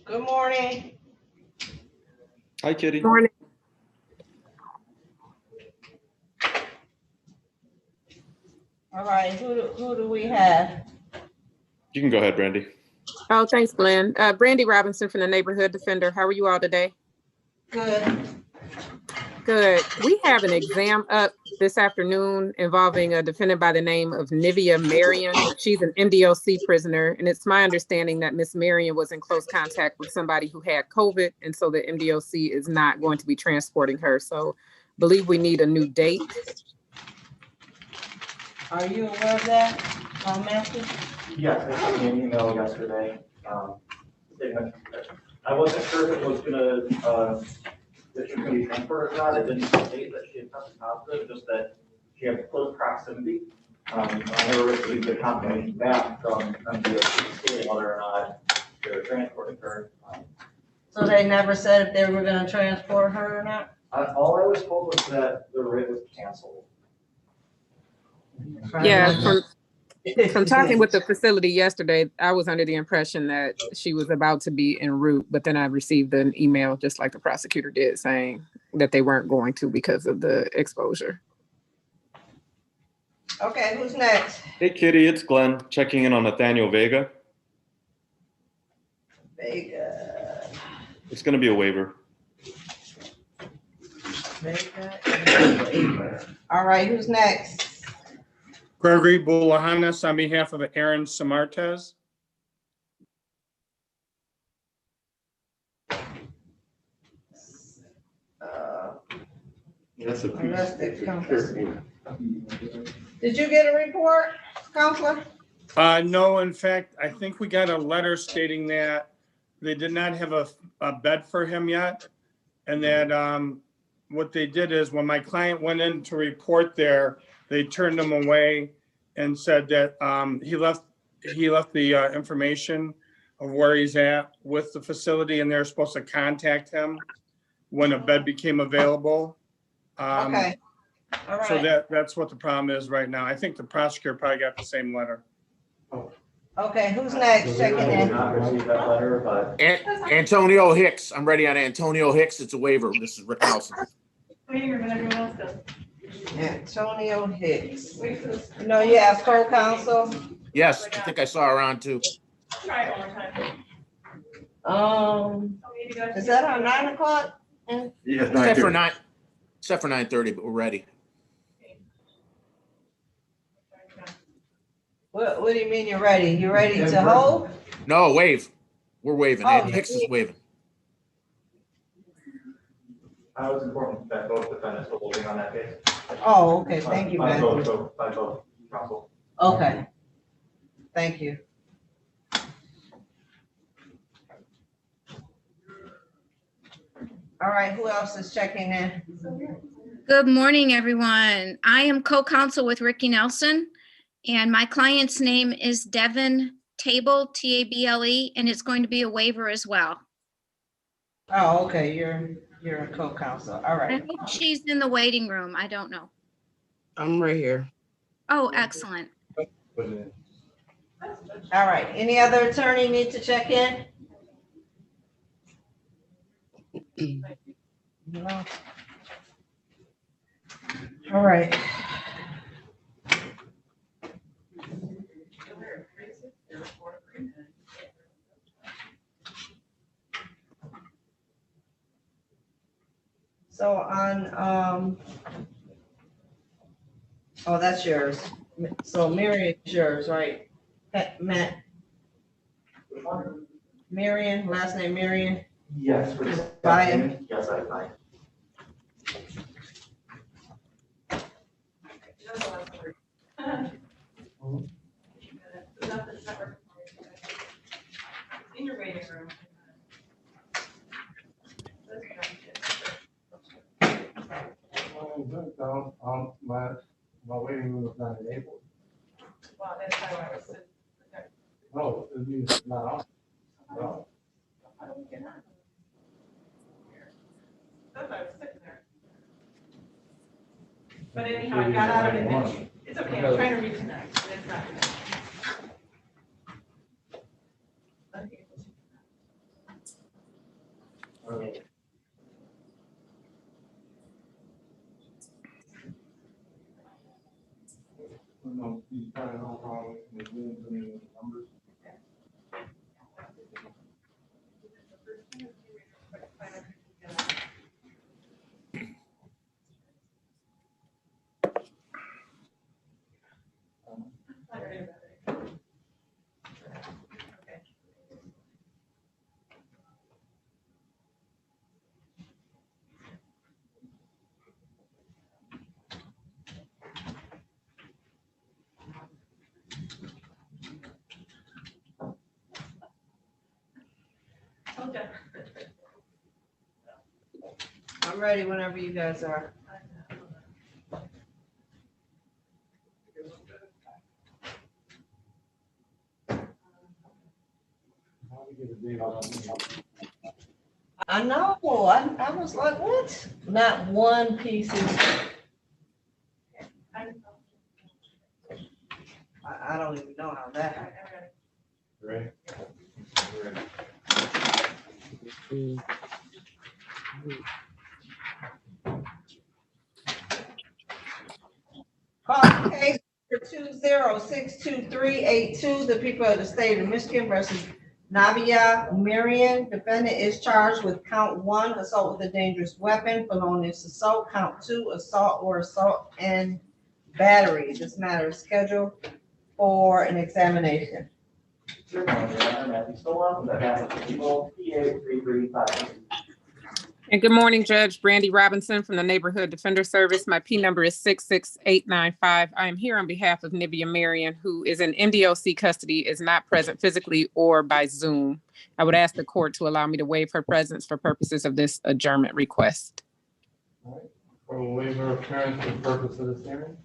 Good morning. Hi, Kitty. Morning. All right, who do we have? You can go ahead, Brandy. Oh, thanks, Glenn. Brandy Robinson from the Neighborhood Defender. How are you all today? Good. Good. We have an exam up this afternoon involving a defendant by the name of Nivea Marion. She's an MDOC prisoner, and it's my understanding that Miss Marion was in close contact with somebody who had COVID, and so the MDOC is not going to be transporting her. So I believe we need a new date. Are you aware of that, Matthew? Yes, they sent me an email yesterday. I wasn't sure if it was gonna, if she was gonna be transferred or not. It didn't state that she had tested positive, just that she had close proximity. I never received the confirmation back from MDOC stating whether or not they were transporting her. So they never said if they were gonna transport her or not? All I was told was that the rate was canceled. Yeah, from talking with the facility yesterday, I was under the impression that she was about to be en route, but then I received an email, just like the prosecutor did, saying that they weren't going to because of the exposure. Okay, who's next? Hey, Kitty, it's Glenn checking in on Nathaniel Vega. Vega. It's going to be a waiver. Vega. All right, who's next? Gregory Bulahanis on behalf of Aaron Samartez. That's a Did you get a report, Counselor? No, in fact, I think we got a letter stating that they did not have a bed for him yet. And that what they did is when my client went in to report there, they turned him away and said that he left the information of where he's at with the facility, and they're supposed to contact him when a bed became available. Okay, all right. So that's what the problem is right now. I think the prosecutor probably got the same letter. Okay, who's next? Checking I did in. not receive that letter, but Antonio Hicks. I'm ready on Antonio Hicks. It's a waiver. This is Rick Nelson. Antonio Hicks. No, you have co-counsel? Yes, I think I saw her on too. Try it one more time. Is that on 9 o'clock? Except for 9:30, but we're ready. What do you mean you're ready? You ready to hold? No, waive. We're waiving. Oh, Hicks is waiving. I was informed that both defendants were holding on that case. Oh, okay, thank you, By Matthew. both counsel. Okay, thank you. All right, who else is checking in? Good morning, everyone. I am co-counsel with Ricky Nelson, and my client's name is Devin Table, Table, and it's going to be a waiver as well. Oh, okay, you're a co-counsel, all I right. think she's in the waiting room. I don't know. I'm right here. Oh, excellent. All right, any other attorney need to check in? No. All right. So on, oh, that's yours. So Marion is yours, right? Matt? Marion, last name Marion? Yes. Ryan? Yes, I. In your waiting room. My waiting room is not enabled. Well, that's how I was sitting. No, it means it's not on. No. How do we get on? That's why I was sitting there. But anyhow, I got out of it, and it's okay, I'm trying to reach next, but it's not connected. Okay. Okay. I'm ready whenever you guys are. How do we get a date on that? I know, I was like, what? Not one piece is, I don't even know how that happened. Right? Call case for 2062382, the people of the state of Michigan versus Navia Marion. Defendant is charged with count 1, assault with a dangerous weapon, felonious assault, count 2, assault or assault and battery. This matter is scheduled for an examination. Sure, Matthew Stoll, on behalf of the people, PA 3356. And good morning, Judge Brandy Robinson from the Neighborhood Defender Service. My P number is 66895. I am here on behalf of Nivea Marion, who is in NDOC custody, is not present physically or by Zoom. I would ask the court to allow me to waive her presence for purposes of this adjournment request. For a waiver of appearance for the purpose of this hearing?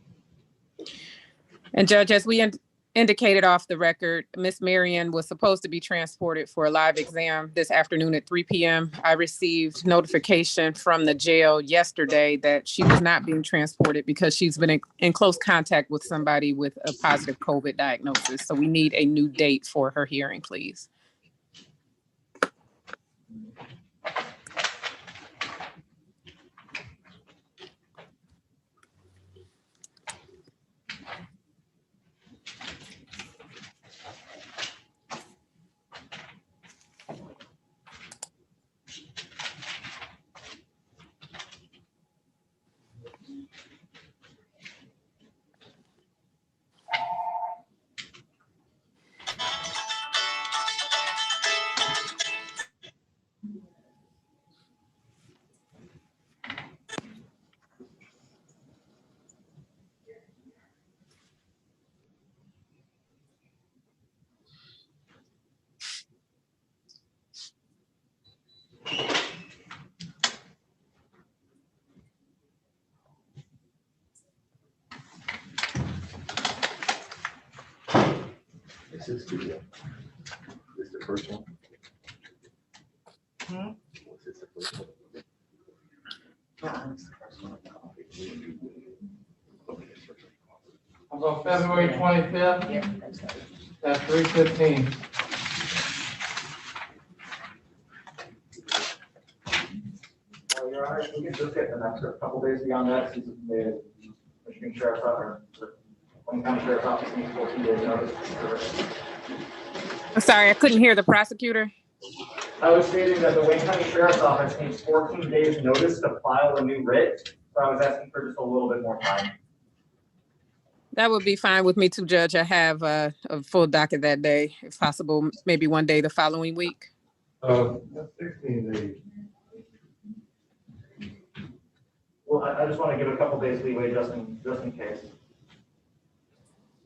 And Judge, as we indicated off the record, Miss Marion was supposed to be transported for a live exam this afternoon at 3 p.m. I received notification from the jail yesterday that she was not being transported because she's been in close contact with somebody with a positive COVID diagnosis. So we need a new date for her hearing, please. This is the first one. Hmm? Was this the first one? How about February 25th? At 3:15. Your Honor, we can just get an extra couple days beyond that, since the Michigan Sheriff's Office, or Wayne County Sheriff's Office needs 14 days notice. I'm sorry, I couldn't hear the prosecutor. I was stating that the Wayne County Sheriff's Office needs 14 days notice to file a new writ, so I was asking for just a little bit more time. That would be fine with me too, Judge. I have a full docket that day, if possible, maybe one day the following week. That's 16 days. Well, I just want to give a couple days leeway just in case.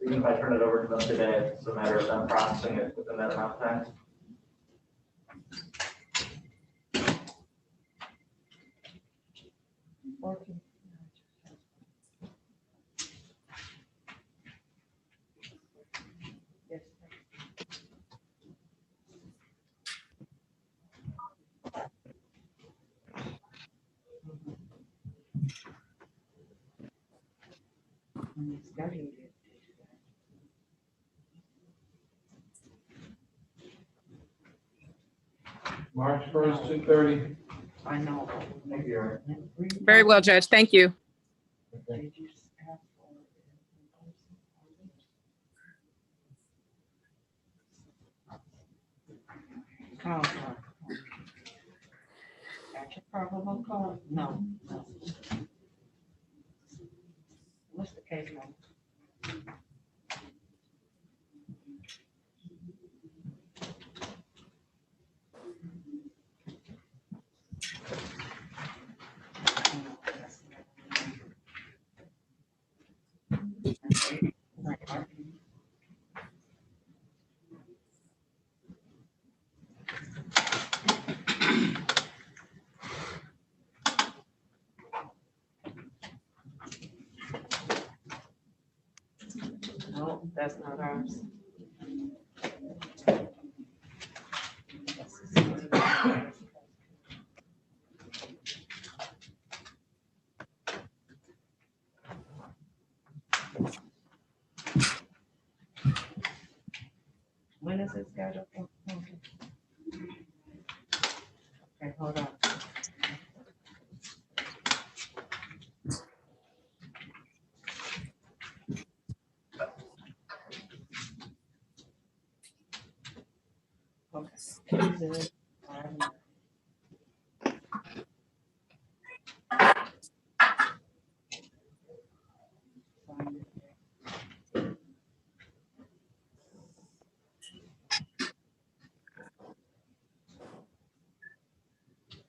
Even if I turn it over to them today, it's a matter of them processing it within that amount of time. March 1st, 2:30. I know. Thank you. Very well, Judge. Thank you. Okay. Got your probable cause? No. What's the case number? No, that's not ours. When is it scheduled for? Okay, hold on. Okay.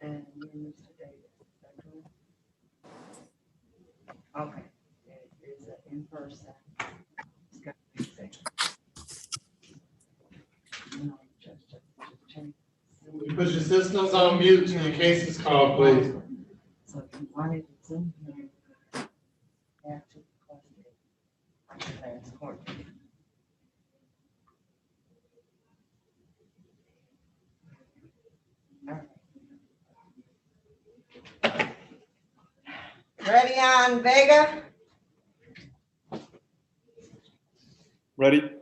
And you're Mr. Davis. Is that correct? Okay. It is an in-person. It's got to be safe. No, just change. Put your systems on mute till your case is called, please. So if you wanted to Zoom here, you have to request it. Last court date. All right. Ready on Vega? Ready?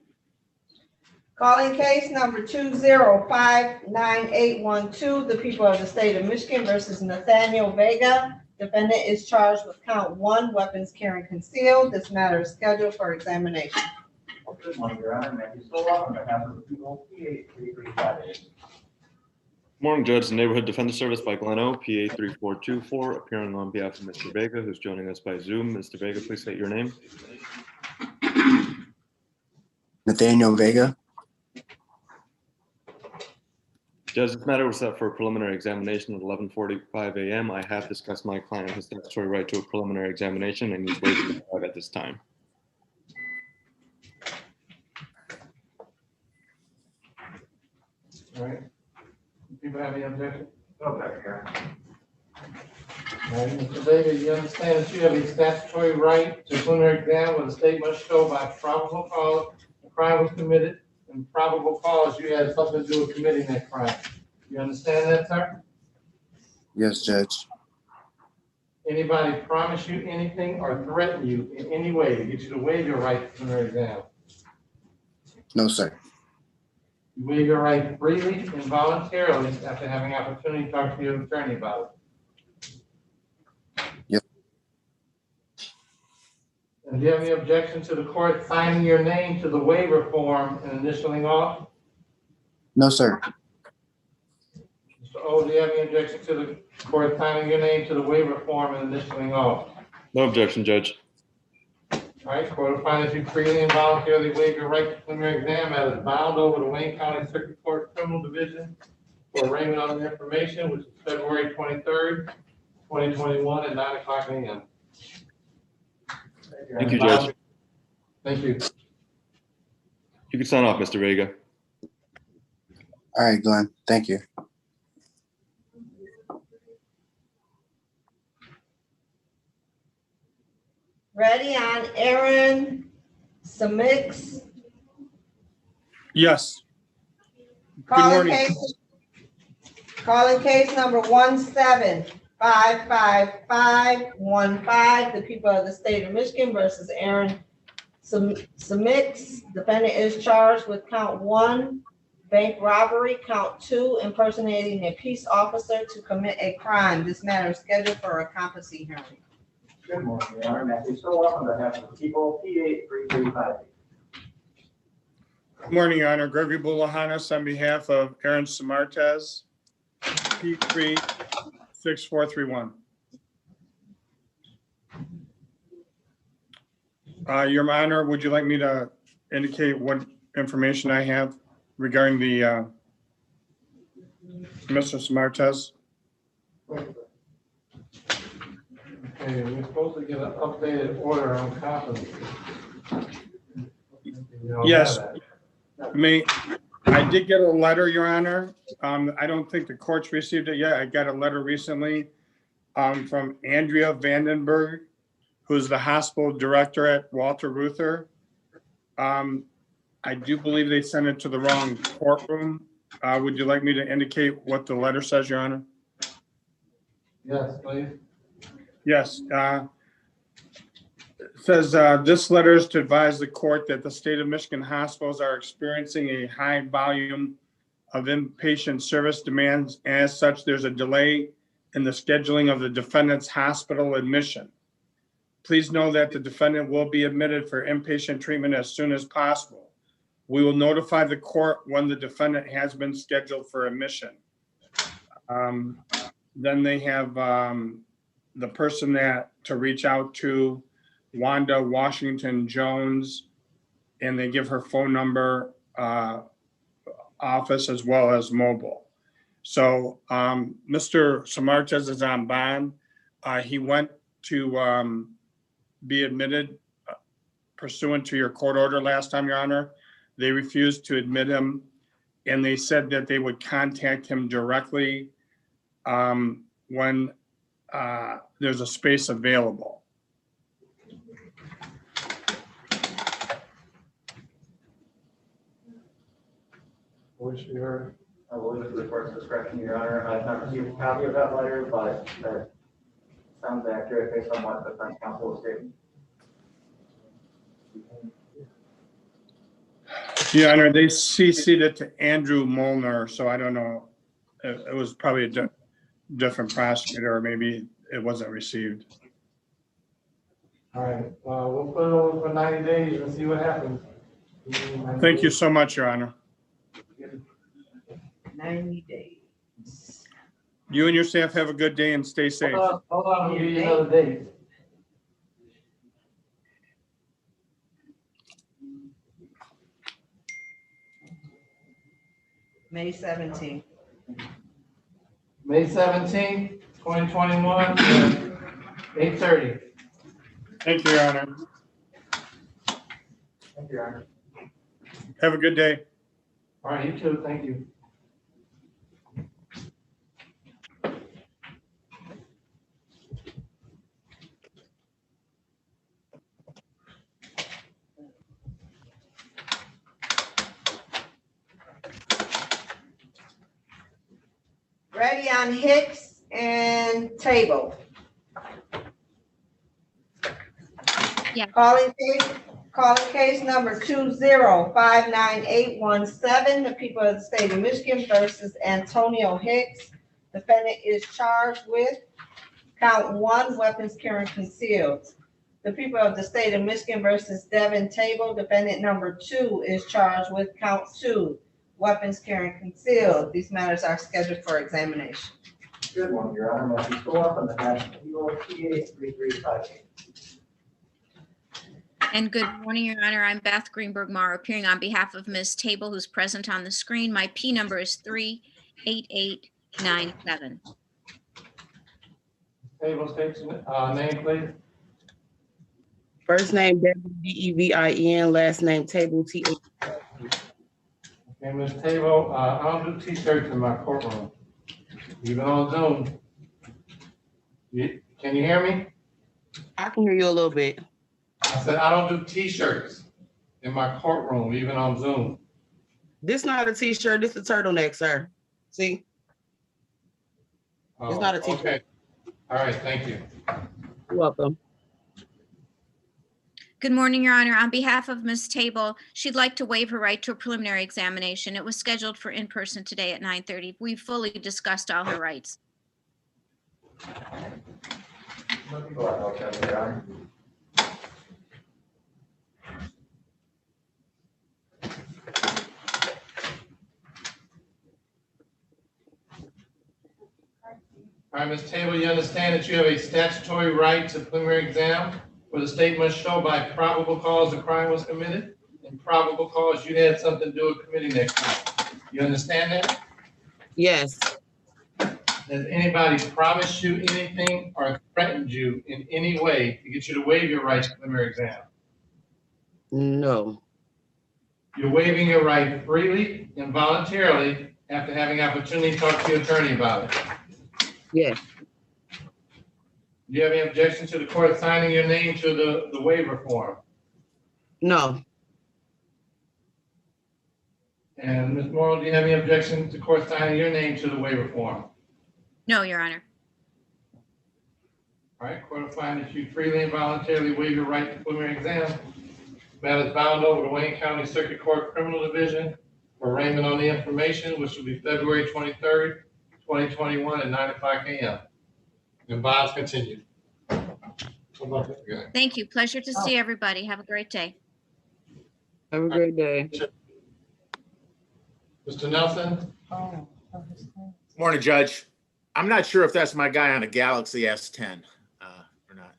Calling case number 2059812, the people of the state of Michigan versus Nathaniel Vega. Defendant is charged with count 1, weapons carrying concealed. This matter is scheduled for examination. Good morning, Your Honor. Matthew Solomon, on behalf of the people, PA 3358. Morning, Judge. Neighborhood Defender Service by Glen O, PA 3424, appearing on behalf of Mr. Vega, who's joining us by Zoom. Mr. Vega, please state your name. Nathaniel Vega. Judge, this matter was set for a preliminary examination at 11:45 a.m. I have discussed my client his statutory right to a preliminary examination and he's waiving the right at this time. All right. People have any objection? No, Dr. Karen. All right, Mr. Vega, you understand that you have a statutory right to a preliminary exam where the state must show by probable cause a crime was committed and probable cause you had something to do with committing that crime. You understand that, sir? Yes, Judge. Anybody promise you anything or threaten you in any way to get you to waive your right to preliminary exam? No, sir. You waive your right freely and voluntarily after having opportunity to talk to your attorney about it. Yes. And do you have any objection to the court signing your name to the waiver form and initialing off? No, sir. Mr. O, do you have any objection to the court signing your name to the waiver form and initialing off? No objection, Judge. All right, court will find that you freely and voluntarily waive your right to preliminary exam as is bound over the Wayne County Circuit Court Criminal Division for arraignment on the information, which is February 23rd, 2021 at 9:00 a.m. Thank you, Judge. Thank you. You can sign off, Mr. Vega. All right, Glenn. Thank you. Ready on Aaron Samix. Yes. Good Calling morning. case number 1755515. The people of the state of Michigan versus Aaron Samix. Defendant is charged with count 1, bank robbery, count 2, impersonating a peace officer to commit a crime. This matter is scheduled for a competency hearing. Good morning, Your Honor. Matthew Solomon, on behalf of the people, PA 3358. Good morning, Your Honor. Gregory Bulahanis on behalf of Aaron Samartez, P36431. Your Honor, would you like me to indicate what information I have regarding the Mr. Samartez? Okay, we're supposed to get an updated order on competency. Yes. I did get a letter, Your Honor. I don't think the court's received it yet. I got a letter recently from Andrea Vandenberg, who's the hospital director at Walter Reuther. I do believe they sent it to the wrong courtroom. Would you like me to indicate what the letter says, Your Honor? Yes, please. Yes. It says, this letter is to advise the court that the state of Michigan hospitals are experiencing a high volume of inpatient service demands. As such, there's a delay in the scheduling of the defendant's hospital admission. Please know that the defendant will be admitted for inpatient treatment as soon as possible. We will notify the court when the defendant has been scheduled for admission. Then they have the person to reach out to, Wanda Washington Jones, and they give her phone number, office, as well as mobile. So Mr. Samartez is on bond. He went to be admitted pursuant to your court order last time, Your Honor. They refused to admit him, and they said that they would contact him directly when there's a space available. Wish you heard. I will leave it to the court's discretion, Your Honor. I've not received a copy of that letter, but that sounds accurate based on what the defense counsel was stating. Your Honor, they CC'd it to Andrew Molnar, so I don't know. It was probably a different prosecutor, or maybe it wasn't received. All right, we'll put it over for 90 days and see what happens. Thank you so much, Your Honor. 90 days. You and your staff have a good day and stay safe. Hold on, we'll give you another date. May 17th. May 17th, 2021, 8:30. Thank you, Your Honor. Thank you, Your Honor. Have a good day. All right, you too, thank you. Ready on Hicks and Table. Yeah. Calling case number 2059817, the people of the state of Michigan versus Antonio Hicks. Defendant is charged with count 1, weapons carrying concealed. The people of the state of Michigan versus Devin Table. Defendant number 2 is charged with count 2, weapons carrying concealed. These matters are scheduled for examination. Good one, Your Honor. Motion to go up on the National Eagle PA 3358. And good morning, Your Honor. I'm Beth Greenberg-Marr, appearing on behalf of Ms. Table, who's present on the screen. My P number is 38897. Table states, name, please. First name Devin, last name Table, T-A. Okay, Ms. Table, I don't do T-shirts in my courtroom, even on Zoom. Can you hear me? I can hear you a little bit. I said, I don't do T-shirts in my courtroom, even on Zoom. This not a T-shirt, this is a turtleneck, sir. See? It's not a T-shirt. Okay. All right, thank you. You're welcome. Good morning, Your Honor. On behalf of Ms. Table, she'd like to waive her right to a preliminary examination. It was scheduled for in-person today at 9:30. We fully discussed all her rights. Go ahead, okay, Your Honor. All right, Ms. Table, you understand that you have a statutory right to preliminary exam where the state must show by probable cause the crime was committed and probable cause you had something to do with committing that crime. You understand that? Yes. Has anybody promised you anything or threatened you in any way to get you to waive your right to preliminary exam? No. You're waiving your right freely and voluntarily after having opportunity to talk to your attorney about it. Yes. Do you have any objection to the court signing your name to the waiver form? No. And Ms. Morrow, do you have any objection to court signing your name to the waiver form? No, Your Honor. All right, court will find that you freely and voluntarily waive your right to preliminary exam. Matter is bound over to Wayne County Circuit Court Criminal Division for arraignment on the information, which will be February 23rd, 2021 at 9:00 a.m. And bonds continued. Thank you. Pleasure to see everybody. Have a great day. Have a great day. Mr. Nelson? Morning, Judge. I'm not sure if that's my guy on a Galaxy S10 or not.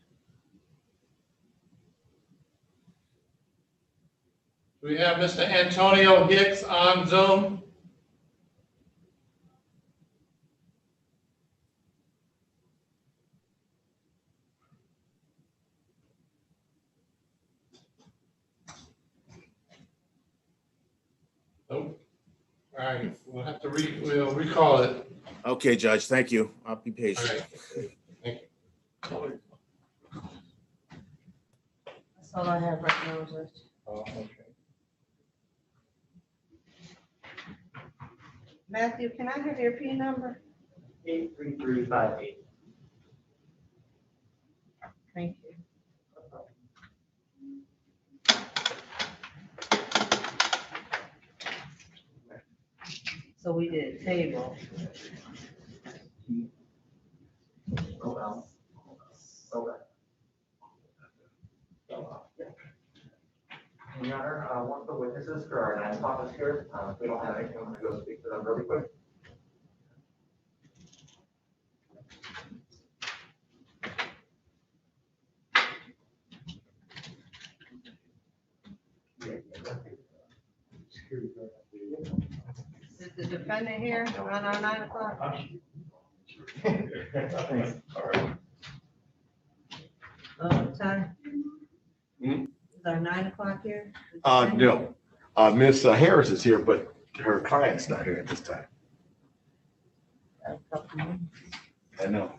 Do we have Mr. Antonio Hicks on Zoom? Nope. All right, we'll have to we'll recall it. Okay, Judge, thank you. I'll be All patient. right. Thank you. That's all I have right now, Judge. Oh, okay. Matthew, can I have your P number? 83358. Thank you. So we did table. Okay. Your Honor, one of the witnesses for our 9 o'clock is here. If we don't have anything, I'm going to go speak to them really quick. Is the defendant here around our 9 o'clock? Time? Is our 9 o'clock here? No, Miss Harris is here, but her client's not here at this time. I know.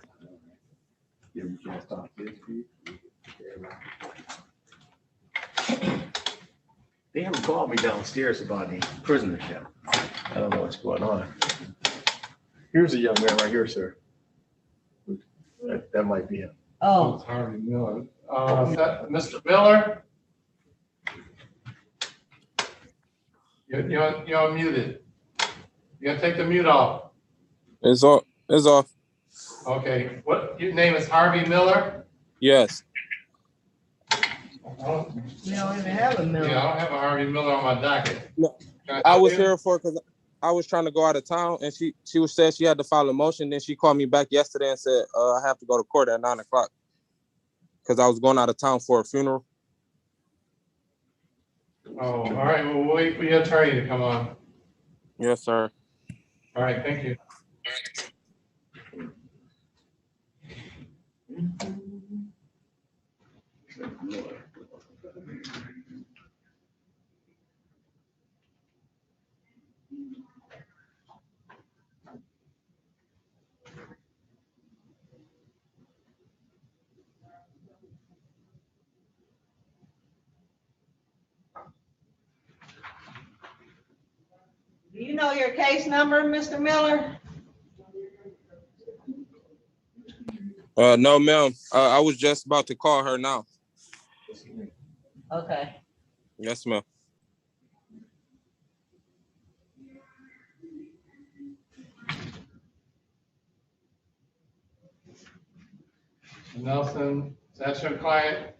You can't stop this. They haven't called me downstairs about the prisonership. I don't know what's going on. Here's a young man right here, sir. That might be him. Oh, It's Harvey Miller. Is that Mr. Miller? You're unmuted. You gotta take the mute off. It's off. It's off. Okay, what, your name is Harvey Miller? Yes. Oh, we don't even have a yeah, mill. I don't have a Harvey Miller on my docket. No, Can I help was you? here for because I was trying to go out of town, and she said she had to file a motion. Then she called me back yesterday and said I have to go to court at 9 o'clock because I was going out of town for a funeral. Oh, all right, well, we'll wait for your attorney to come on. Yes, sir. All right, thank you. Do you know your case number, Mr. Miller? No, ma'am. I was just about to call her now. Okay. Yes, ma'am. Nelson, is that your client?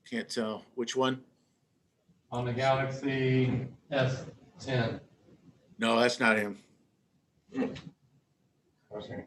Can't tell. Which one? On the Galaxy S10. No, that's not him. Okay.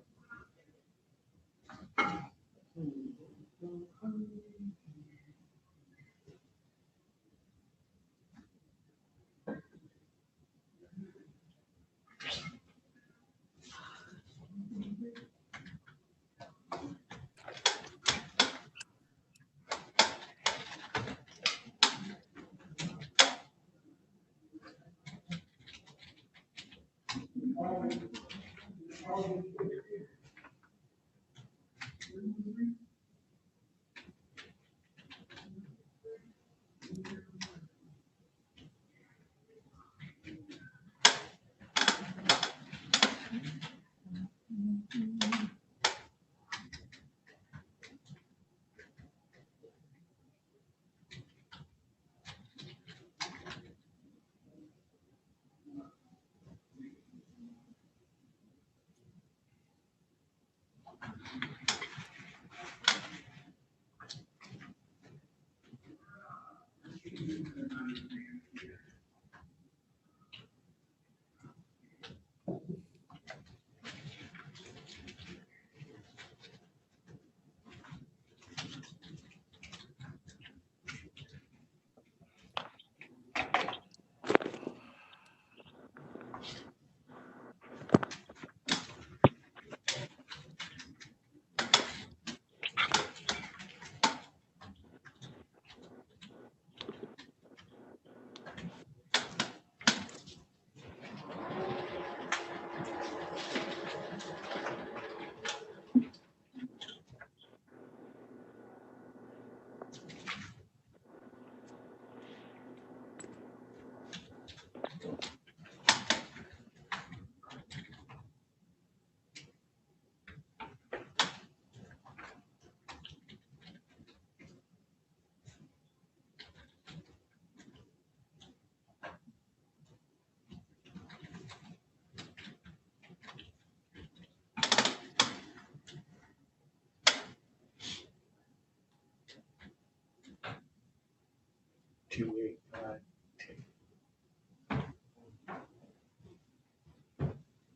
285.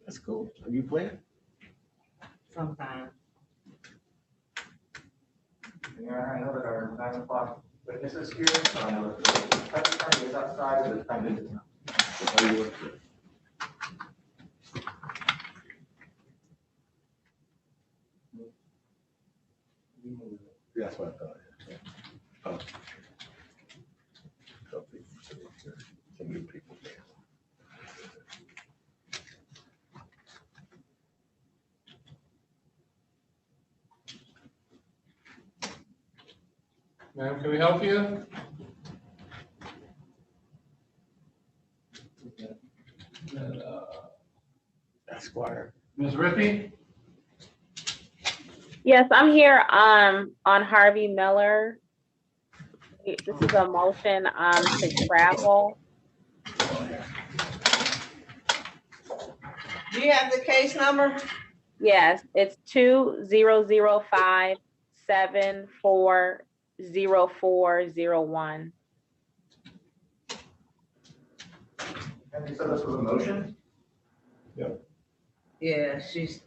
That's cool. Are you playing? Sometime. Yeah, I know that our 9 o'clock witness is here, so I know that the attorney is outside, but it's kind of. How you work it? That's what I thought. Yeah. Oh. Some new people there. Ma'am, can we help you? Esquire. Ms. Rippey? Yes, I'm here on Harvey Miller. This is a motion to travel. Do you have the case number? Yes, it's 2005740401. And you said this was a motion? Yeah, she's,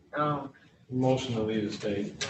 Motion to leave the state.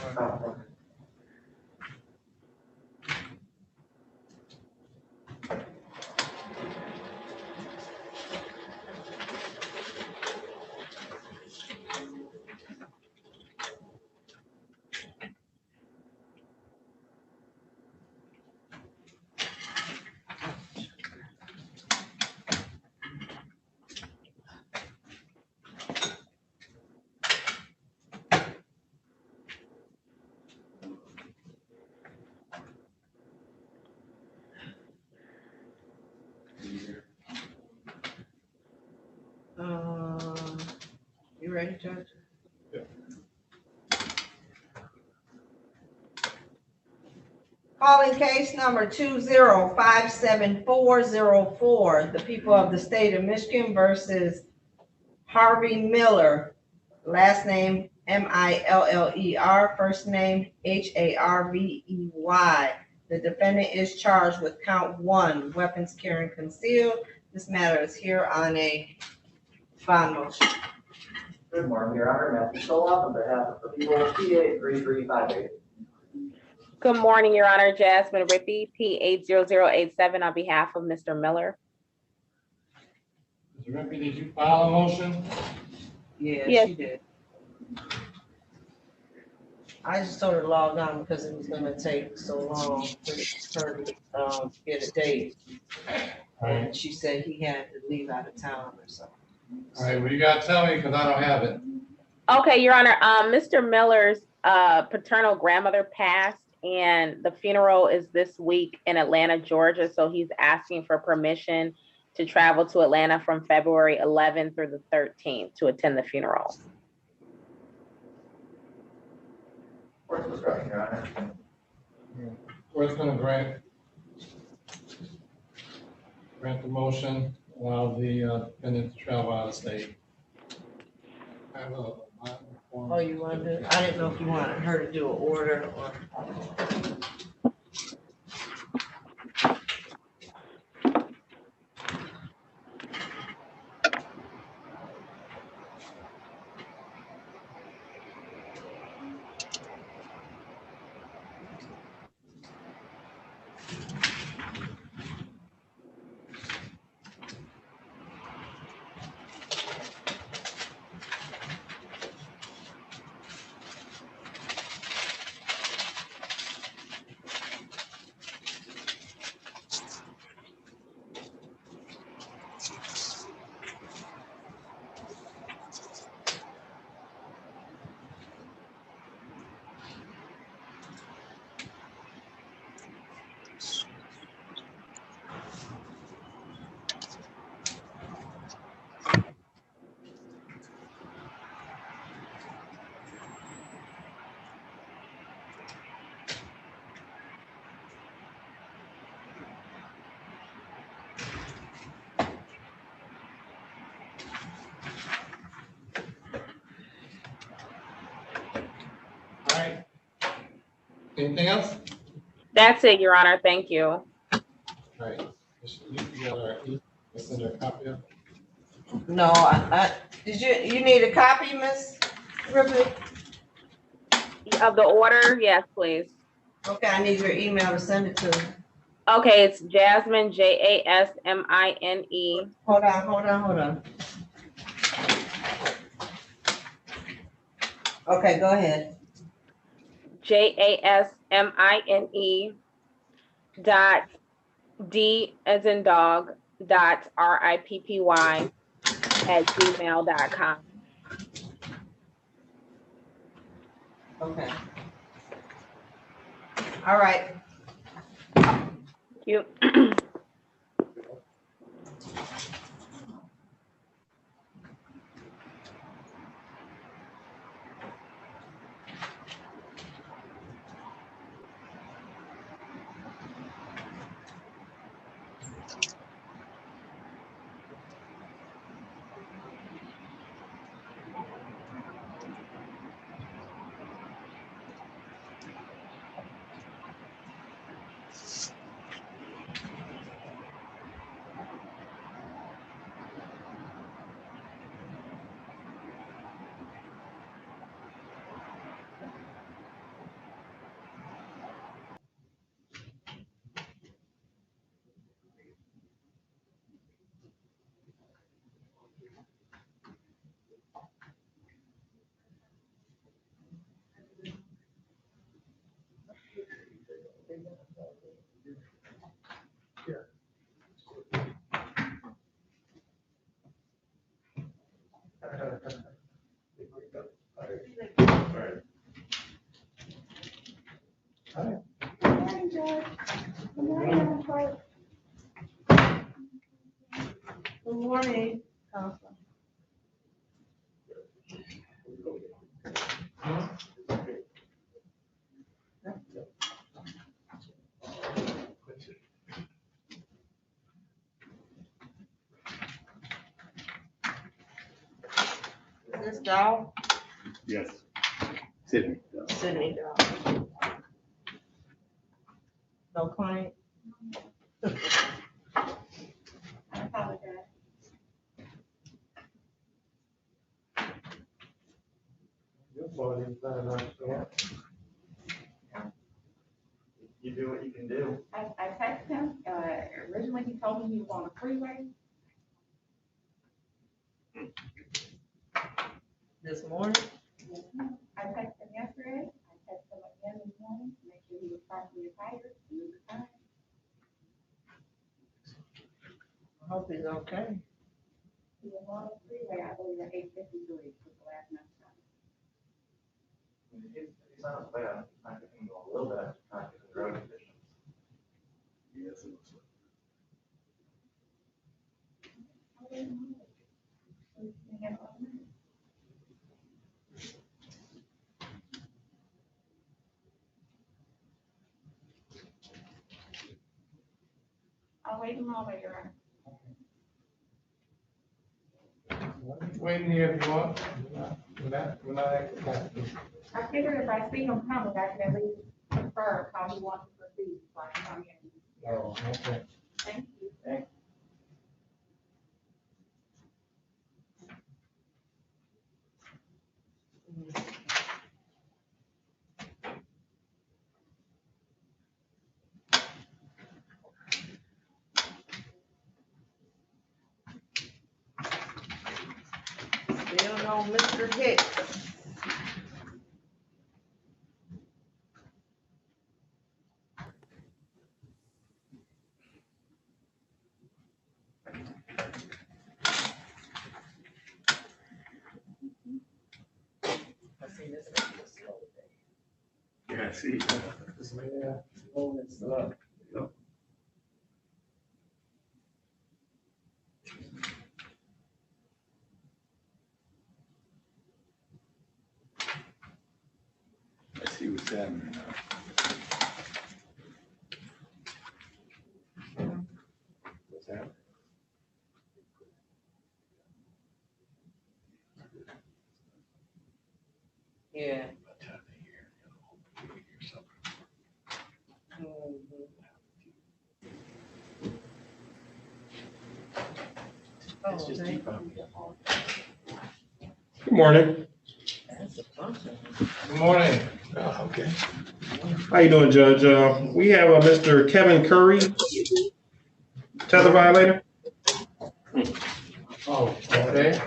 Oh, you ready, Judge? Yeah. Calling case number 20574004, the people of the state of Michigan versus Harvey Miller, last name Miller, first name Harvey. The defendant is charged with count 1, weapons carrying concealed. This matter is here on a bond motion. Good morning, Your Honor. Matthew Soloff on behalf of the people, PA 3358. Good morning, Your Honor. Jasmine Rippey, P80087 on behalf of Mr. Miller. Ms. Rippey, did you file a motion? Yeah, Yes. she did. I just told her to log on because it was gonna take so long for her to get a date. And she said he had to leave out of town or something. All right, well, you gotta tell me because I don't have it. Okay, Your Honor, Mr. Miller's paternal grandmother passed and the funeral is this week in Atlanta, Georgia. So he's asking for permission to travel to Atlanta from February 11th through the 13th to attend the funeral. Court's discretion, Your Honor. Court's gonna grant the motion, allow the defendant to travel out of state. I have a- Oh, you wanted to, I didn't know if you wanted her to do an order or. All right. Anything else? That's it, Your Honor. Thank you. All right. Send a copy of. No, you need a copy, Miss Ripley? Of the order, yes, please. Okay, I need your email to send it to. Okay, it's Jasmine, Jasmine. Hold on. Okay, go ahead. Jasmine dot D as in dog dot RIPPY@gmail.com. Okay. All right. Thank you. Good morning, Counselor. Is this Dow? Yes. Sydney. Sydney Dow. No client? I apologize. Your body's better than yours. You do what you can do. I texted him, originally he told me he was on the freeway. This morning? I texted him yesterday, I texted him again this morning, to make sure he was properly attired. He was fine. I hope he's okay. He was on the freeway, I believe at 8:53 was the last number. He's not bad. I think he can go a little bit after the road conditions. Yes, it was. I'll wait a moment, Your Honor. Waiting here if you want. We're not acting. I figured if I see him coming, I can at least confirm how he wants to proceed, so I can come in. Oh, okay. Thank you. Still no Mr. Hicks. Yeah, I see. Yeah. Oh, it's up. Yep. I see what's happening now. What's happening? Yeah. By the time they hear, you hear something. Mhm. It's just okay. too funny. Good morning. That's a bunch of them. Good morning. Oh, okay. How you doing, Judge? We have Mr. Kevin Curry, tether violator. Oh, okay.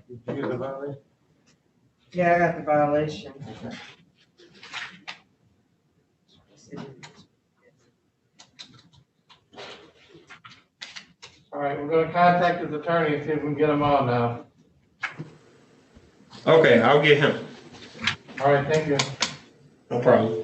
Did you get the violation? Yeah, I got the violation. All right, we're gonna contact his attorney and see if we can get him on now. Okay, I'll get him. All right, thank you. No problem.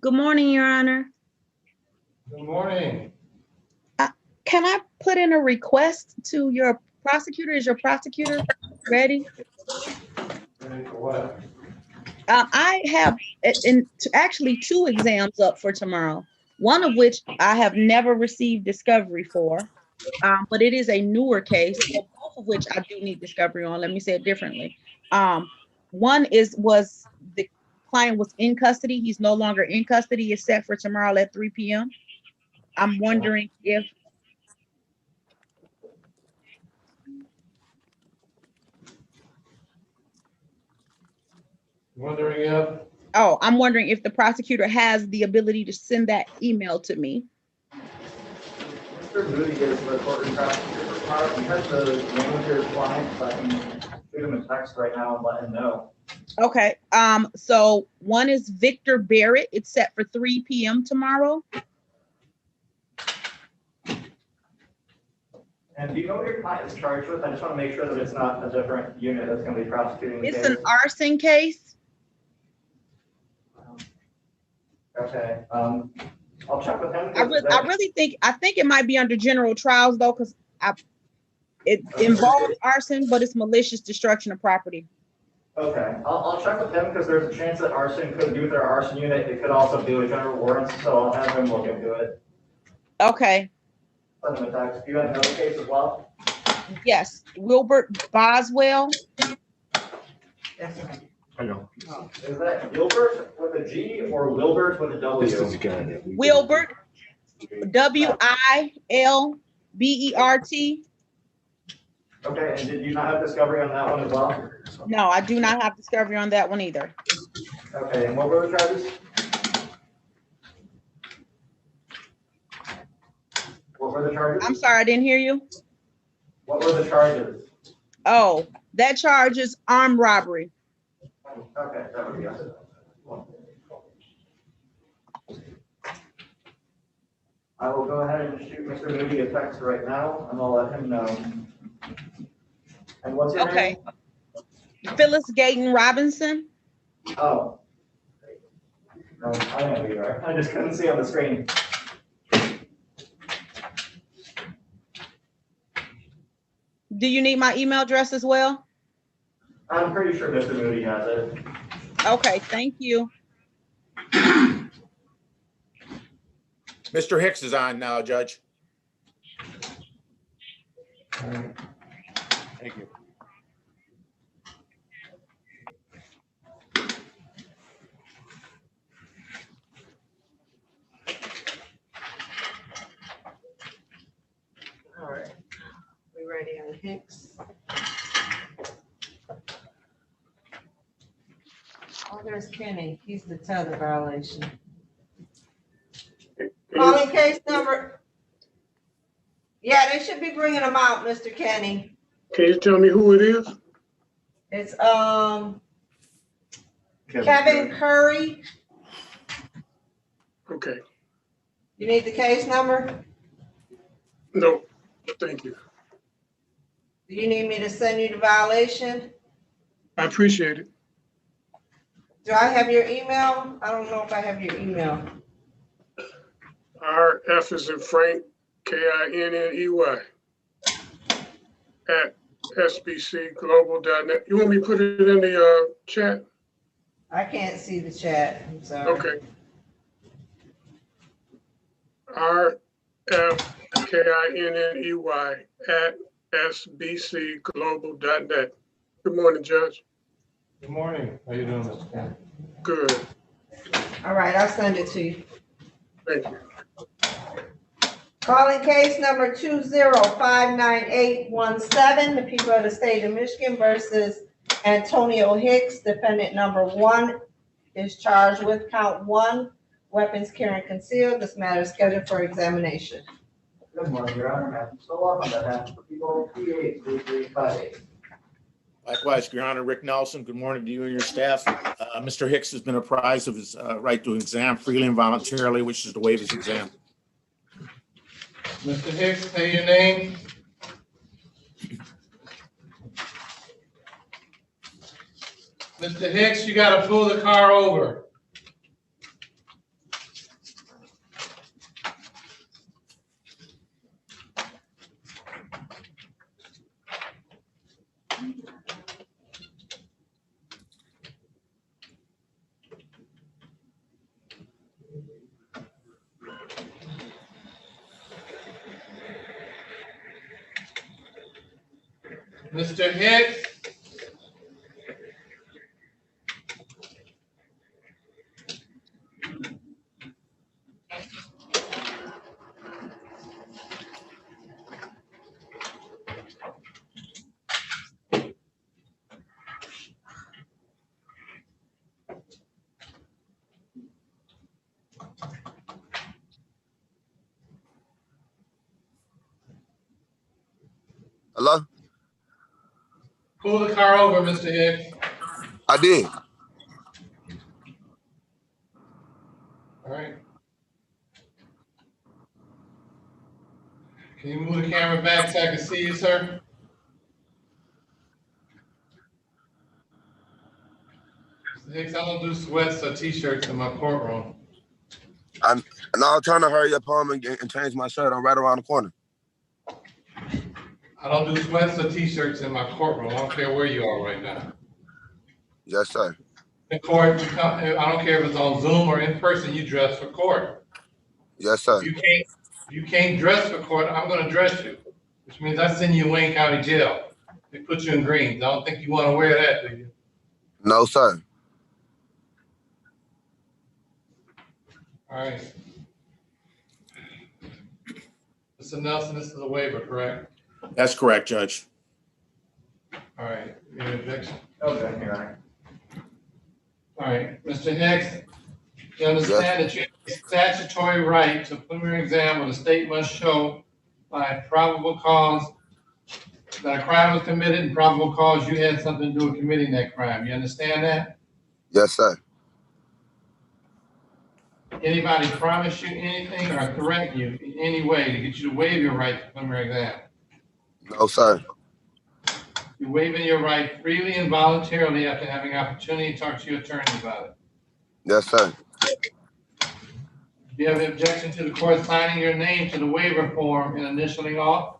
Good morning, Your Honor. Good morning. Can I put in a request to your prosecutor? Is your prosecutor ready? Ready for what? I have actually 2 exams up for tomorrow, one of which I have never received discovery for, but it is a newer case, so both of which I do need discovery on. Let me say it differently. One was the client was in custody. He's no longer in custody. It's set for tomorrow at 3 p.m. I'm wondering if I'm wondering if the prosecutor has the ability to send that email to me. Mr. Moody is the courtroom prosecutor for tomorrow. He has the name of your client, so I can shoot him a text right now and let him know. Okay. So one is Victor Barrett. It's set for 3 p.m. tomorrow. And do you know what your client is charged with? I just want to make sure that it's not a different unit that's going to be prosecuting the It's case. an arson case. Okay. I'll check with him. I think it might be under general trials though, because it involves arson, but it's malicious destruction of property. Okay, I'll check with him because there's a chance that arson could do with their arson unit. It could also do with general warrants, so I'll have him look into it. Okay. Send him a text. Do you have another case as well? Yes, Wilbert Boswell. I know. Is that Gilbert with a G or Wilbert with a W? This is the guy that we. Wilbert, Wilbert. Okay, and did you not have discovery on that one as well? No, I do not have discovery on that one either. Okay, and what were the charges? What were the charges? I'm sorry, I didn't hear you. What were the charges? Oh, that charge is armed robbery. Okay, that would be us. I will go ahead and shoot Mr. Moody a text right now, and I'll let him know. And what's your name? Phyllis Gayton Robinson. Oh. No, I know who you are. I just couldn't see on the screen. do you need my email address as well? I'm pretty sure Mr. Moody has it. Okay, thank you. Mr. Hicks is on now, Judge. Thank you. All right, we ready on Hicks? Oh, there's Kenny, he's the tether violation. Calling case number. Yeah, they should be bringing them out, Mr. Kenny. Can you tell me who it is? It's, Kevin Curry. Okay, You need the case number? no, thank you. Do you need me to send you the violation? I appreciate it. Do I have your email? I don't know if I have your email. RF is in Frank, KINNEY at sbcglobal.net. You want me to put it in the chat? I can't see the chat, I'm sorry. Okay. RFKINNEY at sbcglobal.net. Good morning, Judge. Good morning. How you doing, Mr. Kennedy? Good. All right, I'll send it to you. Thank you. Calling case number 2059817, the people of the state of Michigan versus Antonio Hicks. Defendant number 1 is charged with count 1, weapons carrying concealed. This matter is scheduled for examination. Good morning, Your Honor. Matthew Soloff on behalf of the people, PA3358. Likewise, Your Honor, Rick Nelson, good morning to you and your staff. Mr. Hicks has been apprised of his right to exam freely and voluntarily, which is to waive his exam. Mr. Hicks, say your name. Mr. Hicks, you gotta pull the car over. Mr. Hicks? Hello? Pull the car over, Mr. Hicks. I did. All right. Can you move the camera back so I can see you, sir? Mr. Hicks, I don't do sweats or t-shirts in my courtroom. I'm trying to hurry up home and change my shirt. I'm right around the corner. I don't do sweats or t-shirts in my courtroom. I don't care where you are right now. Yes, sir. In court, I don't care if it's on Zoom or in person, you dress for court. Yes, sir. You can't dress for court, I'm gonna dress you, which means I send you to Wayne County Jail. They put you in greens. I don't think you wanna wear that, do you? No, sir. All right. Mr. Nelson, this is a waiver, correct? That's correct, Judge. All right, any objection? Okay, Your Honor. All right, Mr. Hicks, you understand that you have a statutory right to a preliminary exam where the state must show by probable cause that a crime was committed and probable cause you had something to do with committing that crime. You understand that? Yes, sir. Anybody promise you anything or threaten you in any way to get you to waive your right to preliminary exam? No, sir. You're waiving your right freely and voluntarily after having opportunity to talk to your attorney about it. Yes, sir. Do you have an objection to the court signing your name to the waiver form and initialing off?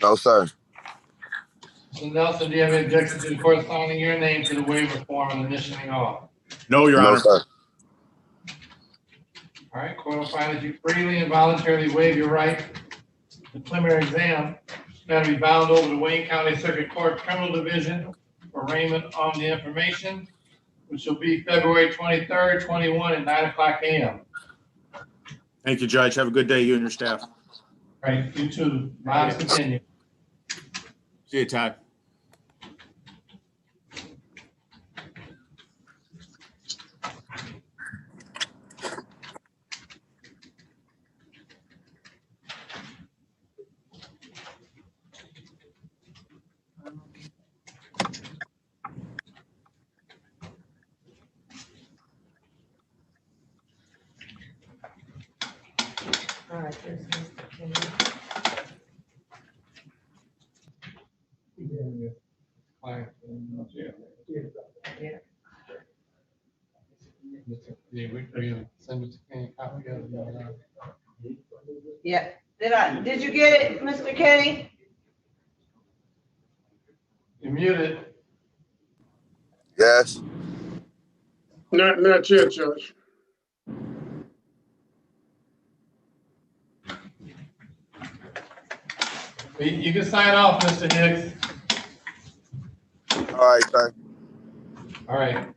No, sir. Mr. Nelson, do you have any objection to the court signing your name to the waiver form and initialing off? No, Your No, Honor. sir. All right, court will find that you freely and voluntarily waive your right to the preliminary exam. Got to be bound over to Wayne County Circuit Court Criminal Division for arraignment on the information, which will be February 23rd, 21 at 9:00 a.m. Thank you, Judge. Have a good day, you and your staff. All right, you too. Lives continue. See you, Todd. All right, there's Mr. Kenny. Yeah. Send Mr. King a copy of the, Yeah, did you get it, Mr. Kenny? You're muted. Yes. Not yet, Judge. You can sign off, Mr. Hicks. All right, sir. All right.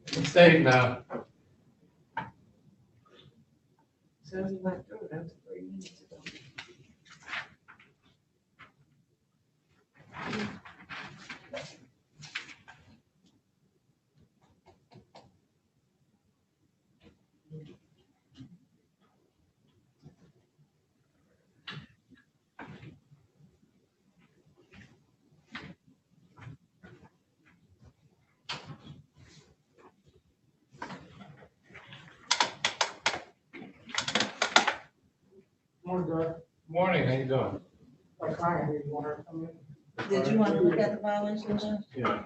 It's safe now. Says he went through, that's 3 minutes ago. Morning, how you doing? Did you want to look at the violation, Judge? Yeah.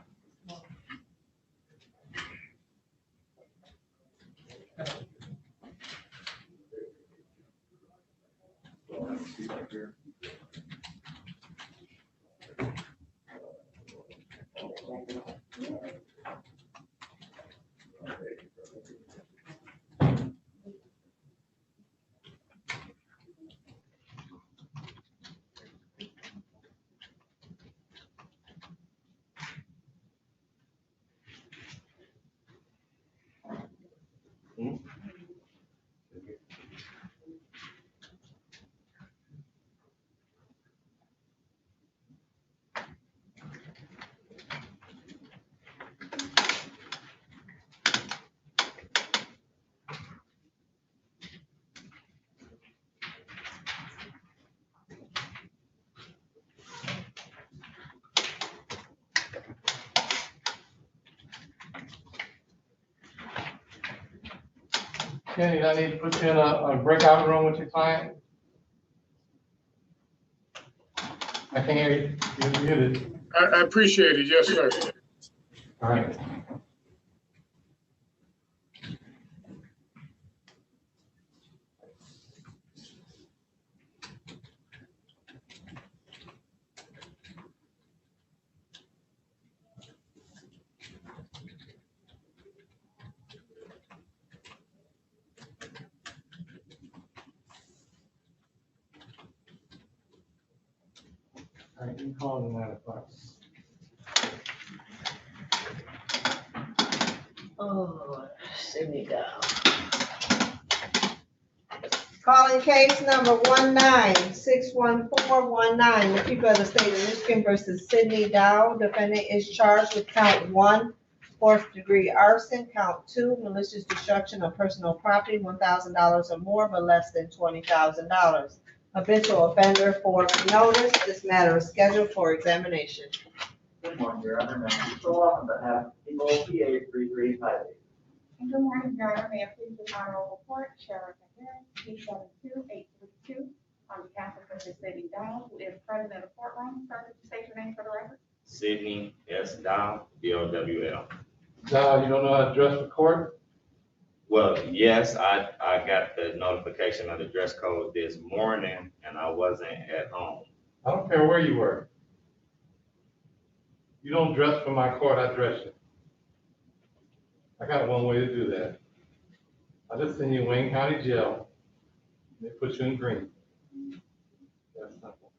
Kenny, I need to put you in a breakout room with your client. I can hear you. You're muted. I appreciate it. Yes, sir. All right. All right, you call it 9:00. Oh, sit me down. Calling case number 1961419, the people of the state of Michigan versus Sidney Dow. Defendant is charged with count 1, 4th-degree arson, count 2, malicious destruction of personal property, $1,000 or more, but less than $20,000. Habitual offender for notice. This matter is scheduled for examination. Good morning, Your Honor. Matthew Stoll on behalf of People PA 3358. Good morning, Your Honor. May I please the honorable court, Sheriff McGinn, P72832, on behalf of Mr. Sidney Dow, who is present in the courtroom. Sir, could you state your name for the record? Sidney S. Dow, DOWL. Now, you don't know how to address the court? Well, yes, I got the notification of the dress code this morning and I wasn't at home. I don't care where you were. You don't dress for my court, I dress you. I got one way to do that. I just send you Wayne County Jail. They put you in green. That's simple.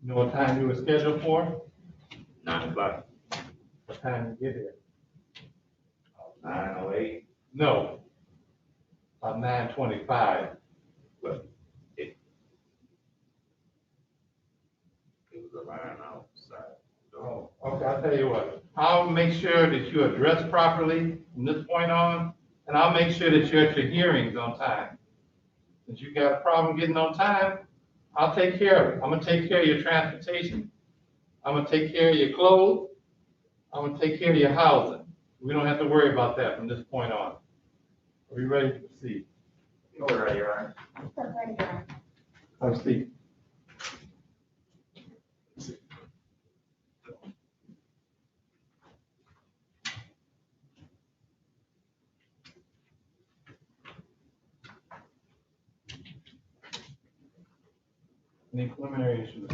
You know what time you were scheduled for? 9 o'clock, What time you get here? 9:08. No. About 9:25. But it was around outside. Oh, okay, I'll tell you what. I'll make sure that you are dressed properly from this point on, and I'll make sure that you're at your hearings on time. Since you got a problem getting on time, I'll take care of it. I'm gonna take care of your transportation. I'm gonna take care of your clothes. I'm gonna take care of your housing. We don't have to worry about that from this point on. Are we ready to proceed? We're ready, Your Honor. Have a seat. Any preliminary issues?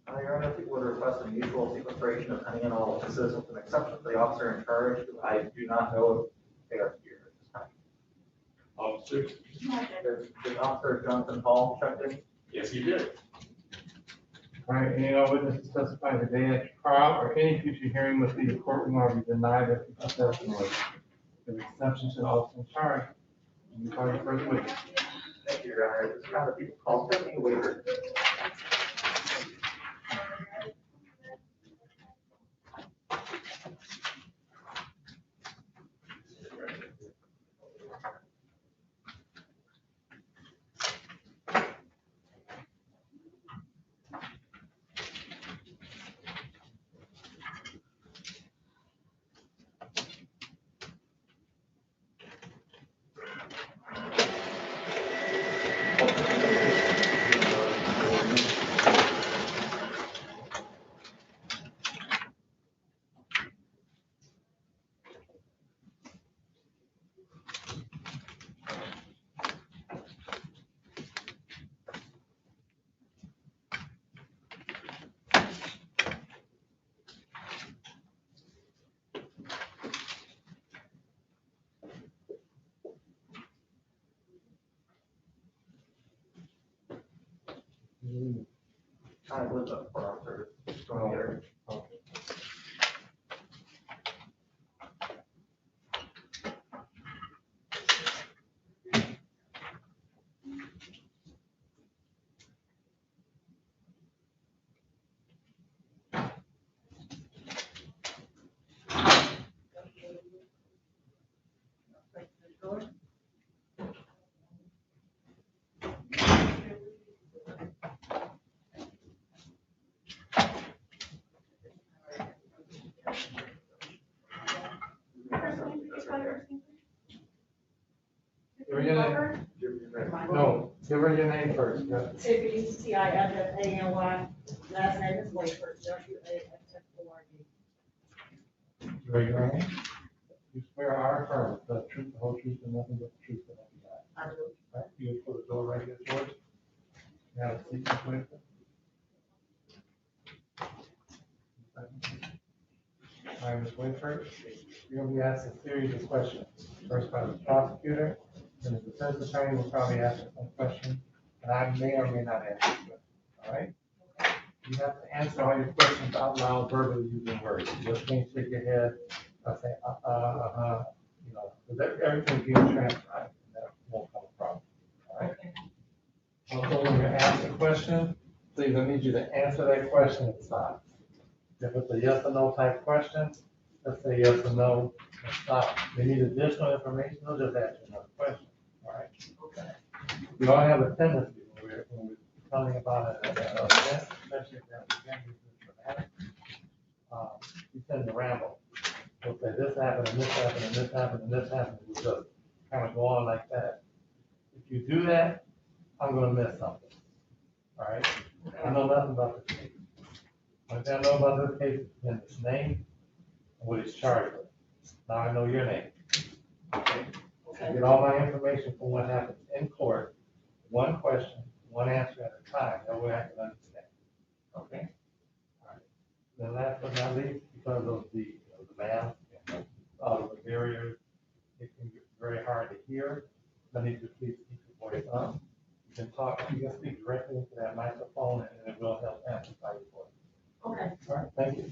Your Honor, people would request a mutual sequestration of any and all witnesses with an exception for the officer in charge, who I do not know if they are here at this time. Officers? Did Officer Jonathan Hall check in? Yes, you did. All right, any other witnesses testifying today at trial or any future hearing must be the courtroom or be denied if the testimony. The exception to the officer in charge. You call your first witness. Thank you, Your Honor. This round of people call Stephanie Waver. I was up for Officer Stronger. Give her your name. No, give her your name first. Yeah. Tiffany, Tiffany, last name is Wafer, WAFFORD. Raise your hand. You swear or affirm the truth, the whole truth, and nothing but the truth so help you God. I do. Right, you put the door right here towards you. You have a seat, Ms. Whitaker. All right, Ms. Whitaker, you're gonna be asked a series of questions. First by the prosecutor, then the defense attorney will probably ask you some questions, and I may or may not answer them. All right? You have to answer all your questions out loud, verbally using words. You just can't shake your head or say, you know, because everything's being transcribed, and that won't come a problem. All right? Also, when you're asked a question, please, I need you to answer that question and stop. If it's a yes or no type question, let's say yes or no, and stop. If you need additional information, they'll just ask you another question. All right? Okay. We all have a tendency when we're telling about it, especially if that weekend is dramatic, we tend to ramble. We'll say this happened, and this happened, and this happened, and this happened. We just kind of go on like that. If you do that, I'm gonna miss something. All right? I know nothing about this case. One thing I know about this case is in his name and what he's charged with. Now I know your name. Okay? I get all my information from what happens in court, one question, one answer at a time. That way I can understand. Okay? All right. And last but not least, because of the mask and the barriers, it can get very hard to hear. I need to please keep your voice up. You can speak directly into that microphone and it will help amplify your voice. Okay. All right, thank you.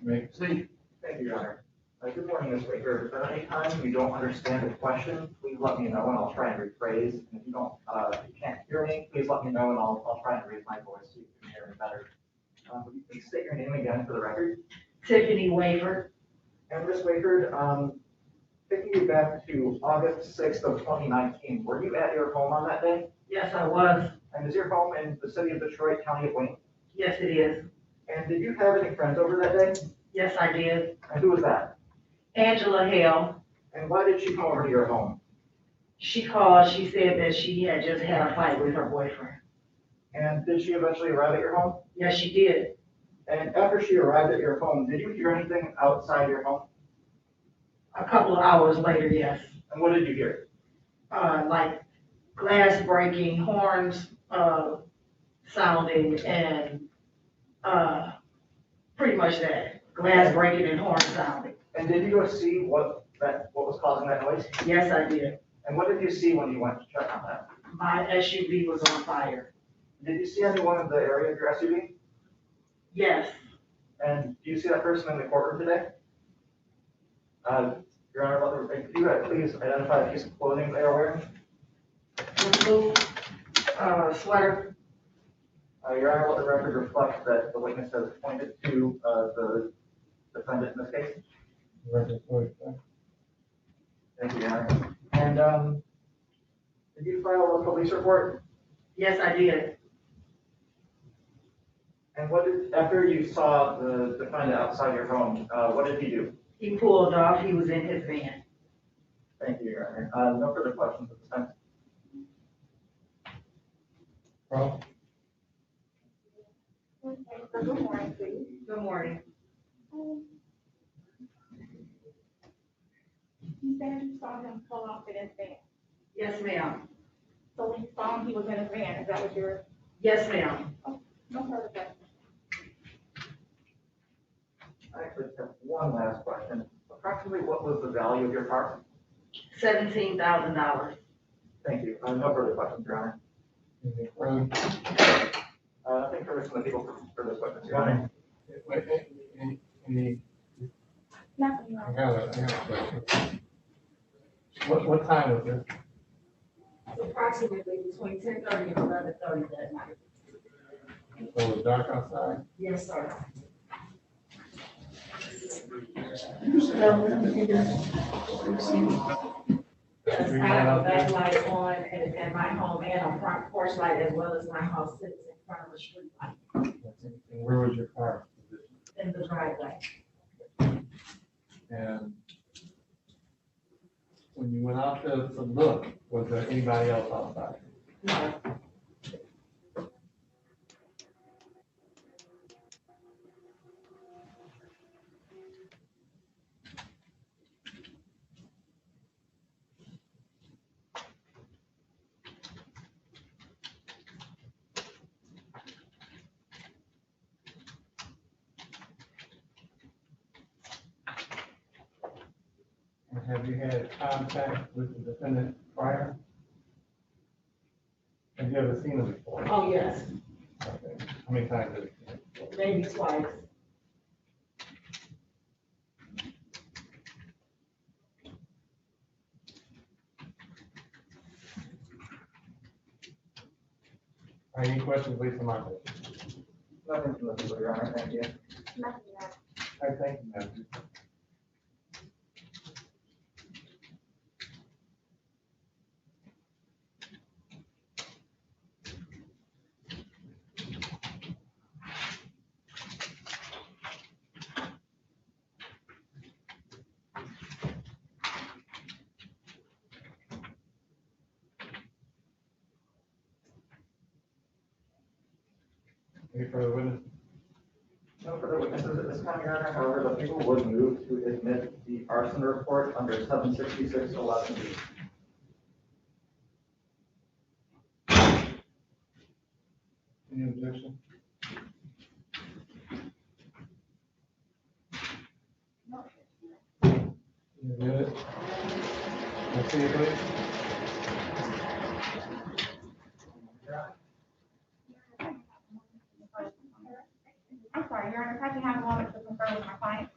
You may proceed. Thank you, Your Honor. Good morning, Ms. Baker. If at any time you don't understand the question, please let me know and I'll try and rephrase. And if if you can't hear me, please let me know and I'll try and raise my voice so you can hear me better. Would you please state your name again for the record? Tiffany Wayford. And Ms. Wayford, taking you back to August 6th of 2019, were you at your home on that day? Yes, I was. And is your home in the city of Detroit, County of Wayne? Yes, it is. And did you have any friends over that day? Yes, I did. And who was that? Angela Hale. And why did she come over to your home? She called, she said that she had just had a fight with her boyfriend. And did she eventually arrive at your home? Yes, she did. And after she arrived at your home, did you hear anything outside your home? A couple of hours later, yes. And what did you hear? Like glass breaking, horns, sounding, and, pretty much that. Glass breaking and horns sounding. And did you go see what was causing that noise? Yes, I did. And what did you see when you went to check on that? My SUV was on fire. Did you see anyone in the area of your SUV? Yes. And do you see that person in the courtroom today? Your Honor, could you please identify the piece of clothing they are wearing? The blue, sweater. Your Honor, let the record reflect that the witness has pointed to the defendant in this case. Thank you, Your Honor. And did you file a police report? Yes, I did. And after you saw the defendant outside your home, what did he do? He pulled off, he was in his van. Thank you, Your Honor. No further questions at this time. Well, Good morning, please. Good morning. You said you saw him pull off in his van. Yes, ma'am. So when you saw him, he was in his van. Is that what you're? Yes, ma'am. Oh, no further questions. I actually have one last question. Approximately what was the value of your car? $17,000. Thank you. No further questions, Your Honor. Nothing further from the people for this witness, Your Honor. Nothing. I got a question. What time was this? Approximately between 10:30 and 11:30 that night. So it was dark outside? Yes, sir. Yes, I have a backlight on at my home and a front porch light as well as my house sits in front of a street light And where was your car? in the driveway. And when you went out to look, was there anybody else outside? No. And have you had contact with the defendant prior? Have you ever seen him before? Oh, yes, Okay. How many times have you seen him? maybe twice. Any questions, Lisa Marcus? Nothing from the people, Your Honor. Thank you. Nothing. I thank you, Matthew. Any further witnesses? No further witnesses at this time, Your Honor. However, the people would move to admit the arson report under 766-11B. Any objection? see it, please? I'm sorry, Your Honor, if I can have a moment to confer with my client.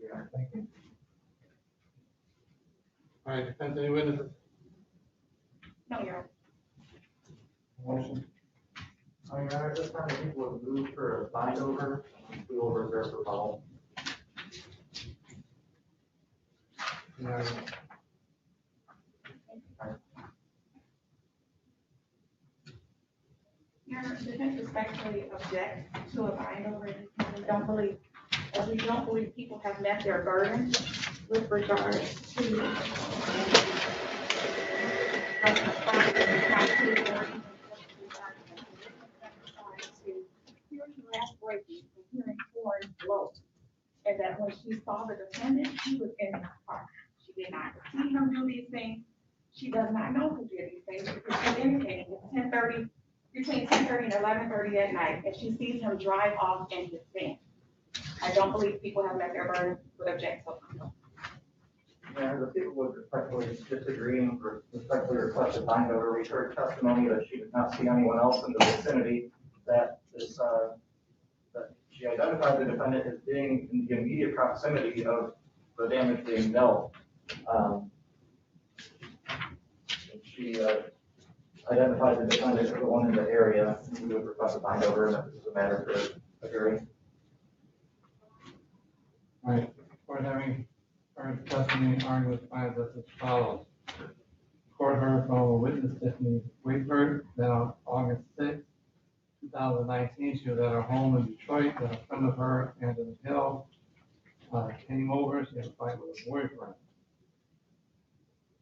Yeah. Thank you. All right, defense, any witnesses? No, Your Honor. Motion. Your Honor, this time I think we'll move for a bind over. We will reserve for rebuttal. Yeah. Your Honor, defense respectfully objects to a bind over. We don't believe people have met their burden with regards to hearing glass breaking and hearing horns blow. And that when she saw the defendant, she was in the car. She did not see him do these things. She does not know who did these things because she's indicating it's 10:30, between 10:30 and 11:30 at night, and she sees him drive off in his van. I don't believe people have met their burden with object. Yeah, the people would respectfully disagree and respectfully request a bind over. We heard testimony that she did not see anyone else in the vicinity that is, that she identified the defendant as being in the immediate proximity of the damage being dealt. She identified the defendant as the one in the area. We would request a bind over, and this is a matter for a hearing. All right, court having heard testimony, argument finds as follows. Court heard from a witness, Tiffany Wakeberg, that on August 6, 2019, she was at her home in Detroit, that a friend of her, Angela Hill, came over. She had a fight with her boyfriend.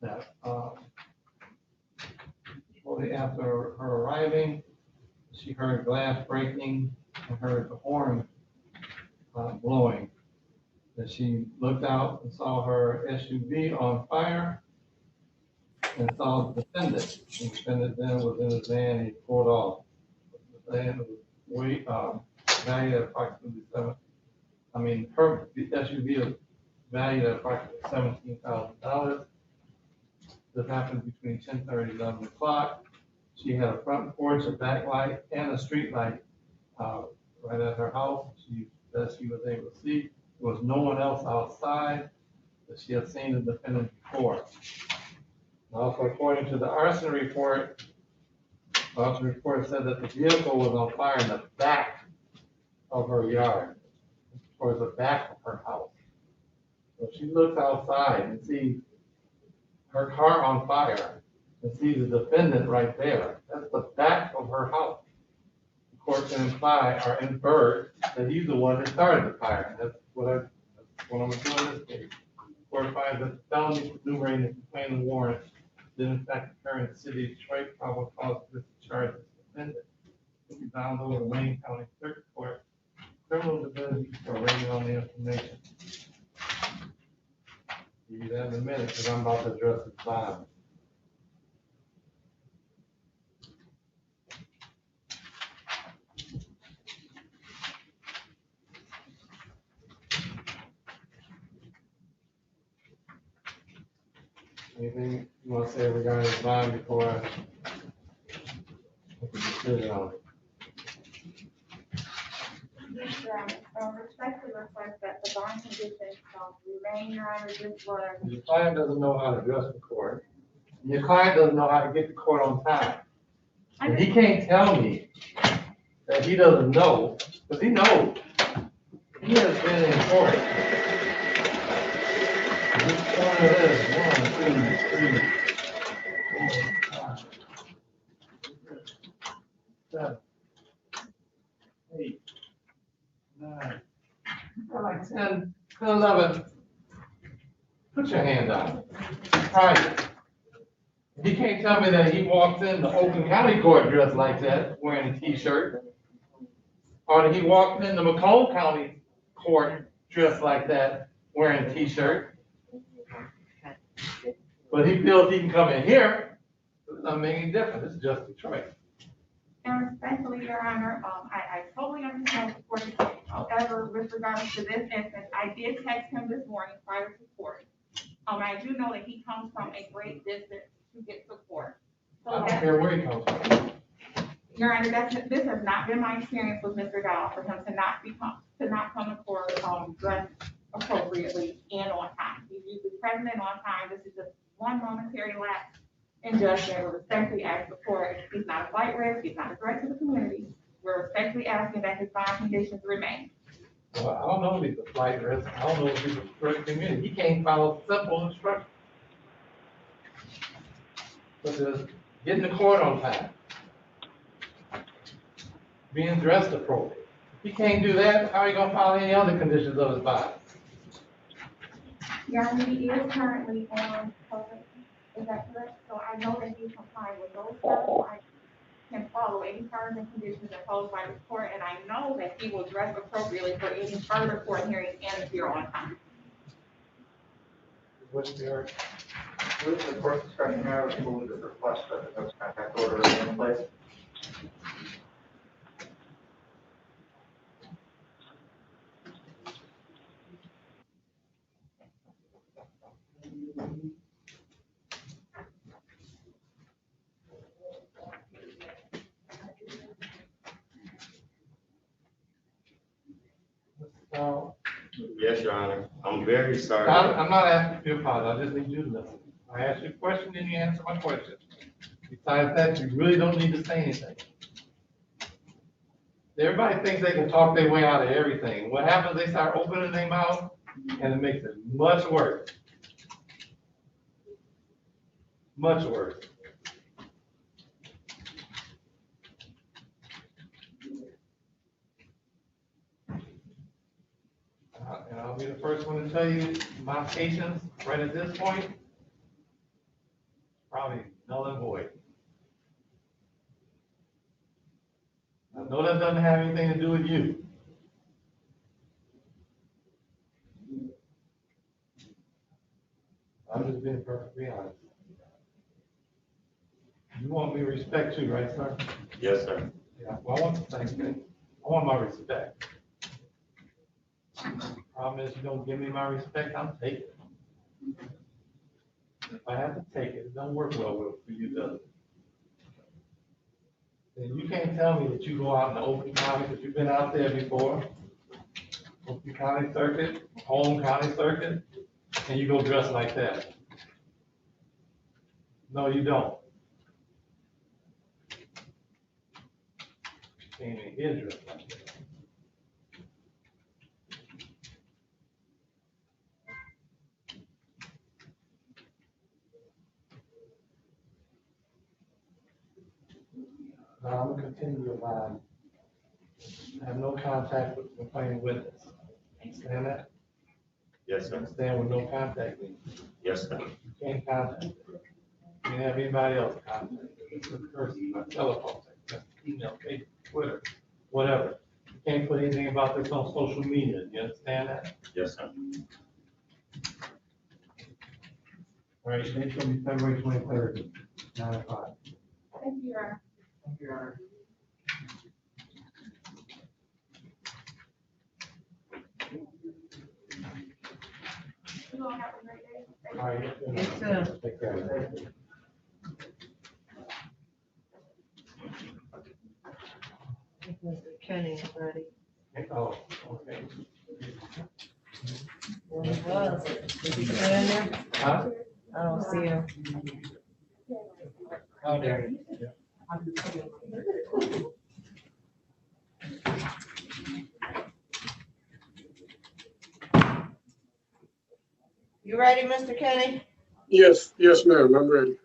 That shortly after her arriving, she heard glass breaking and heard the horn blowing. That she looked out and saw her SUV on fire and saw the defendant. The defendant then was in his van and he pulled off. The van was valued at approximately the SUV was valued at approximately $17,000. This happened between 10:30 and 11 o'clock. She had a front porch, a back light, and a street light right at her house. She was able to see. There was no one else outside that she had seen the defendant before. Also, according to the arson report, the arson report said that the vehicle was on fire in the back of her yard, towards the back of her house. So she looks outside and sees her car on fire and sees the defendant right there. That's the back of her house. The court can imply or infer that he's the one that started the fire. That's what I'm doing in this case. The court finds that the felony enumerating the complaint warrant did in fact occur in the city of Detroit, probable cause to discharge this defendant. You download the Wayne County Circuit Court criminal division for rating on the information. Give you that in a minute, because I'm about to address the bond. Anything you want to say regarding the bond before I make a decision on it? Respectfully request that the bond conditions remain, Your Honor. This was. Your client doesn't know how to address the court. Your client doesn't know how to get to court on time. And he can't tell me that he doesn't know, because he knows. He has been in court. Which one it is? 1, 2, 3, 4, 5, 7, 8, 9. Like 10, 11. Put your hand down. Right. He can't tell me that he walked in the Oakland County Court dressed like that, wearing a t-shirt. Or that he walked in the Macomb County Court dressed like that, wearing a t-shirt. But he feels he can come in here. It doesn't make any difference. It's just Detroit. And respectfully, Your Honor, I totally understand the court. However, with regards to this instance, I did text him this morning prior to court. I do know that he comes from a great distance to get to court. So I don't care where he comes from. Your Honor, this has not been my experience with Mr. Giles, for him to not come to court, dressed appropriately and on time. He's usually present and on time. This is just one momentary lapse in judgment. We're respectfully ask the court, he's not a flight risk, he's not a threat to the community. We're respectfully asking that his bond conditions remain. Well, I don't know if he's a flight risk. I don't know if he's a threat to the community. He can't follow simple instructions. Such as getting to court on time. Being dressed appropriately. If he can't do that, how are you gonna follow any other conditions of his body? Your Honor, he is currently on probation. Is that correct? So I know that he's complying with those terms. So I can follow any terms and conditions imposed by the court, and I know that he will dress appropriately for any further court hearings and appear on time. What's your? With the court's discretion, I would move the request that the notice contact order remain in place. Yes, Your Honor. I'm very sorry. I'm not asking you to apologize. I just need you to listen. I asked you a question and you answer my question. Besides that, you really don't need to say anything. Everybody thinks they can talk their way out of everything. What happens, they start opening their mouth and it makes it much worse. Much worse. And I'll be the first one to tell you, my patience right at this point, probably null and void. I know that doesn't have anything to do with you. I'm just being perfectly honest. You want me to respect you, right, sir? Yes, sir. Yeah, well, I want the same thing. I want my respect. Problem is, you don't give me my respect, I'll take it. If I have to take it, it don't work well for you, does it? And you can't tell me that you go out in the Oakland County, because you've been out there before, Oakland County Circuit, Home County Circuit, and you go dressed like that. No, you don't. You can't even get dressed like that. Now, I'm gonna continue your line. I have no contact with the complaining witness. Understand that? Yes, sir. Understand what no contact means? Yes, sir. You can't contact. You can't have anybody else contact. It's a person, my telephone, that's email, paper. Twitter, whatever. You can't put anything about this on social media. You understand that? Yes, sir. All right, date's gonna be February 23rd, 9 o'clock. Thank you, Your Honor. Thank you, Your Honor. You all have a great day. All right. You too. Take care. Mr. Kenny is ready. Oh, okay. Where he was. Is he still in there? Huh? I don't see him. Oh, there. You ready, Mr. Kenny? Yes, yes, ma'am, I'm ready.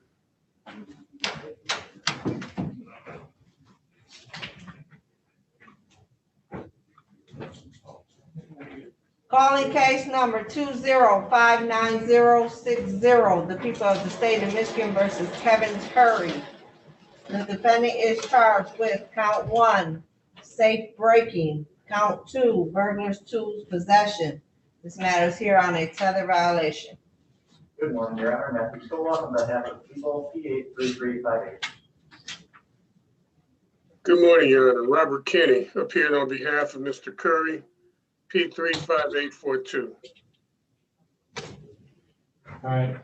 Calling case number 2059060, the people of the state of Michigan versus Kevin Curry. The defendant is charged with count 1, safe breaking, count 2, burglar's tools possession. This matter is here on a tether violation. Good morning, Your Honor. Matthew Stillwell on behalf of the people, P83358. Good morning, Your Honor. Robert Kenny appeared on behalf of Mr. Curry, P35842. All right.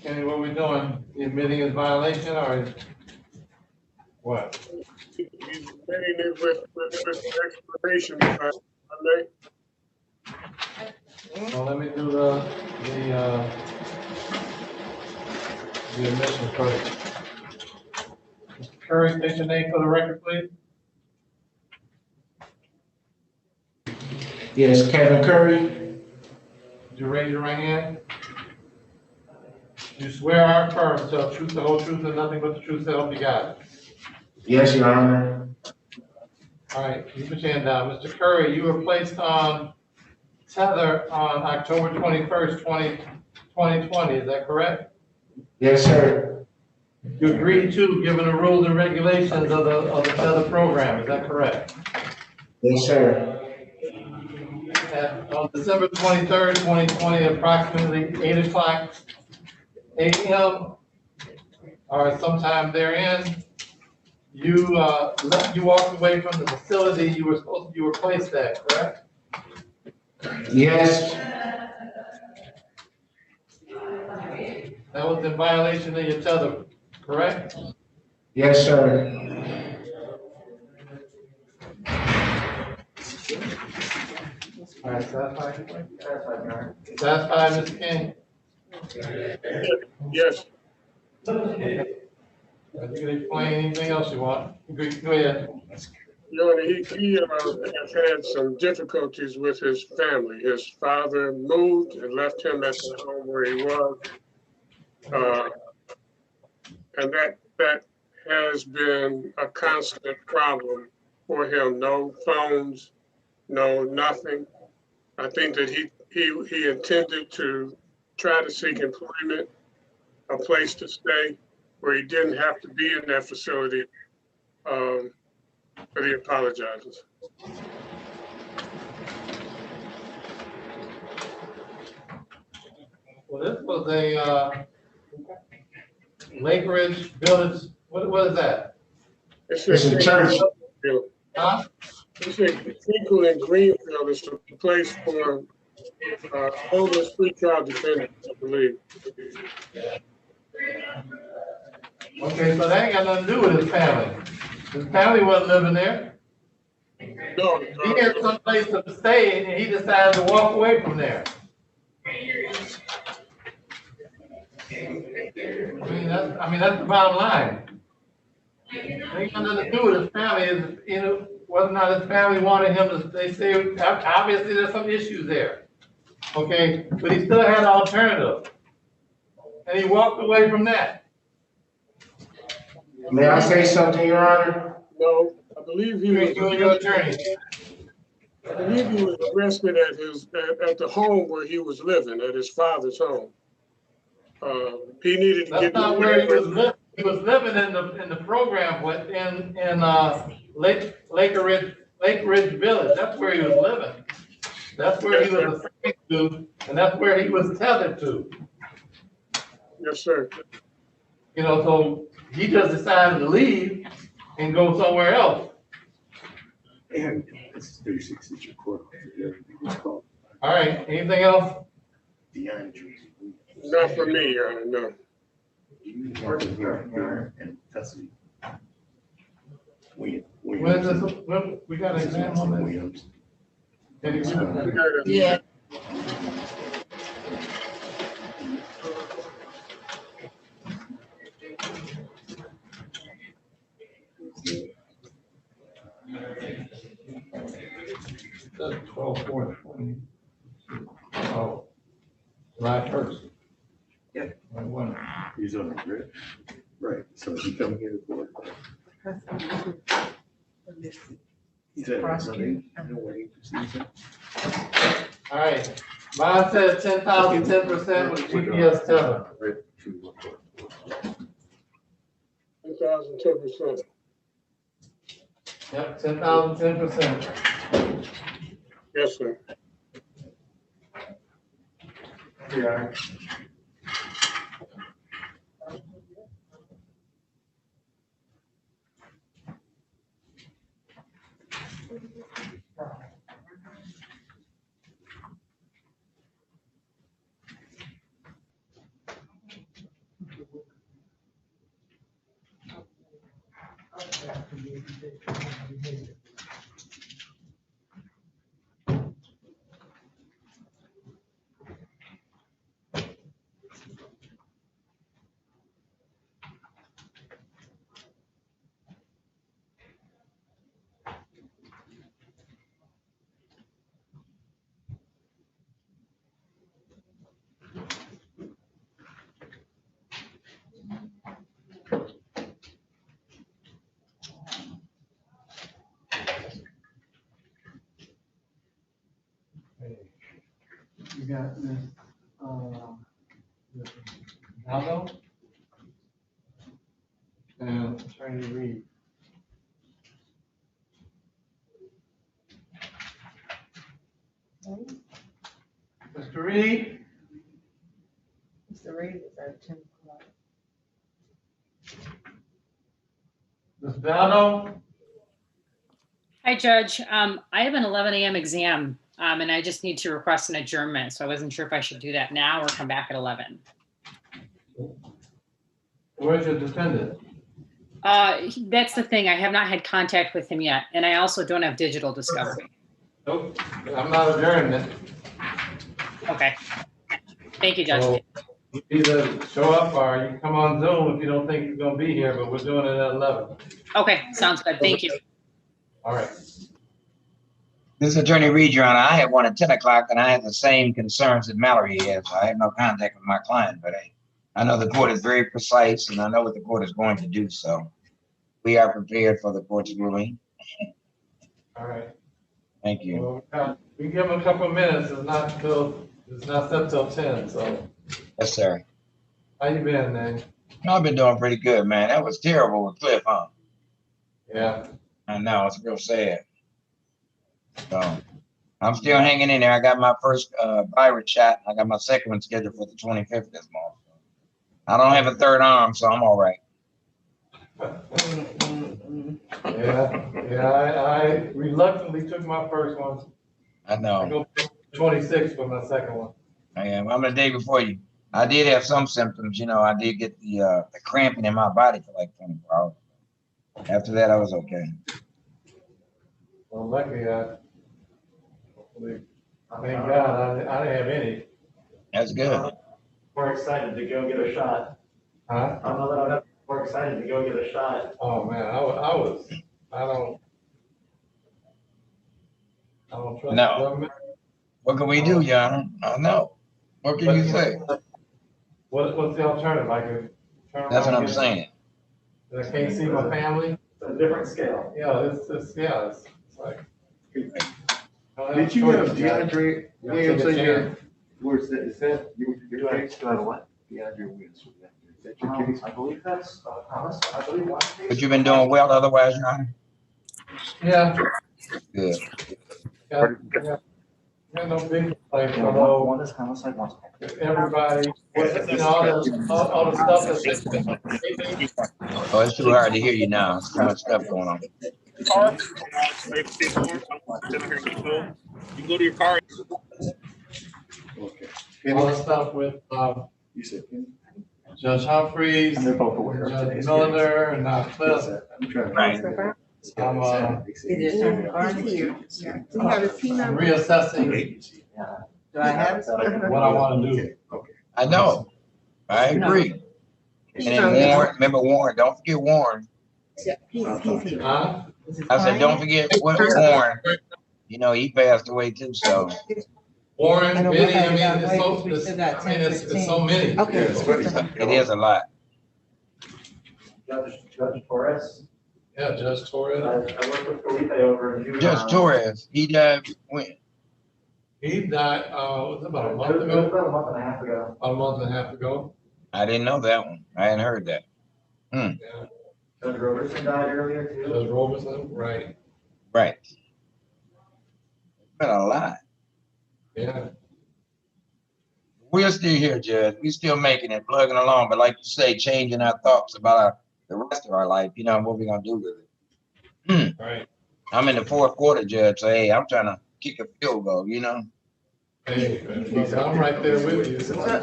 Kenny, what we doing? You admitting his violation or what? He's admitting it with explanation, if I may. Well, let me do the admission first. Mr. Curry, state your name for the record, please. Yes, Kevin Curry. Would you raise your right hand? You swear or affirm to tell the truth, the whole truth, and nothing but the truth, so help you God. Yes, Your Honor. All right, you put your hand down. Mr. Curry, you were placed on tether on October 21st, 2020, is that correct? Yes, sir. You agreed to, given the rules and regulations of the tether program, is that correct? Yes, sir. On December 23rd, 2020, approximately 8 o'clock a.m. or sometime therein, you walked away from the facility you were placed at, correct? Yes. That was in violation of your tether, correct? Yes, sir. All right, satisfied? Satisfied, Mr. King? Yes. Okay. You can explain anything else you want. Go ahead. Your Honor, he has had some difficulties with his family. His father moved and left him at the home where he was. And that has been a constant problem for him. No phones, no nothing. I think that he intended to try to seek employment, a place to stay where he didn't have to be in that facility. But he apologizes. Well, this was a Lake Ridge Village. What is that? It's a church. Huh? It's a Finkel in Greenfield. It's a place for homeless pretrial defendants, I believe. Okay, so that ain't got nothing to do with his family. His family wasn't living there. No. He had some place to stay and he decided to walk away from there. I mean, that's the bottom line. It ain't got nothing to do with his family, whether or not his family wanted him to, they say, obviously there's some issues there. Okay, but he still had an alternative. And he walked away from that. May I say something, Your Honor? No, I believe he was. Your attorney. I believe he was arrested at the home where he was living, at his father's home. He needed to That's get. not where he was living. He was living in the program in Lake Ridge Village. That's where he was living. That's where he was assigned to, and that's where he was tethered to. Yes, sir. You know, so he just decided to leave and go somewhere else. And it's 36 inch court. All right, anything else? Not for me, Your Honor, no. And custody. We got an exam on that? Yeah. That's 12/4/20. Oh, July 1st. Yeah. I won. He's on the grid. Right, so he coming here to court. He's at Sunday. No way. All right, mine says 10,000, 10% with GPS tether. 10,000, 10%. Yep, 10,000, 10%. Yes, sir. Yeah. You got Miss, Ronald? And Attorney Reed. Mr. Reed? Mr. Reed is at 10 o'clock. Ms. Valdo? Hi, Judge. I have an 11 a.m. exam, and I just need to request an adjournment. So I wasn't sure if I should do that now or come back at 11. Where's your defendant? That's the thing. I have not had contact with him yet, and I also don't have digital discovery. Nope, I'm not adjourned then. Okay. Thank you, Judge. So, you either show up or you can come on Zoom if you don't think you're gonna be here, but we're doing it at 11. Okay, sounds good. Thank you. All right. This is Attorney Reed, Your Honor. I had one at 10 o'clock and I had the same concerns that Mallory has. I have no contact with my client, but I know the court is very precise and I know what the court is going to do. So we are prepared for the court's ruling. All right. Thank you. Well, we give them a couple of minutes. It's not set till 10, so. Yes, sir. How you been, man? I've been doing pretty good, man. That was terrible with Cliff, huh? Yeah. I know, it's real sad. So I'm still hanging in there. I got my first virus shot. I got my second one scheduled for the 25th this month. I don't have a third arm, so I'm all right. Yeah, I reluctantly took my first one. I know. I go 26 for my second one. I am. I'm the day before you. I did have some symptoms, you know. I did get the cramping in my body for like 24 hours. After that, I was okay. Well, luckily, thank God, I didn't have any. That's good. More excited to go get a shot. Huh? I know that I'm more excited to go get a shot. Oh, man, I don't trust the No. government. What can we do, Your Honor? I don't know. What can you say? What's the alternative? I could turn That's what around I'm and saying. I can't see my family. It's a different scale. Yeah, it's like. Did you have DeAndre Williams in here? Where's that? Is that your case? what? DeAndre Williams. that your case? I believe that's, Thomas, I believe one case. But you've been doing well otherwise, Your Honor? Yeah. Good. Got no big complaints, Yeah, although one is homicide, one's. everybody, you know, all the stuff that's. Oh, it's too hard to hear you now. There's too much stuff going on. Car. You can go to your car. Okay. All the stuff with, You said. Judge Humphreys, And they're both aware of Judge today's Miller, and Cliff. I'm trying to. Right. I'm, I'm reassessing Do I have it? what I want to do. I know. I agree. And then Warren, remember Warren, don't forget Warren. Huh? I said, don't forget Warren. You know, he passed away too, so. Warren, Benny, I mean, it's so many. Okay. It is a lot. Judge Torres. Yeah, Judge Torres. I worked with Felipe over in juvenile. Judge Torres, he died when? He died, was it about a It month was ago? about a month and a half ago. About a month and a half ago. I didn't know that one. I hadn't heard that. Yeah. Judge Robertson died earlier too. Judge Robertson, right. Right. Been a lot. Yeah. We're still here, Judge. We still making it, plugging along, but like you say, changing our thoughts about the rest of our life, you know, what we gonna do with it. Right. I'm in the fourth quarter, Judge, so hey, I'm trying to kick a field goal, you know? Hey, I'm right there with you. I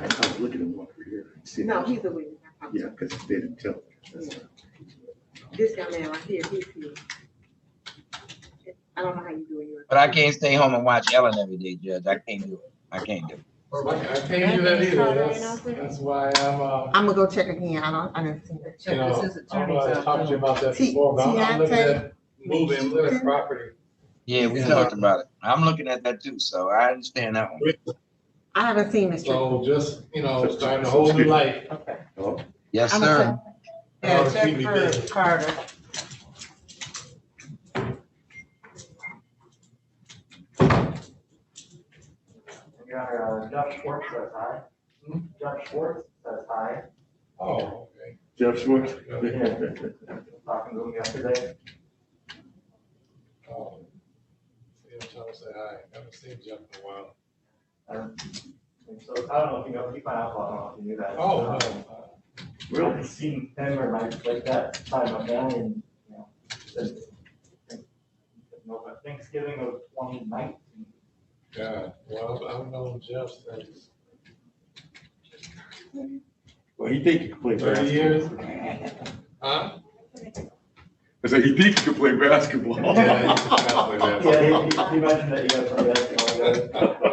was looking at one for here. No, he's the leader. Yeah, because they didn't tell me. This young man right here, he's here. I don't know how you do it. But I can't stay home and watch Ellen every day, Judge. I can't do it. I can't do it. I can't do that either. That's why I'm gonna go check again. I didn't see that. you Check know, this is I'm attorney's. gonna talk to you about that before, but I'm looking at moving Lewis property. Yeah, we talked about it. I'm looking at that too, so I understand that one. I haven't seen this. So just, you know, starting a whole new life. Okay. Yes, I'm sir. Yeah, check for Carter. Your Honor, Judge Schwartz says hi. Judge Schwartz says hi. Oh, okay. Jeff Schwartz. Talking to him yesterday. Oh. See, I'm trying to say hi. Haven't seen Jeff in a while. So I don't know if you know, he found out, I don't know if you knew that. Oh, no. Really seen him or like that time of family, you know, since Thanksgiving of 2019. Yeah, well, I've known Jeff since Well, he think he can play 30 years. Huh? I said, he think he can play basketball. Yeah, he can play basketball. Yeah, he mentioned that you guys play basketball.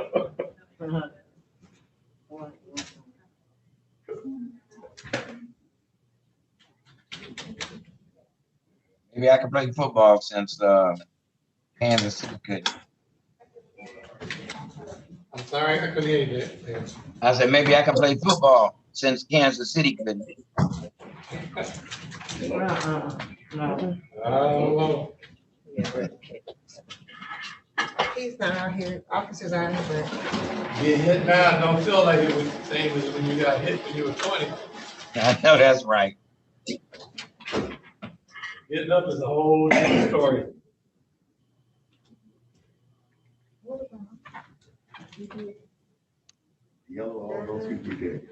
Maybe I can play football since Kansas City could. I'm sorry, I couldn't hear you there. I said, maybe I can play football since Kansas City couldn't. No. I don't know. He's not out here. Officers aren't here. Get hit now, don't feel like it was the same as when you got hit when you were 20. I know that's right. Getting up is a whole different story. Yellow, all those people did.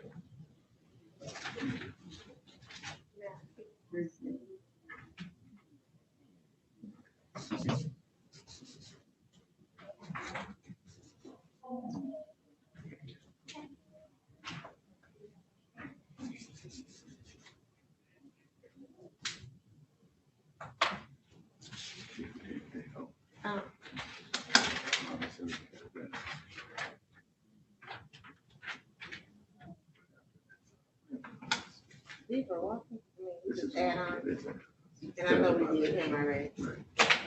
These are walking. We just add on. And I know we did him already.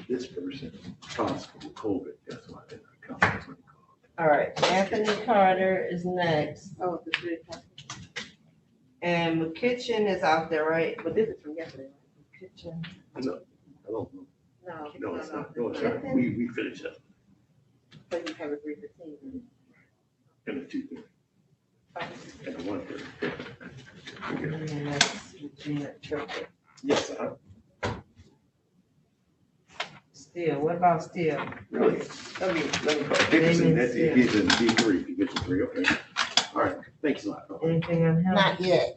This person, possible COVID, that's why they're not coming. That's what they call it. All right, Anthony Carter is next. Oh, the three. And McKitchen is out there, right? But this is from yesterday. McKitchen. No, I don't know. No. No, it's not. No, it's not. We finished up So you have a 3:15. in the 2:30. And 1:30. And that's Regina Triplett. Yes, Still, what about still? really? Let me Dickerson, that's it, he's in D3, Division 3, okay. All right, thanks a lot. Anything on him? Not yet.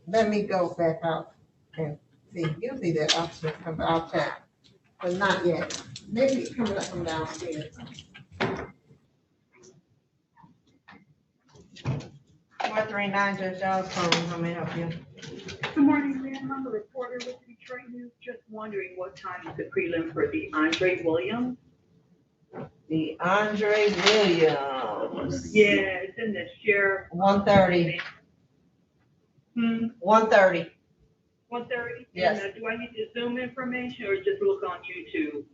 Let me go back out and see, usually that option comes out, check, but not yet. Maybe it's coming up from downstairs. 439, Judge Giles, how may I help you? Good morning, ma'am. I'm a reporter with Detroit News. Just wondering what time is the prelim for the Andre Williams? The Andre Williams. Yeah, it's in the sheriff. 1:30. 1:30. 1:30? Yes. And do I need the Zoom information or just look on YouTube?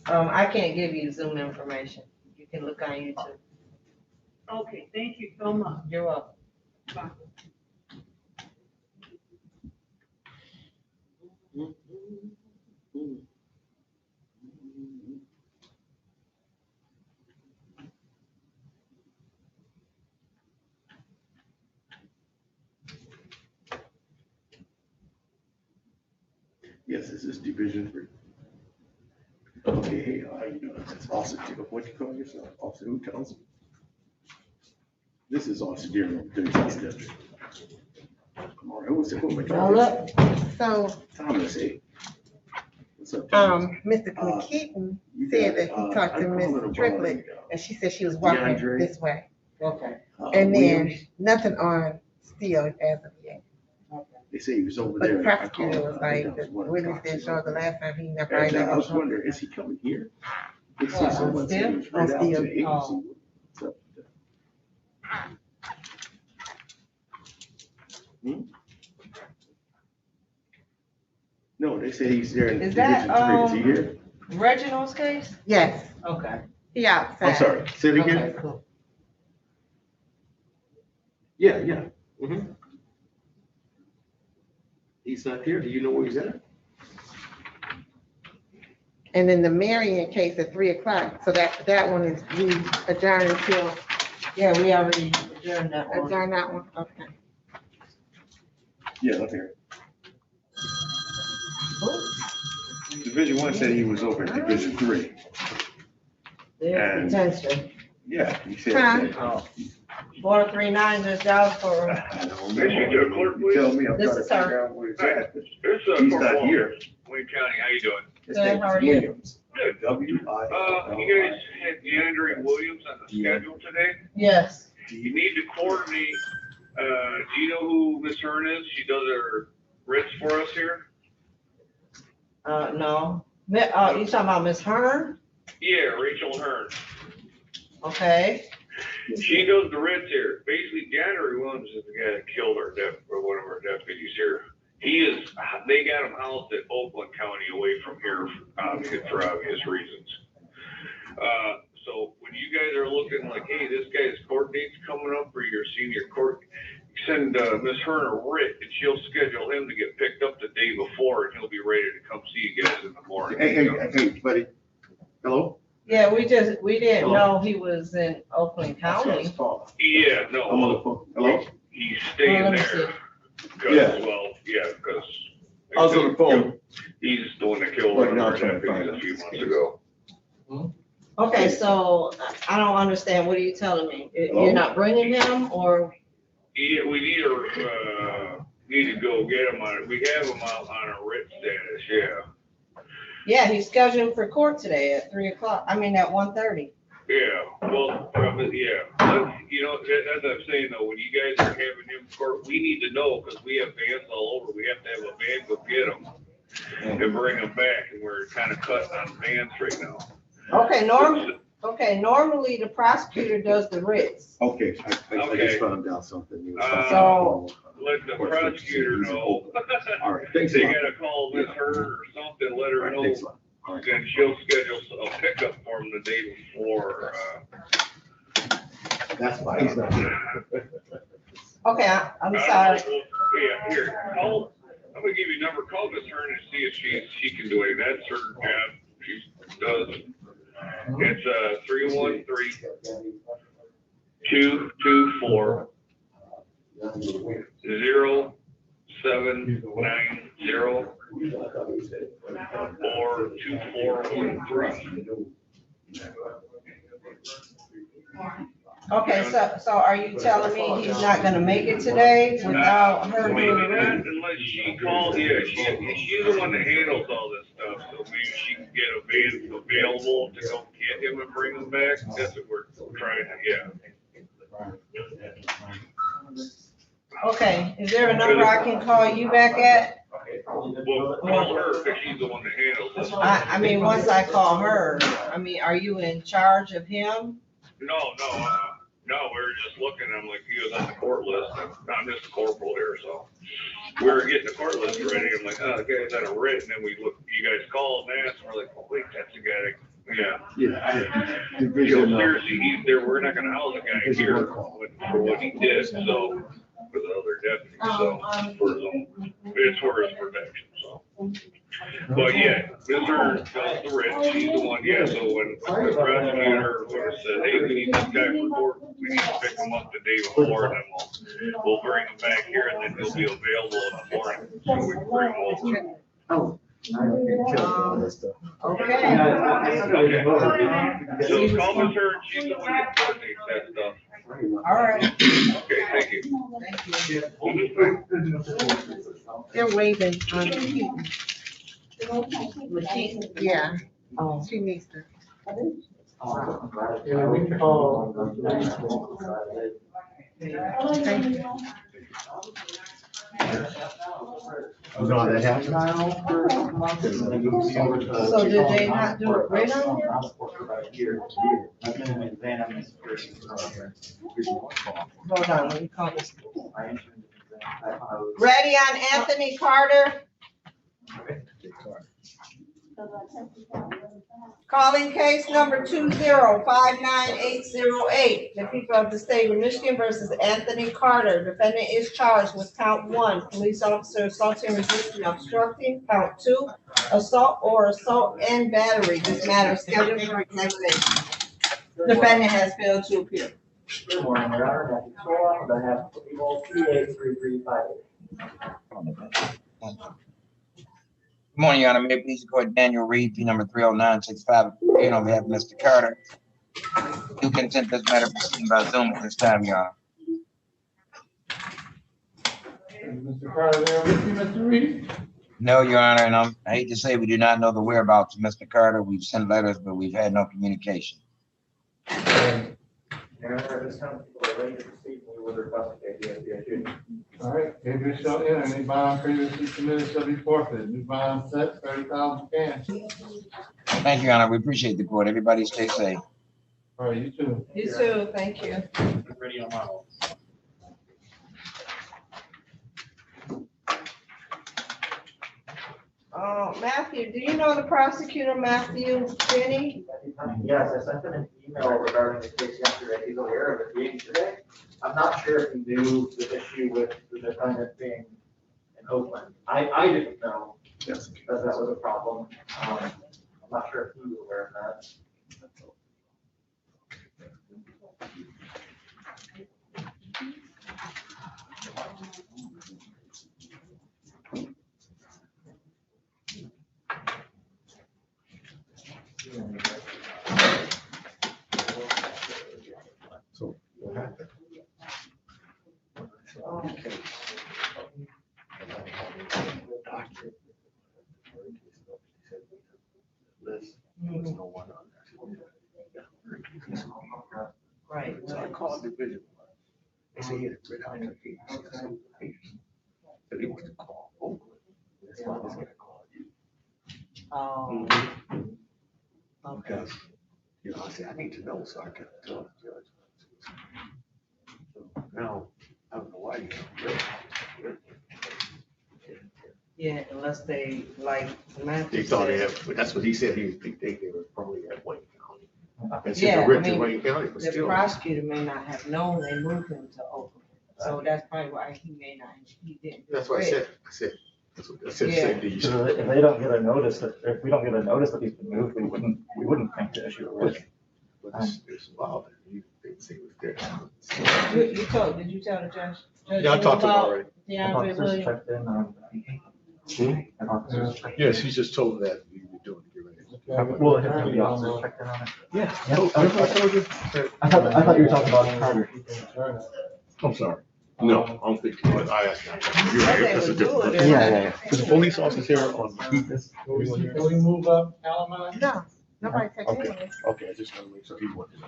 I can't give you Zoom information. You can look on YouTube. Okay, thank you so much. You're welcome. Bye. Yes, this is Division 3. Okay, hey, how you doing? It's Officer, what you call yourself? Officer who, Townsend? This is Officer Deer, 36th District. All right, what's the phone? Hold up. So, Thomas, hey. What's up? Mr. McKeaton said that he talked to Miss Triplett, and she said she was walking DeAndre. this way. Okay. And then Williams. nothing on Steele as of yet. They say he was over But there. the prosecutor was like, the witness said, so the last time he never. And I was wondering, is he coming here? They say What, someone said he was on right out to Steele? the agency. Oh. What's up with that? Hmm? No, they say he's there in Is Division that, 3. Is he here? Reginald's case? Yes. Okay. He outside. I'm sorry, say it again? Okay, cool. Yeah, yeah. Mhm. He's not here. Do you know where he's at? And then the Marion case at 3:00, so that one is, we adjourned until. Yeah, we already adjourned that one. Adjourned that one, okay. Yeah, up here. Division 1 said he was over at Division 3. There's And- potential. Yeah, he said Huh? that. 439, Judge Giles for. I don't know. You tell me, I'm This trying to is her. figure out where he's at. This He's not here. Wayne County, how you doing? His Good, name how is are you? Williams. Good. W-I-L-L-I. You guys had DeAndre Williams on the schedule today? Yes. You need to coordinate, do you know who Miss Hearn is? She does her writs for us here? No. You talking about Miss Hearn? Yeah, Rachel Hearn. Okay. She does the writs here. Basically, DeAndre Williams is the guy that killed our one of our deputies here. They got him housed at Oakland County away from here, for obvious reasons. So when you guys are looking like, hey, this guy's court date's coming up for your senior court, send Miss Hearn a writ and she'll schedule him to get picked up the day before and he'll be ready to come see you guys in the morning. Hey, buddy. Hello? Yeah, we didn't know he was in Oakland County. Yeah, no. I'm on the phone. Hello? He's staying Let me there. Yeah. Because. I was on the phone. He's the one that killed Right one now, of our trying to deputies find a few out. months ago. Okay, so I don't understand. What are you telling me? Hello? You're not bringing him or? Yeah, we need to go get him on it. We have him out on a writ status, yeah. Yeah, he's scheduled for court today at 3:00. I mean, at 1:30. Yeah, well, yeah. But, you know, as I'm saying though, when you guys are having him court, we need to know because we have vans all over. We have to have a van go get him and bring him back, and we're kind of cutting on vans right now. Okay, normally the prosecutor does the writs. Okay, I just found out something. You was talking So- about- Let the prosecutor know. All right, thanks a They lot. gotta call Miss Hearn or something, let her All right, know. thanks a lot. All right. Then she'll schedule a pickup for him the day before. That's why he's not here. Okay, I'm sorry. Yeah, here, I'm gonna give you a number, call Miss Hearn and see if she can do it. That's her job. She does. It's 313 or 2413. Okay, so are you telling me he's not gonna make it today without her Maybe doing the not reading? unless she calls, yeah, she's the one that handles all this stuff, so maybe she can get a van available to go get him and bring him back, that's what we're trying to, yeah. Okay, is there a number I can call you back at? Well, call her, cause she's the one that handles this. I mean, once I call her, I mean, are you in charge of him? No, we were just looking, I'm like, he was on the court list, and I'm just a corporal here, so. We were getting the court list ready, I'm like, oh, the guy's on a writ, and then we look, you guys called and asked, and we're like, oh, wait, that's the guy that, yeah. Seriously, he's there, we're not gonna house a guy here for what he did, so, for the other deputies, so, it's for his protection, so. But yeah, Mr. does the writ, she's the one, yeah, so when the prosecutor said, hey, we need this guy for court, we need to pick him up the day before, and then we'll bring him back here, and then he'll be available in the morning, so we can bring him over. Okay. So call Miss Heard, she's the one that coordinates that stuff. All right. Okay, thank you. They're waving on Keaton. Yeah. Oh. She needs to. Yeah, we can call. Thank you. No, that happened. So did they not do it right on here? Hold on, let me call this. Ready on Anthony Carter? Calling case number 2059808. The people of the state of Michigan versus Anthony Carter. Defendant is charged with count 1, police officer assaulting, resisting, obstructing. Count 2, assault or assault and battery. This matter is scheduled for examination. Defendant has failed to appear. Good morning, Your Honor. Matthew Sola, on behalf of the people, PA3358. Good morning, Your Honor. May it please the court, Daniel Reed, P number 30965, appearing on behalf of Mr. Carter. You consent this matter proceeding by Zoom at this time, Your Honor. Mr. Carter, there with you, Mr. Reed? No, Your Honor, and I hate to say we do not know the whereabouts of Mr. Carter. We've sent letters, but we've had no communication. Your Honor, at this time, people are ready to proceed, we would request a case issue. All right, if you shall enter, any bond previously submitted shall be forfeited. New bond set, 30,000 cash. Thank you, Your Honor. We appreciate the court. Everybody stay safe. All right, you too. You too, thank you. Ready on my own. Matthew, do you know the prosecutor, Matthew Finney? Yes, I sent him an email regarding the case yesterday. He's aware of it being today. I'm not sure if he knew the issue with the defendant being in Oakland. I didn't know that was a problem. I'm not sure if he was aware of that. So what happened? There's no one on there. Right. So I called the division. They say he had read out to me. So he wants to call Oakland. That's why this guy called you. Oh. Because, you know, I said, I need to know, so I can tell the judge. So now, I don't know why you don't. Yeah, unless they like. They thought they had, but that's what he said, they were probably at Wayne County. And since Yeah, they I went to mean, Wayne County, but the still. prosecutor may not have known they moved him to Oakland. So that's probably why he may not, he didn't. That's what I said, that's what I said, Yeah. same thing you So said. if they don't get a notice that, if we don't get a notice that he's been moved, we wouldn't think to issue a writ. But it's wild, that they You told, did you tell the judge? Yeah, I talked to him already. DeAndre Williams. Yes, he just told him that we were doing it. Well, have the officers checked in on it? Yeah. Remember I told you? I thought you were talking about Carter. I'm sorry. No, I don't think, but I asked him. You're right, that's a different. Yeah. There's police officers here on. Can we move up Alamine? No, nobody taking Okay, it. okay, I just want to make sure he's working.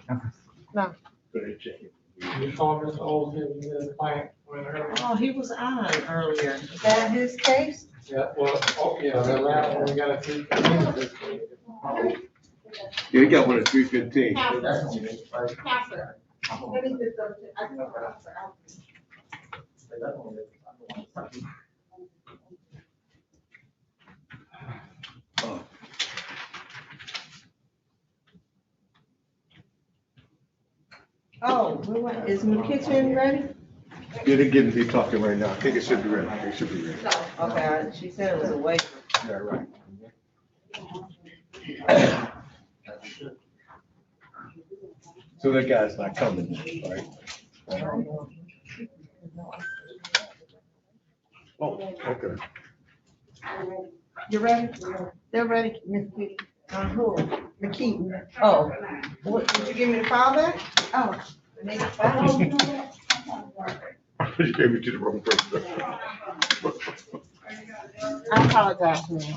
No. Go ahead, check it. You called Mr. Olsen, you did a client when earlier. Oh, he was on earlier. Is that his case? Yeah, well, yeah, the last one, we got a 315. Yeah, he got one at 315. Oh, is McKitchen ready? Yeah, they're getting, they talking right now. I think it should be ready. It should be ready. Okay, she said it was a waiver. Yeah, right. So that guy's not coming, right? Oh, okay. You ready? They're ready, Miss Kitty. Who? McKean. Oh, what, did you give me the file back? Oh. Maybe file. You gave me to the wrong person. I apologize, man.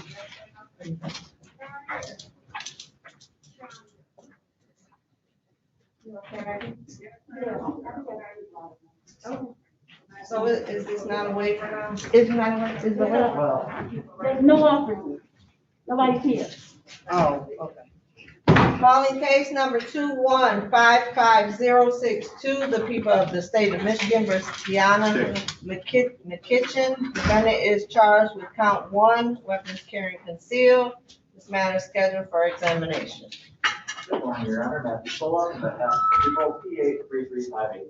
So is this not a waiver now? It's not, it's a, there's no officers. Nobody's here. Oh, okay. Calling case number 2155062, the people of the state of Michigan versus Tiana McKitchen. Defendant is charged with count 1, weapons carrying concealed. This matter is scheduled for examination. Good morning, Your Honor. Matthew Fuller, the People PA3358.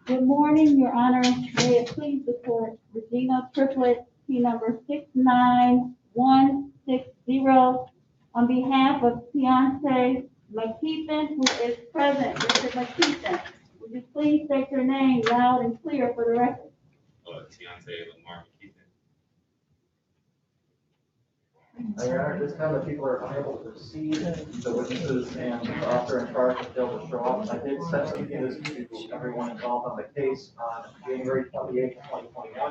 Good morning, Your Honor. May it please the court, Regina Triplett, P number 69160, on behalf of fiance McKeithen, who is present. Mr. McKeithen, would you please state your name loud and clear for the record? Fiance Lamar McKeithen. Your Honor, this time the people are unable to proceed. The witnesses and the officer in charge have failed to show up. I did send something to everyone involved on the case on January 28th, 2021. I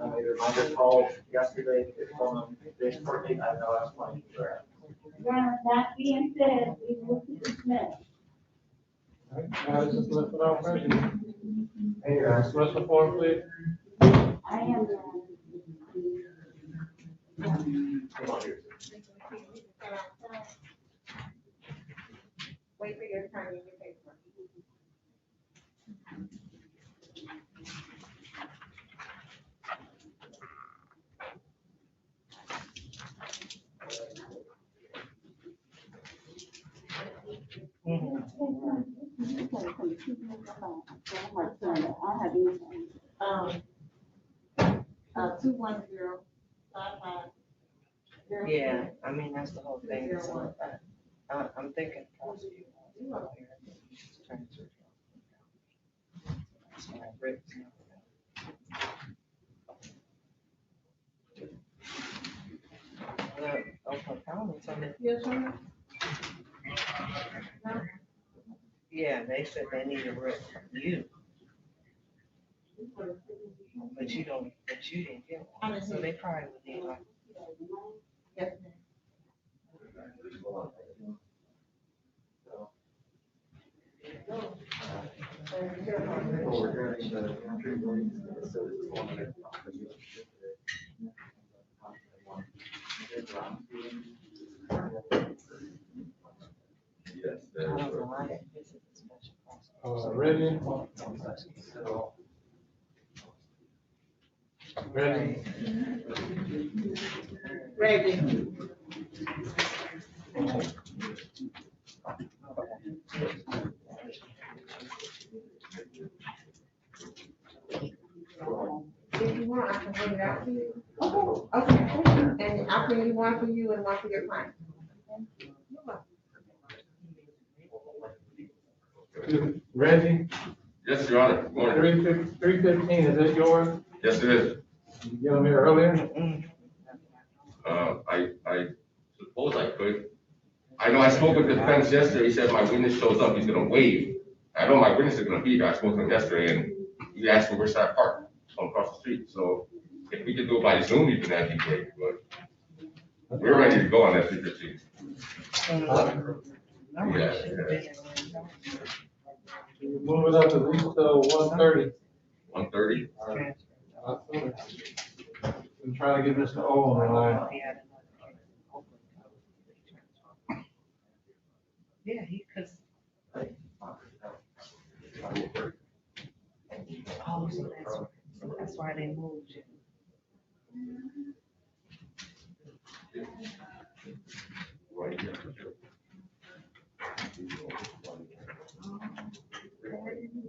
made a reminder call yesterday from today's court date. I have no explanation for that. Your Honor, that being said, we will dismiss. Now, this is listed out first. Hey, Your Honor. What's the form, please? I am, Your Honor. Come on here. Wait for your turn in your paper. I have these. 21055. Yeah, I mean, that's the whole thing. I'm thinking. Yes, sir. Yeah, they said they need a rep from you. But you didn't get one, so they probably would need like. Yes, ma'am. Ready? Ready? Ready. If you want, I can bring it out to you. Okay. And I'll bring you one for you and one for your client. Reggie, Yes, Your Honor. Good morning. 315, is that yours? Yes, it is. Did you get them here earlier? I suppose I could. I know I spoke with the defense yesterday. He said my witness shows up, he's gonna waive. I know my witness is gonna be there. I spoke to him yesterday and he asked me where should I park from across the street. So if we could do it by Zoom, you can that'd be great, but we're ready to go on that 315. Yeah. You move it up at least 1:30. 1:30? I'm trying to get Mr. O on the line. Yeah, cause. Oh, so that's why they moved you.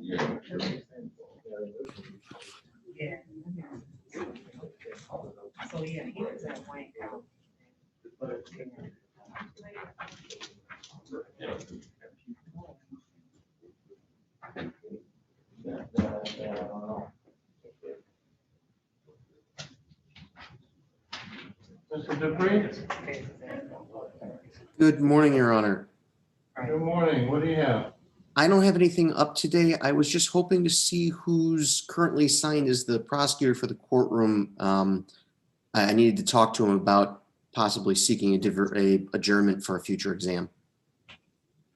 Yeah. So yeah, he was at Wayne County. Mr. Dupree? Good morning, Your Honor. Good morning. What do you have? I don't have anything up today. I was just hoping to see who's currently assigned as the prosecutor for the courtroom. I needed to talk to him about possibly seeking a adjournment for a future exam.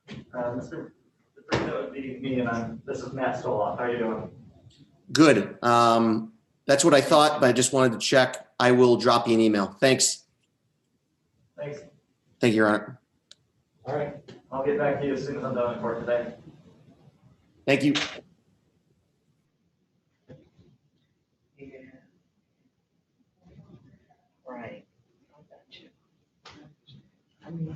Mr. Dupree, that would be me, and this is Matt Stoloff. How are you doing? Good. That's what I thought, but I just wanted to check. I will drop you an email. Thanks. Thanks. Thank you, Your Honor. All right. I'll get back to you as soon as I'm done in court today. Thank you. Yeah. Right. I got you. I mean,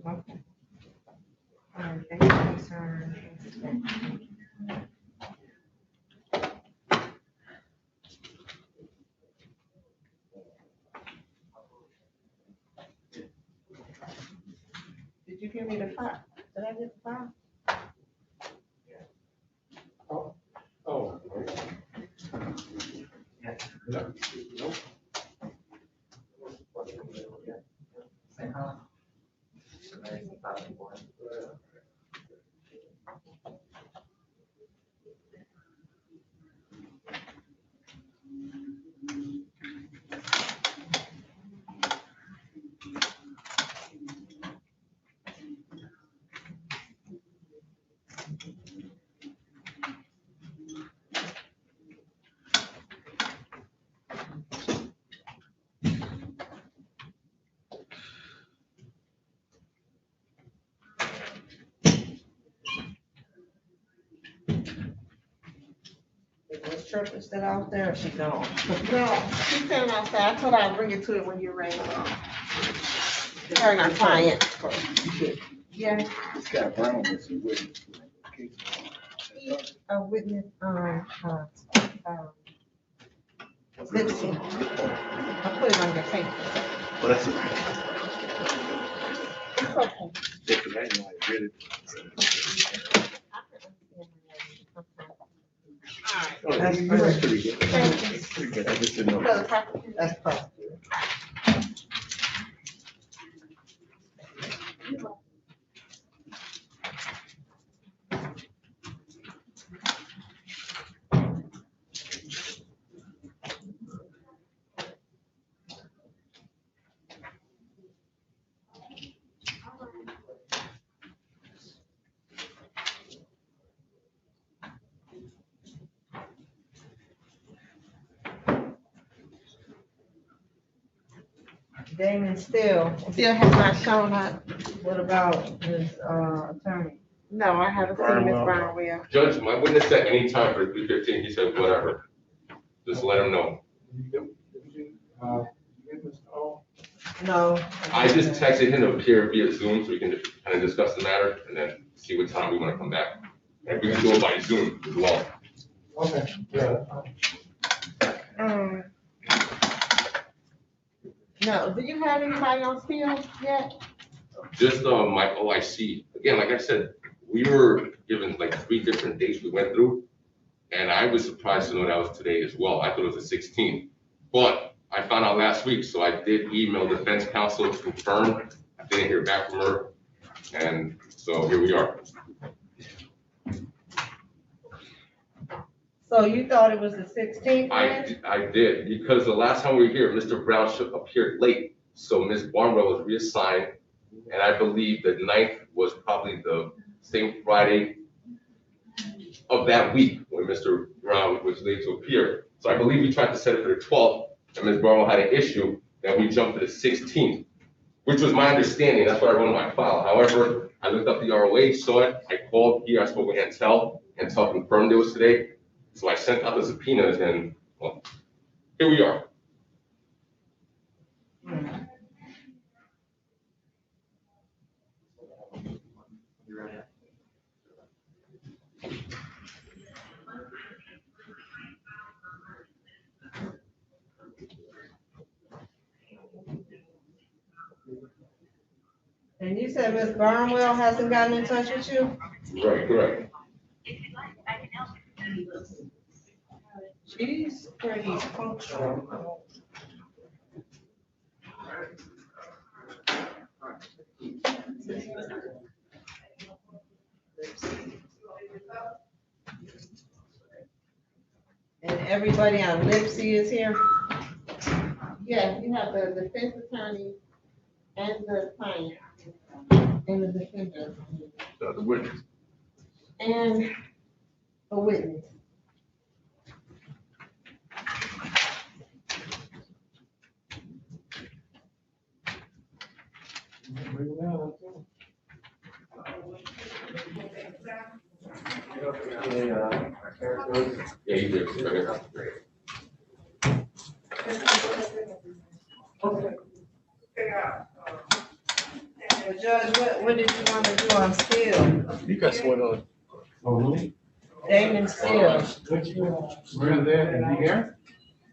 okay. All right, thank you, sir. Did you give me the file? Did I get the file? Oh. Is Tripp still out there or she gone? No, she's standing outside. I told her I'd bring it to it when you're ready. Her and our client. Yeah. Scott Brown was a witness. A witness, let's see. I'll put it on your paper. Well, that's it. It's okay. That's the manual, I read it. Oh, That's you perfect. pretty good. Thank you. Pretty good. I just didn't know. That's perfect. Damon still has not shown up. What about his attorney? No, I haven't seen Ms. Brownwell. Judge, my witness said any time for 3:15, he said whatever. Just let him know. Get Mr. O. No. I just texted him to appear via Zoom so we can kind of discuss the matter and then see what time we want to come back. And we can do it by Zoom as well. Okay, yeah. No, do you have anybody on field yet? Just my OIC. Again, like I said, we were given like 3 different dates we went through. And I was surprised to know that was today as well. I thought it was the 16th. But I found out last week, so I did email defense counsel to confirm. I didn't hear back from her. And so here we are. So you thought it was the 16th, man? I did, because the last time we were here, Mr. Brown appeared late. So Ms. Barnwell was reassigned. And I believe the 9th was probably the same Friday of that week when Mr. Brown was late to appear. So I believe we tried to set it for the 12th, and Ms. Barnwell had an issue that we jumped to the 16th, which was my understanding. That's what I wrote in my file. However, I looked up the ROH, saw it. I called here. I spoke with Antel. Antel confirmed it was today. So I sent out the subpoenas, and well, here we are. And you said Ms. Barnwell hasn't gotten in touch with you? Right, correct. She's pretty punctual. And everybody on Lipsy is here? Yeah, you have the defense attorney and the client and the defendant. The witness. And a witness. Yeah, you did. Well, Judge, what did you want to do on Steele? You got sworn on. Oh, really? Damon Steele. Where there, is he here?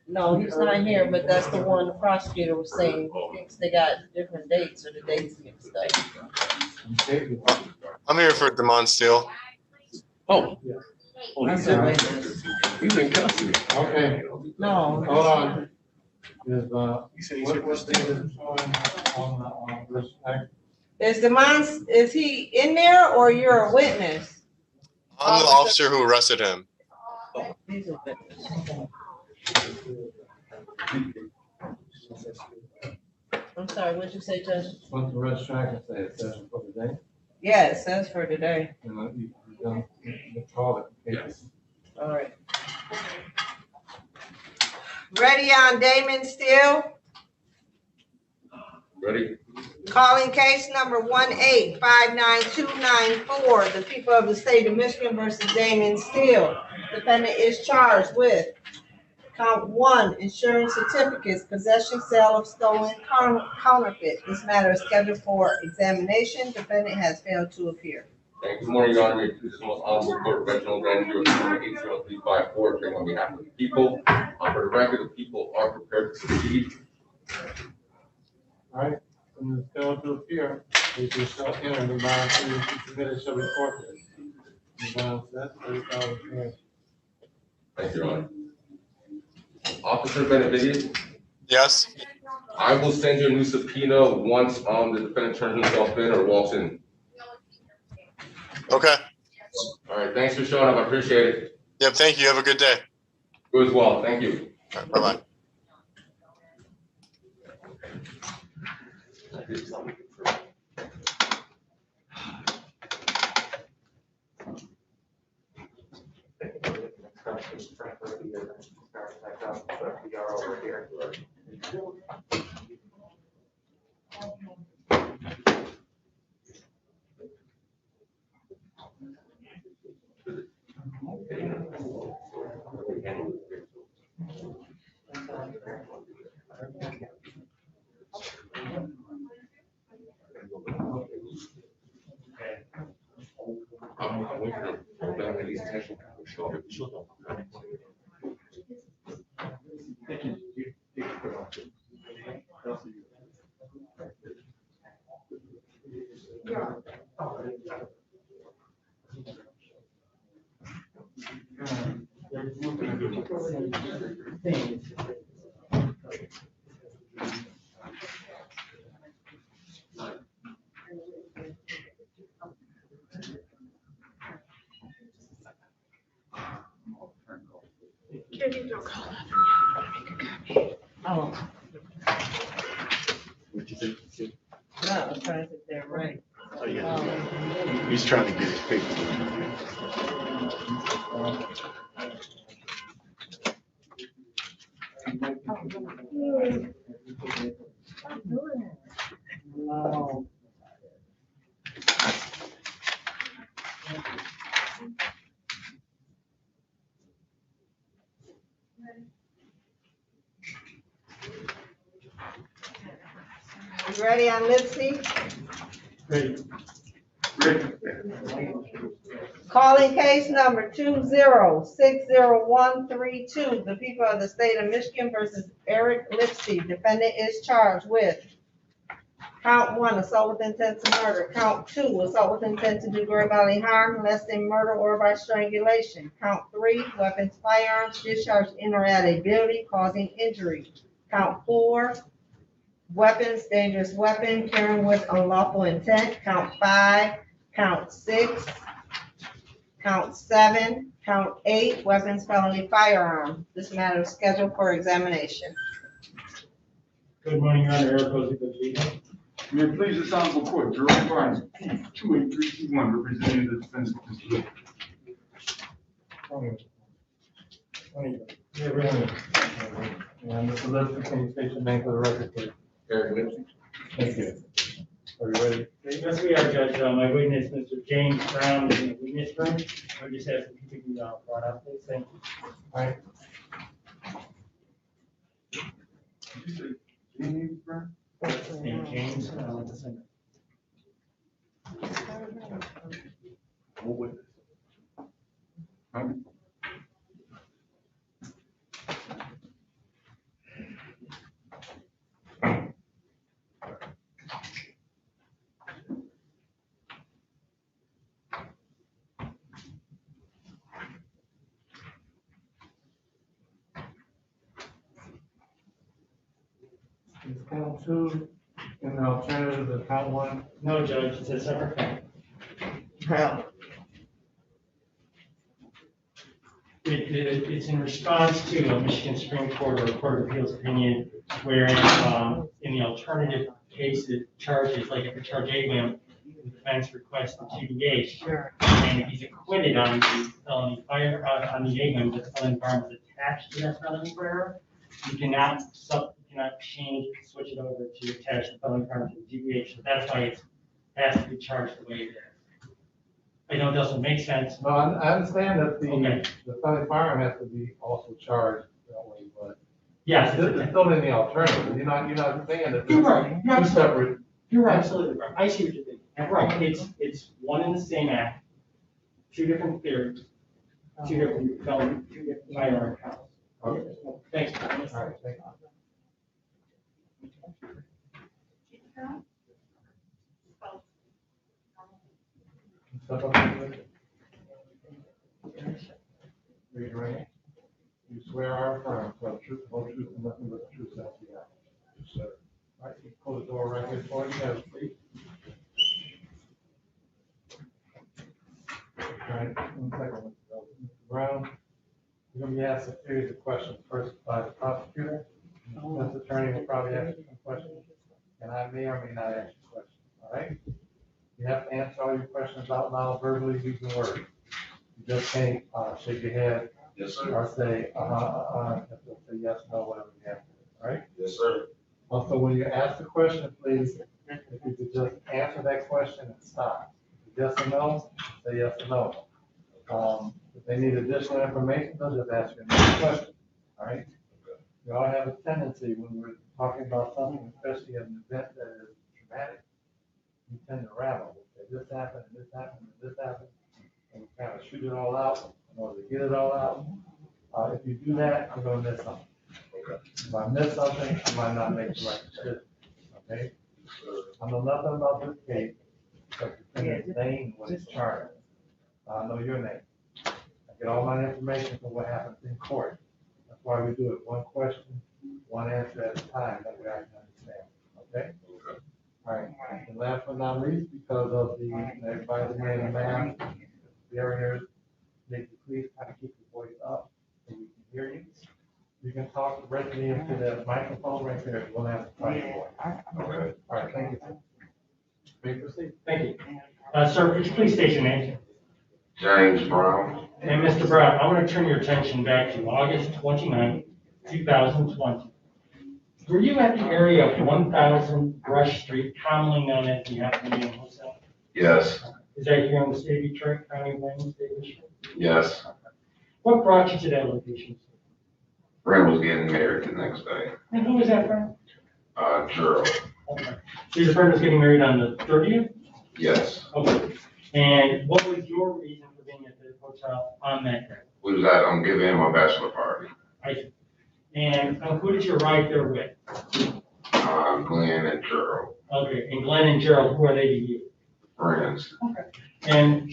No, he's not here, but that's the one the prosecutor was saying. He thinks they got different dates or the dates mixed up. I'm here for Demond Steele. Oh. Oh, That's a witness. He's in custody. Okay, No. hold on. Is, He said he's what here for was Steele. on this act? Is he in there or you're a witness? I'm the officer who arrested him. He's a witness. I'm sorry, what'd you say, Judge? What's the rest track and say, it says for today? Yeah, it says for today. You don't, you call it. Yes. All right. Ready on Damon Steele? Ready? Calling case number 1859294, the people of the state of Michigan versus Damon Steele. Defendant is charged with count 1, insurance certificates, possession, sale of stolen counterfeit. This matter is scheduled for examination. Defendant has failed to appear. Thank you. Good morning, Your Honor. This is the most honorable court, Reginald Grand Jury, number 80354, appearing on behalf of the people. For the record, the people are prepared to succeed. All right, from the fail to appear, we shall enter the bond to submitted shall be forfeited. The bond set $30,000. Thank you, Your Honor. Officer Benavides, Yes? I will send you a new subpoena once the defendant turns himself in or walks in. Okay. All right, thanks for showing up. I appreciate it. Yep, thank you. Have a good day. You as well. Thank you. All right, bye-bye. I went to go back and these tests were short. Oh. No, I'm trying to think they're right. Oh, yeah. He's trying to get his paper. No. You ready on Lipsy? Calling case number 20600132, the people of the state of Michigan versus Eric Lipsy. Defendant is charged with count 1, assault with intent to murder. Count 2, assault with intent to do great bodily harm, less than murder or by strangulation. Count 3, weapons, firearms, discharged in or at a building causing injury. Count 4, weapons, dangerous weapon, carrying with unlawful intent. Count 5, count 6, count 7, count 8, weapons, felony, firearm. This matter is scheduled for examination. Good morning, Your Honor. Eric Posey, May it please this honorable court, Jerome Barnes, P. 28321, representing the defense. And Mr. Lipsy, can you state your name for the record, please? Eric Lipsy. Thank you. Are you ready? Yes, we are, Judge. My witness, Mr. James Brown, is in the witness room. I just ask if you could be brought up, please. Thank you. All right. James Brown? Name James. Is count 2 in the alternative to count 1? No, Judge, it's a separate count. How? It's in response to a Michigan Supreme Court or a Court of Appeals opinion wherein in the alternative cases, charges, like if a charge A went, the defense requests the TDA. Sure. And if he's acquitted on the felony fire, on the A wing, the felony firearm is attached to that felony firearm, you cannot change, switch it over to attach the felony firearm to the TDA. So that's why it has to be charged the way it is. I know it doesn't make sense. No, I understand that Okay. the felony firearm has to be also charged that way, but. Yes. It's still in the alternative. You're not saying that. You're right. Two separate. You're absolutely right. I see what you're thinking. Right. It's one and the same act, two different theories, two different felony, two different firearm counts. Okay. Thanks. All right, thank you. Step up, please. Raise your right hand. You swear or affirm to tell the truth, whole truth, and nothing but the truth, so help you God. Yes, sir. All right, you close the door right here for you, guys, please. All right, 1 second. Mr. Brown, you're gonna be asked a series of questions, first by the prosecutor. This attorney will probably ask you some questions, and I may or may not ask you questions, all right? You have to answer all your questions out loud, verbally, using words. You just can't shake your head. Yes, sir. Or say, you have to say yes, no, whatever the answer is, all right? Yes, sir. Also, when you ask the question, please, if you could just answer that question and stop. Yes or no, say yes or no. If they need additional information, they'll just ask you another question, all right? We all have a tendency when we're talking about something, especially an event that is traumatic, we tend to rattle. Okay, this happened, and this happened, and this happened. And kind of shoot it all out, in order to get it all out. If you do that, I'm gonna miss something. If I miss something, I might not make the right decision, okay? I know nothing about this case, except the defendant's name and what he's charged. I know your name. I get all my information from what happens in court. That's why we do it one question, one answer at a time, that way I can understand, okay? All right, and last but not least, because of everybody's wearing a mask, barriers, make you please kind of keep your voice up so we can hear you. You can talk directly into the microphone right there, you won't have to fight your voice. Okay. All right, thank you. May proceed. Thank you. Sir, could you please state your name? James Brown. And Mr. Brown, I want to turn your attention back to August 29, 2020. Were you at the area of 1000 Rush Street, commonly known as the Avenue Hotel? Yes. Is that here in the state of Detroit, County of Wayne, State of Michigan? Yes. What brought you to that location? Friend was getting married the next day. And who was that friend? Gerald. Okay. So your friend was getting married on the 30th? Yes. Okay. And what was your reason for being at the hotel on that day? We was at, giving him a bachelor party. I see. And who did you ride there with? Glenn and Gerald. Okay, and Glenn and Gerald, who are they to you? Friends. Okay. And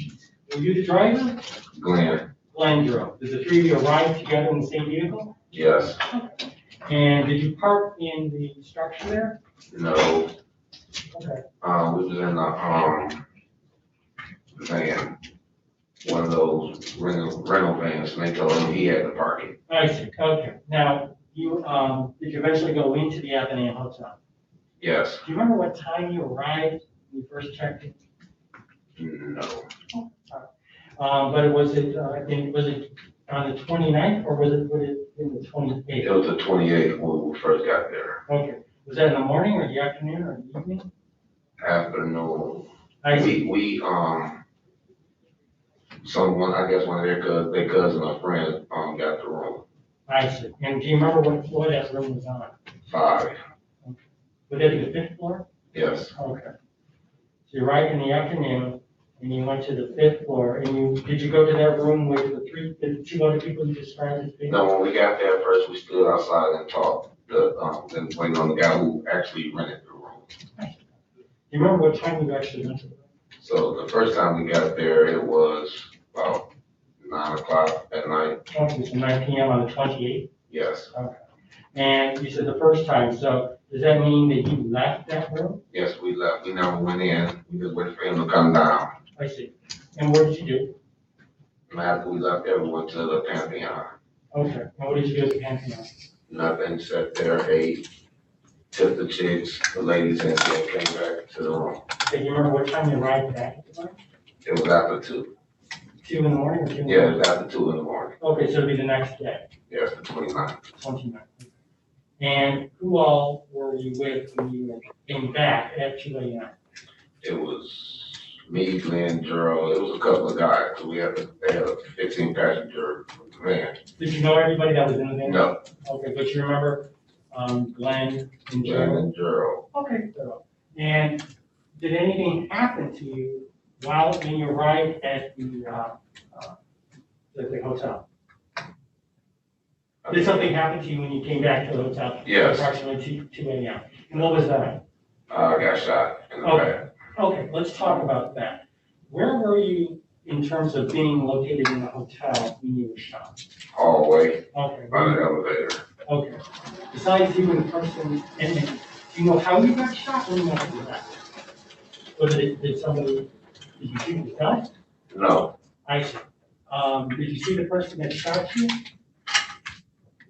were you the driver? Glenn. Glenn drove. Did the three of you arrive together in the same vehicle? Yes. Okay. And did you park in the structure there? No. Okay. We was in the van, one of those rental vans, and they told him he had to park it. I see. Okay. Now, you did you eventually go into the Athenaeum Hotel? Yes. Do you remember what time you arrived when you first checked in? No. But it was it on the 29th or was it in the 28th? It was the 28th when we first got there. Okay. Was that in the morning or the afternoon or the evening? Afternoon. I see. We someone, I guess one of their cousin or friend, got the room. I see. And do you remember what floor that room was on? 5. Okay. Would that be the 5th floor? Yes. Okay. So you arrived in the afternoon and you went to the 5th floor and did you go to that room with the 2 other people you described as being? No, when we got there first, we stood outside and talked, then waiting on the guy who actually rented the room. Do you remember what time you actually went to the room? So the first time we got there, it was about 9 o'clock at night. Okay, so 9 p.m. on the 28th? Yes. Okay. And you said the first time, so does that mean that you left that room? Yes, we left. We never went in. We just waited for him to come down. I see. And what did you do? And after we left there, we went to the Pantheon. Okay. And what did you do at the Pantheon? Nothing, sat there, ate, tipped the chicks, the ladies, and then came back to the room. Do you remember what time you arrived back at the bar? It was after 2. 2 in the morning or 2 in the morning? Yeah, it was after 2 in the morning. Okay, so it'll be the next day. Yes, the 29th. 29th. And who all were you with when you came back at 2 a.m.? It was me, Glenn, Gerald. It was a couple of guys. They had a 15-passenger van. Did you know everybody that was in the van? No. Okay, but you remember Glenn and Glenn Gerald? and Gerald. Okay, so, and did anything happen to you when you arrived at the hotel? Did something happen to you when you came back to the hotel? Yes. Approximately 2 a.m. And what was that? I got shot in the back. Okay, let's talk about that. Where were you in terms of being located in the hotel when you were shot? Hallway. Okay. By the elevator. Okay. Besides you and the person in it, do you know how you got shot when you went to that? Was it, did you shoot yourself? No. I see. Did you see the person that shot you?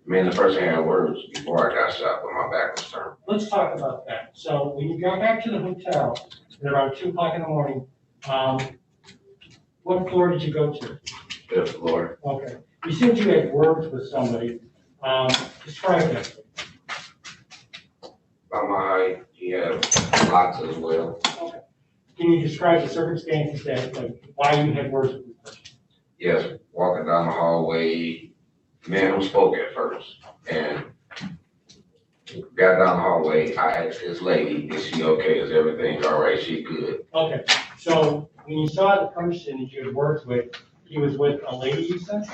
Me and the person had words before I got shot, but my back was turned. Let's talk about that. So when you got back to the hotel at around 2 o'clock in the morning, what floor did you go to? 5th floor. Okay. You said you had words with somebody. Describe that. About my height, he had lots as well. Okay. Can you describe the circumstances that, like, why you had words with this person? Yes, walking down the hallway, man who spoke at first, and got down the hallway. I asked this lady, is she okay? Is everything all right? She good? Okay. So when you saw the person that you had worked with, He was with a lady, you said?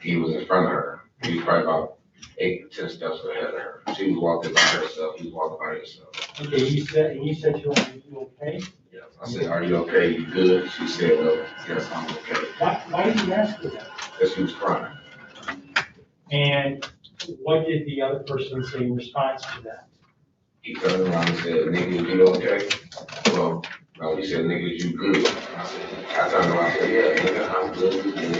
He was in front of her. He was probably about 8 to 10 steps ahead of her. She was walking by herself. He was walking by himself. Okay, you said to her, are you okay? Yes. I said, "Are you okay? You good?" She said, "Well, yes, I'm okay." Why did you ask her that? Because she was crying. And what did the other person say in response to that? He turned around and said, "Nigga, you okay?" Well, no, he said, "Nigga, you good?" I turned around and said, "Yeah, nigga, I'm good, you good."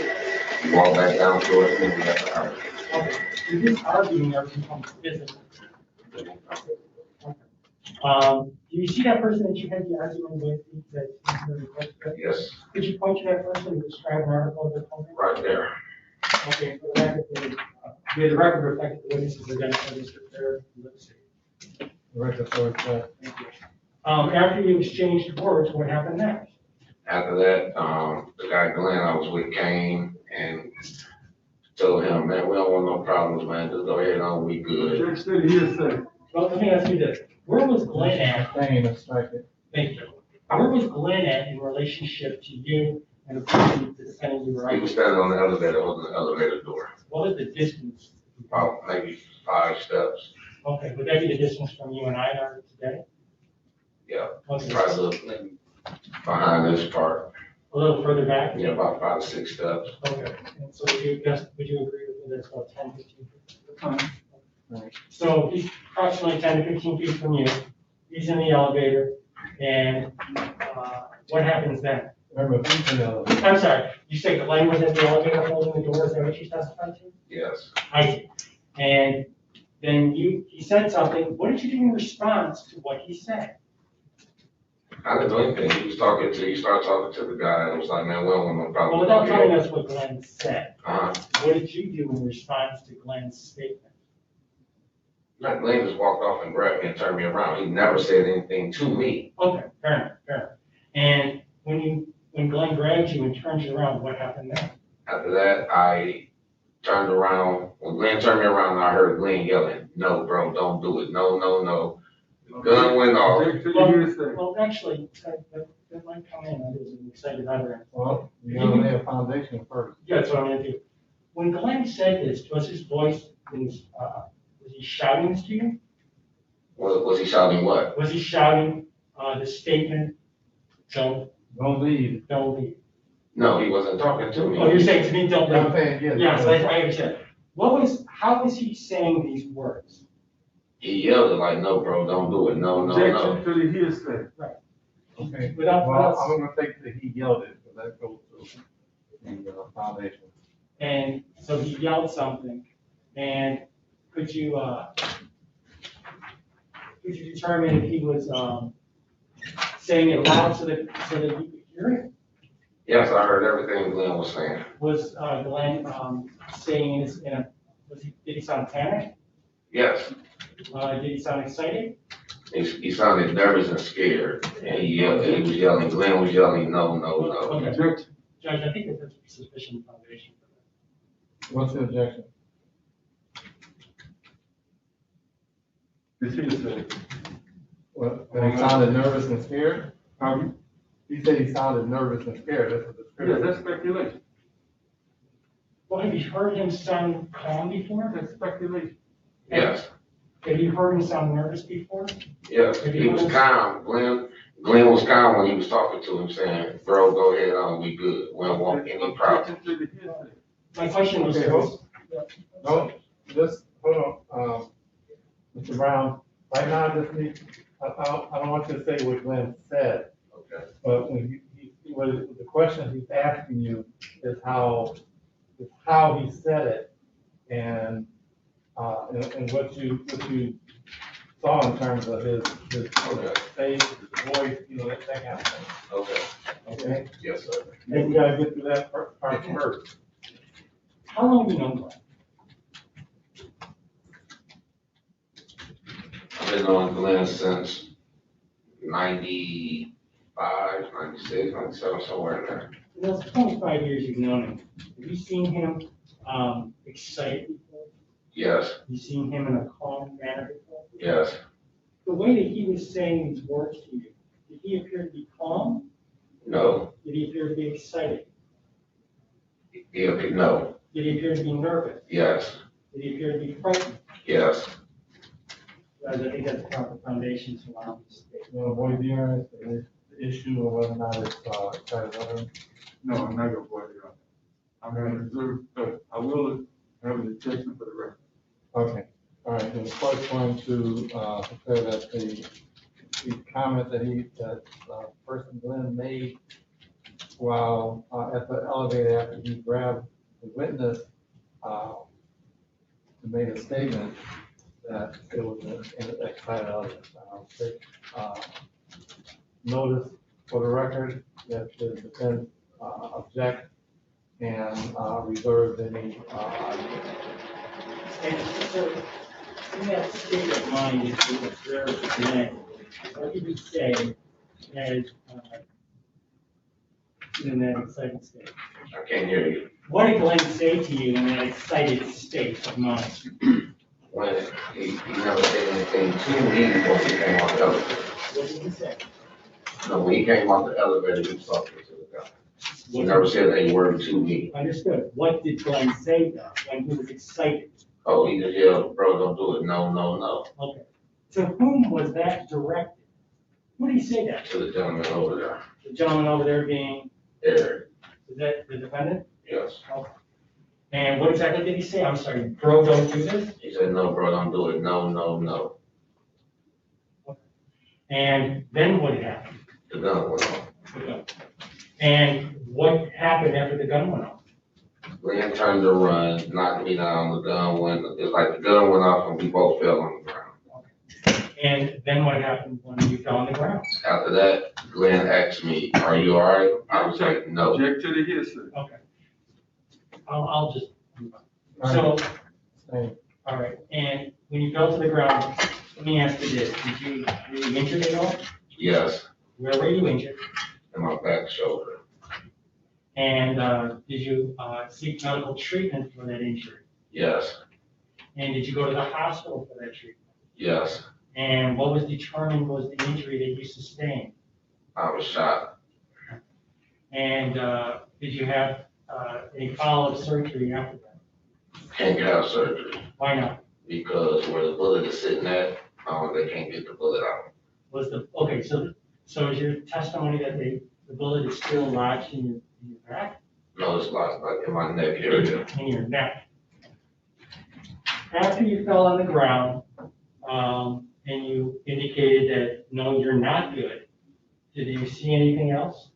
He walked back down towards me and we got to argue. Okay, so this arguing never becomes physical. Do you see that person that you had the argument with? Yes. Could you point to that person and describe an article of the company? Right there. Okay, for the record, the record reflects the witnesses identified as prepared. Record for it, After you exchanged words, what happened next? After that, the guy Glenn I was with came and told him, "Man, we don't want no problems, man. Just go ahead on, we good." Well, let me ask you this. Where was Glenn at? Staying a second. Thank you. Where was Glenn at in relationship to you and the person that's sending you He was standing on the elevator, holding the elevator door. What is the distance? About maybe 5 steps. Okay, would that be the distance from you and I are today? Yeah. Okay. Probably look behind this part. A little further back? Yeah, about 5 to 6 steps. Okay, and so would you agree with me that's about 10, 15 feet? Right. So he's approximately 10 to 15 feet from you. He's in the elevator, and what happens then? Remember, who's in the elevator? I'm sorry, you say Glenn was in the elevator holding the door, is that what you testified to? Yes. I see. And then he said something. What did you do in response to what he said? I didn't do anything. He started talking to the guy and was like, "Man, we don't want no problem." Well, without telling us what Glenn said, Uh-huh. what did you do in response to Glenn's statement? Like Glenn just walked off and grabbed me and turned me around. He never said anything to me. Okay, fair enough, fair enough. And when Glenn grabbed you and turned you around, what happened then? After that, I turned around. When Glenn turned me around, I heard Glenn yelling, "No, bro, don't do it. No, no, no." The gun went off. Well, actually, that might come in as an excited utterance. Well, you gotta lay a foundation first. Yeah, that's what I'm gonna do. When Glenn said this, was his voice, was he shouting this to you? Was he shouting what? Was he shouting the statement, don't leave. Don't leave. No, he wasn't talking to me. Oh, you're saying to me, don't leave? I'm saying, yes. Yeah, so I understand. How was he saying these words? He yelled it like, "No, bro, don't do it. No, no, no." to the hearsay. Right. Okay. Without- Well, I'm gonna take that he yelled it, but that goes to the foundation. And so he yelled something, and could you determine if he was saying it loud so that you could hear it? Yes, I heard everything Glenn was saying. Was Glenn saying this did he sound panicked? Yes. Did he sound excited? He sounded nervous and scared, and he was yelling. Glenn was yelling, "No, no, no." Okay. Judge, I think that's sufficient foundation for that. What's the objection? It's hearsay. What, that he sounded nervous and scared? He said he sounded nervous and scared, that's what the Yeah, script. that's speculation. Well, have you heard him sound calm before? That's speculation. Yes. Have you heard him sound nervous before? Yes. He was calm. Glenn was calm when he was talking to him, saying, "Bro, go ahead on, we good. We don't want any problems." My question was, Okay, no, just, hold on, Mr. Brown, right now, I just need, I don't want you to say what Glenn said. Okay. But when the question he's asking you is how he said it, and what you saw in terms of his face, his voice, that kind of thing. Okay. Okay? Yes, sir. And we gotta get through that part first. how long have you known Glenn? I've been on Glenn since 95, 96, 97, somewhere in there. In those 25 years you've known him, have you seen him excited before? Yes, Have you seen him in a calm manner before? yes. The way that he was saying these words to you, did he appear to be calm? No, Did he appear to be excited? No, Did he appear to be nervous? yes, Did he appear to be frightened? yes. Guys, I think that's the proper foundation to allow this statement. You want to avoid the hearing, the issue of whether or not it's, excited utterance? No, I'm not gonna vote it on. I'm gonna reserve, I will have an objection for the record. Okay, all right, then the clerk's going to, declare that the comment that person Glenn made while, at the elevator after he grabbed the witness, made a statement that it was an excited utterance. Notice for the record that the defense, object and, reserve any, And so, in that state of mind, if you observe the man, what did he say as, in that excited state? I can't hear you. What did Glenn say to you in that excited state of mind? When he never said anything to me before he came off the elevator. What did he say? No, when he came off the elevator, he was talking to the guy. He never said a word to me. Understood. What did Glenn say though, when he was excited? Oh, he just yelled, bro, don't do it. No, no, no. Okay. To whom was that directed? Who did he say that? To the gentleman over there. The gentleman over there being, Eric, is that the defendant? yes. Okay. And what exactly did he say? I'm sorry, bro, don't do this? He said, no, bro, don't do it. No, no, no. And then what happened? The gun went off. And what happened after the gun went off? Glenn turned to run, knocked me down. The gun went, it's like the gun went off and we both fell on the ground. And then what happened when you fell on the ground? After that, Glenn asked me, are you all right? I was like, no. Object to the hearsay. Okay. I'll just, so, all right, and when you fell to the ground, let me ask you this, were you injured at all? Yes, Where were you injured? in my back shoulder. And, did you, seek medical treatment for that injury? Yes, And did you go to the hospital for that treatment? yes. And what was determined was the injury that you sustained? I was shot. And, did you have, any follow-up surgery after that? Can't have surgery Why not? because where the bullet is sitting at, they can't get the bullet out. Was the, okay, so is your testimony that the bullet is still lodged in your back? No, it's like in my neck area. In your neck. After you fell on the ground, and you indicated that, no, you're not good, did you see anything else?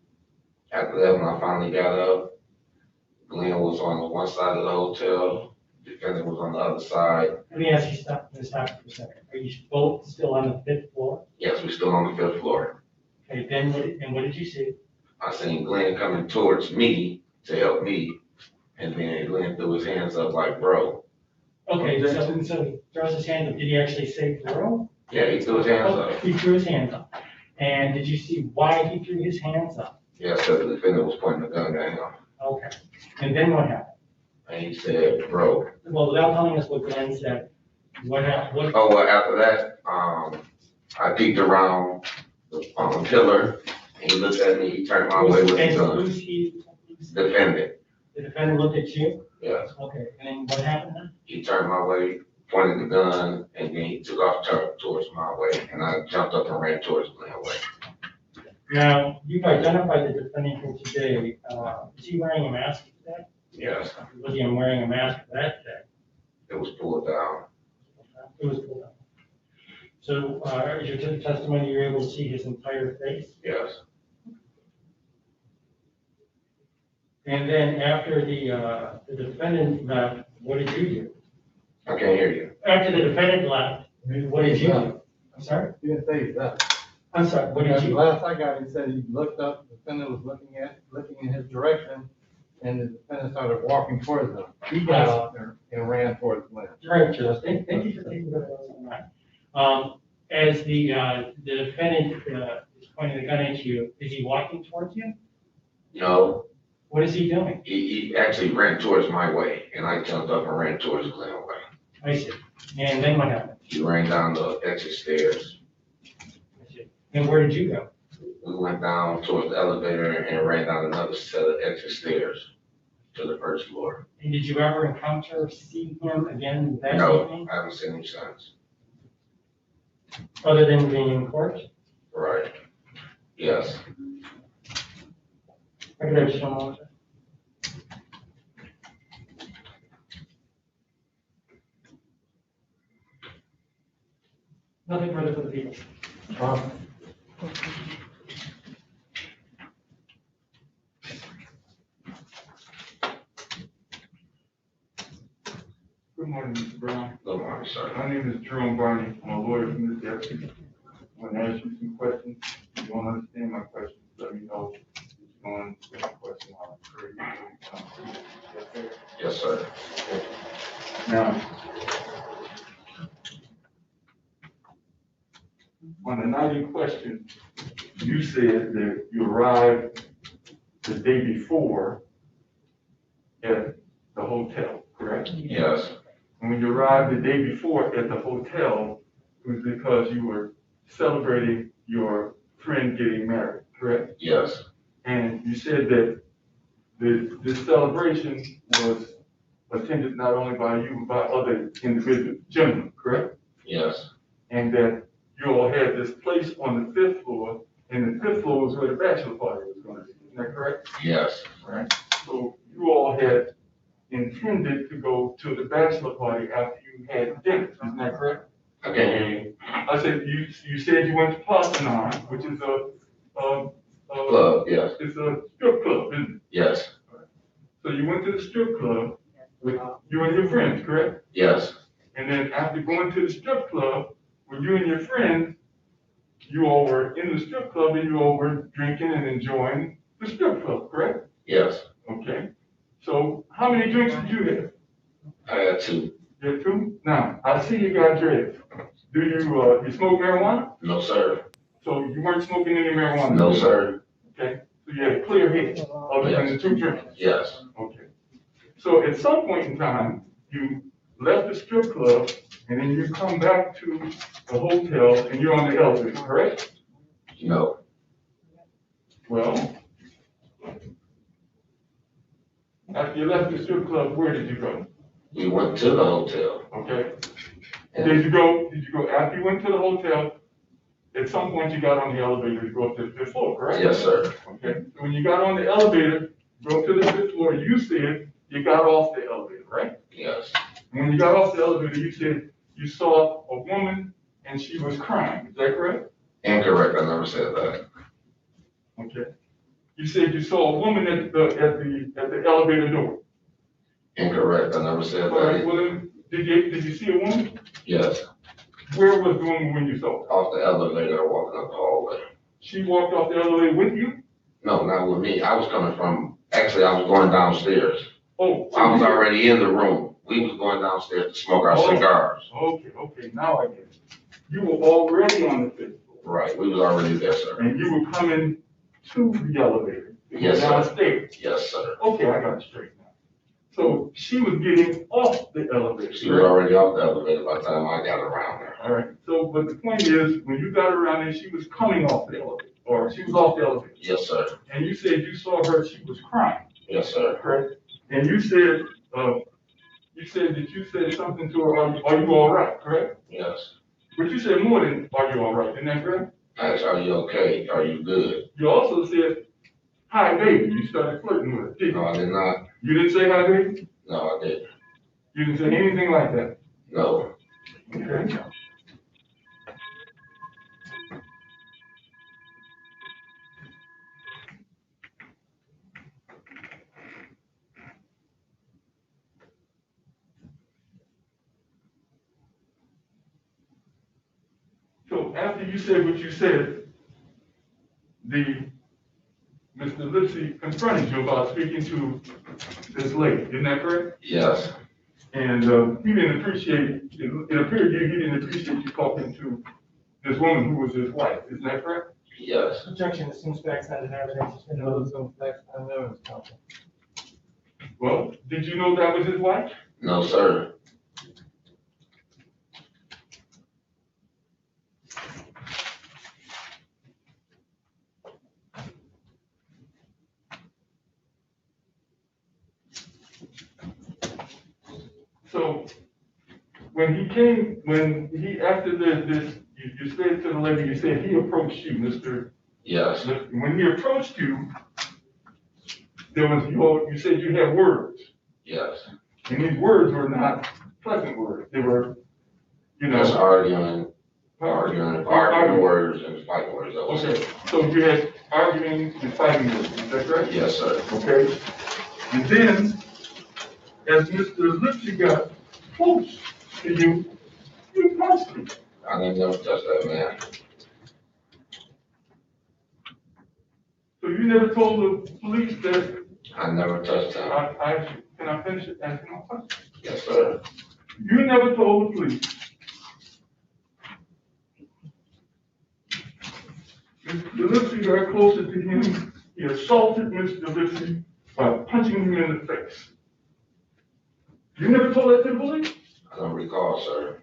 After that, when I finally got up, Glenn was on the one side of the hotel, defendant was on the other side. Let me ask you, stop for a second. Are you both still on the 5th floor? Yes, we're still on the 5th floor. Okay, then what did you see? I seen Glenn coming towards me to help me, and then Glenn threw his hands up like, bro. Okay, so he throws his hands up. Did he actually say throw? Yeah, he threw his hands Oh, up. he threw his hands up. And did you see why he threw his hands up? Yeah, so the defendant was pointing the gun at him. Okay. And then what happened? And he said, bro. Well, without telling us what Glenn said, what happened? Oh, well, after that, I peeked around the pillar, and he looked at me, he turned my way with the gun. Who's he? Defendant, The defendant looked at you? yes. Okay, and then what happened then? He turned my way, pointed the gun, and then he took off towards my way, and I jumped up and ran towards Glenn way. Now, you've identified the defendant here today. Is he wearing a mask today? Yes, Was he wearing a mask for that day? it was pulled down. It was pulled out. So, is your testimony, you're able to see his entire face? Yes. And then after the defendant left, what did you do? I can't hear you. After the defendant left, what did you do? I'm sorry? He didn't say that. I'm sorry, what did you? Last I got, he said he looked up, the defendant was looking in his direction, and the defendant started walking towards him. He got out there and ran towards Glenn. Right, Joe, thank you for taking that on that. As the defendant is pointing the gun at you, is he walking towards you? No, What is he doing? he actually ran towards my way, and I jumped up and ran towards Glenn way. I see. And then what happened? He ran down the exit stairs. I see. And where did you go? We went down towards the elevator and ran down another set of exit stairs. to the first floor. And did you ever encounter or see him again that No, evening, I haven't seen him since. other than being in court? Right. Yes. I could have shown more. Nothing further for the people. Good morning, Mr. Brown. Good morning, sir. My name is Jerome Barney. I'm a lawyer from this area. I want to ask you some questions. If you don't understand my questions, let me know. If you don't understand my question, I'll refer you to Yes, sir. Now, on the night in question, you said that you arrived the day before at the hotel, correct? Yes. And when you arrived the day before at the hotel, it was because you were celebrating your friend getting married, correct? Yes. And you said that this celebration was attended not only by you, but by other individual gentlemen, correct? Yes. And that you all had this place on the 5th floor, and the 5th floor was where the bachelor party was going to be. Isn't that correct? Yes. Right. So you all had intended to go to the bachelor party after you had dinner. Isn't that correct? I can't hear you. I said you said you went to Parthenon, which is a Club, yes. It's a strip club, isn't it? Yes. So you went to the strip club with you and your friends, correct? Yes. And then after going to the strip club with you and your friends, you all were in the strip club and you all were drinking and enjoying the strip club, correct? Yes. Okay. So how many drinks did you have? I had 2. You had 2? Now, I see you got dreads. Do you smoke marijuana? No, sir. So you weren't smoking any marijuana? No, sir. Okay. So you had a clear head other than the 2 drinks? Yes. Okay. So at some point in time, you left the strip club and then you come back to the hotel and you're on the elevator, correct? No. Well, after you left the strip club, where did you go? We went to the hotel. Okay. Did you go after you went to the hotel? At some point you got on the elevator to go up to the 5th floor, correct? Yes, sir. Okay. So when you got on the elevator, go up to the 5th floor, you said you got off the elevator, right? Yes. And when you got off the elevator, you said you saw a woman and she was crying. Is that correct? Incorrect. I never said that. Okay. You said you saw a woman at the elevator door. Incorrect. I never said All right. that. Well, then, did you see a woman? Yes. Where was the woman when you saw her? Off the elevator, walking up the hallway. She walked off the elevator with you? No, not with me. I was coming from, actually, I was going downstairs. Oh. So I was already in the room. We was going downstairs to smoke our cigars. Okay, now I get it. You were already on the 5th floor. Right, we was already there, sir. And you were coming to the elevator. Yes, sir. Downstairs. Yes, sir. Okay, I got it straight now. So she was getting off the elevator. She was already off the elevator by the time I got around there. All right. So, but the point is, when you got around there, she was coming off the elevator, or she was off the elevator. Yes, sir. And you said you saw her, she was crying. Yes, sir. Correct. And you said that you said something to her, are you all right, correct? Yes. But you said more than, are you all right, isn't that correct? I asked, are you okay? Are you good? You also said, hi, baby. You started flirting with her, didn't you? No, I did not. You didn't say hi, baby? No, I didn't. You didn't say anything like that? No. Okay. So after you said what you said, Mr. Lipsy confronted you about speaking to this lady, isn't that correct? Yes. And he didn't appreciate, it appeared he didn't appreciate you talking to this woman who was his wife, isn't that correct? Yes. Objection, assumes facts not in evidence. No, some facts and evidence, counsel. Well, did you know that was his wife? No, sir. when he came, after this, you said to the lady, you said he approached you, Mr. Yes. When he approached you, you said you had words. Yes. And these words were not pleasant words. They were, Just arguing words and fighting words. Okay, so you had arguing and fighting words, is that correct? Yes, sir. Okay. And then, as Mr. Lipsy got close to you, you punched him. I didn't never touch that man. So you never told the police that? I never touched him. Can I finish it asking my question? Yes, sir. You never told the police. Mr. Lipsy got closer to him. He assaulted Mr. Lipsy by punching him in the face. You never told that to the police? I don't recall, sir.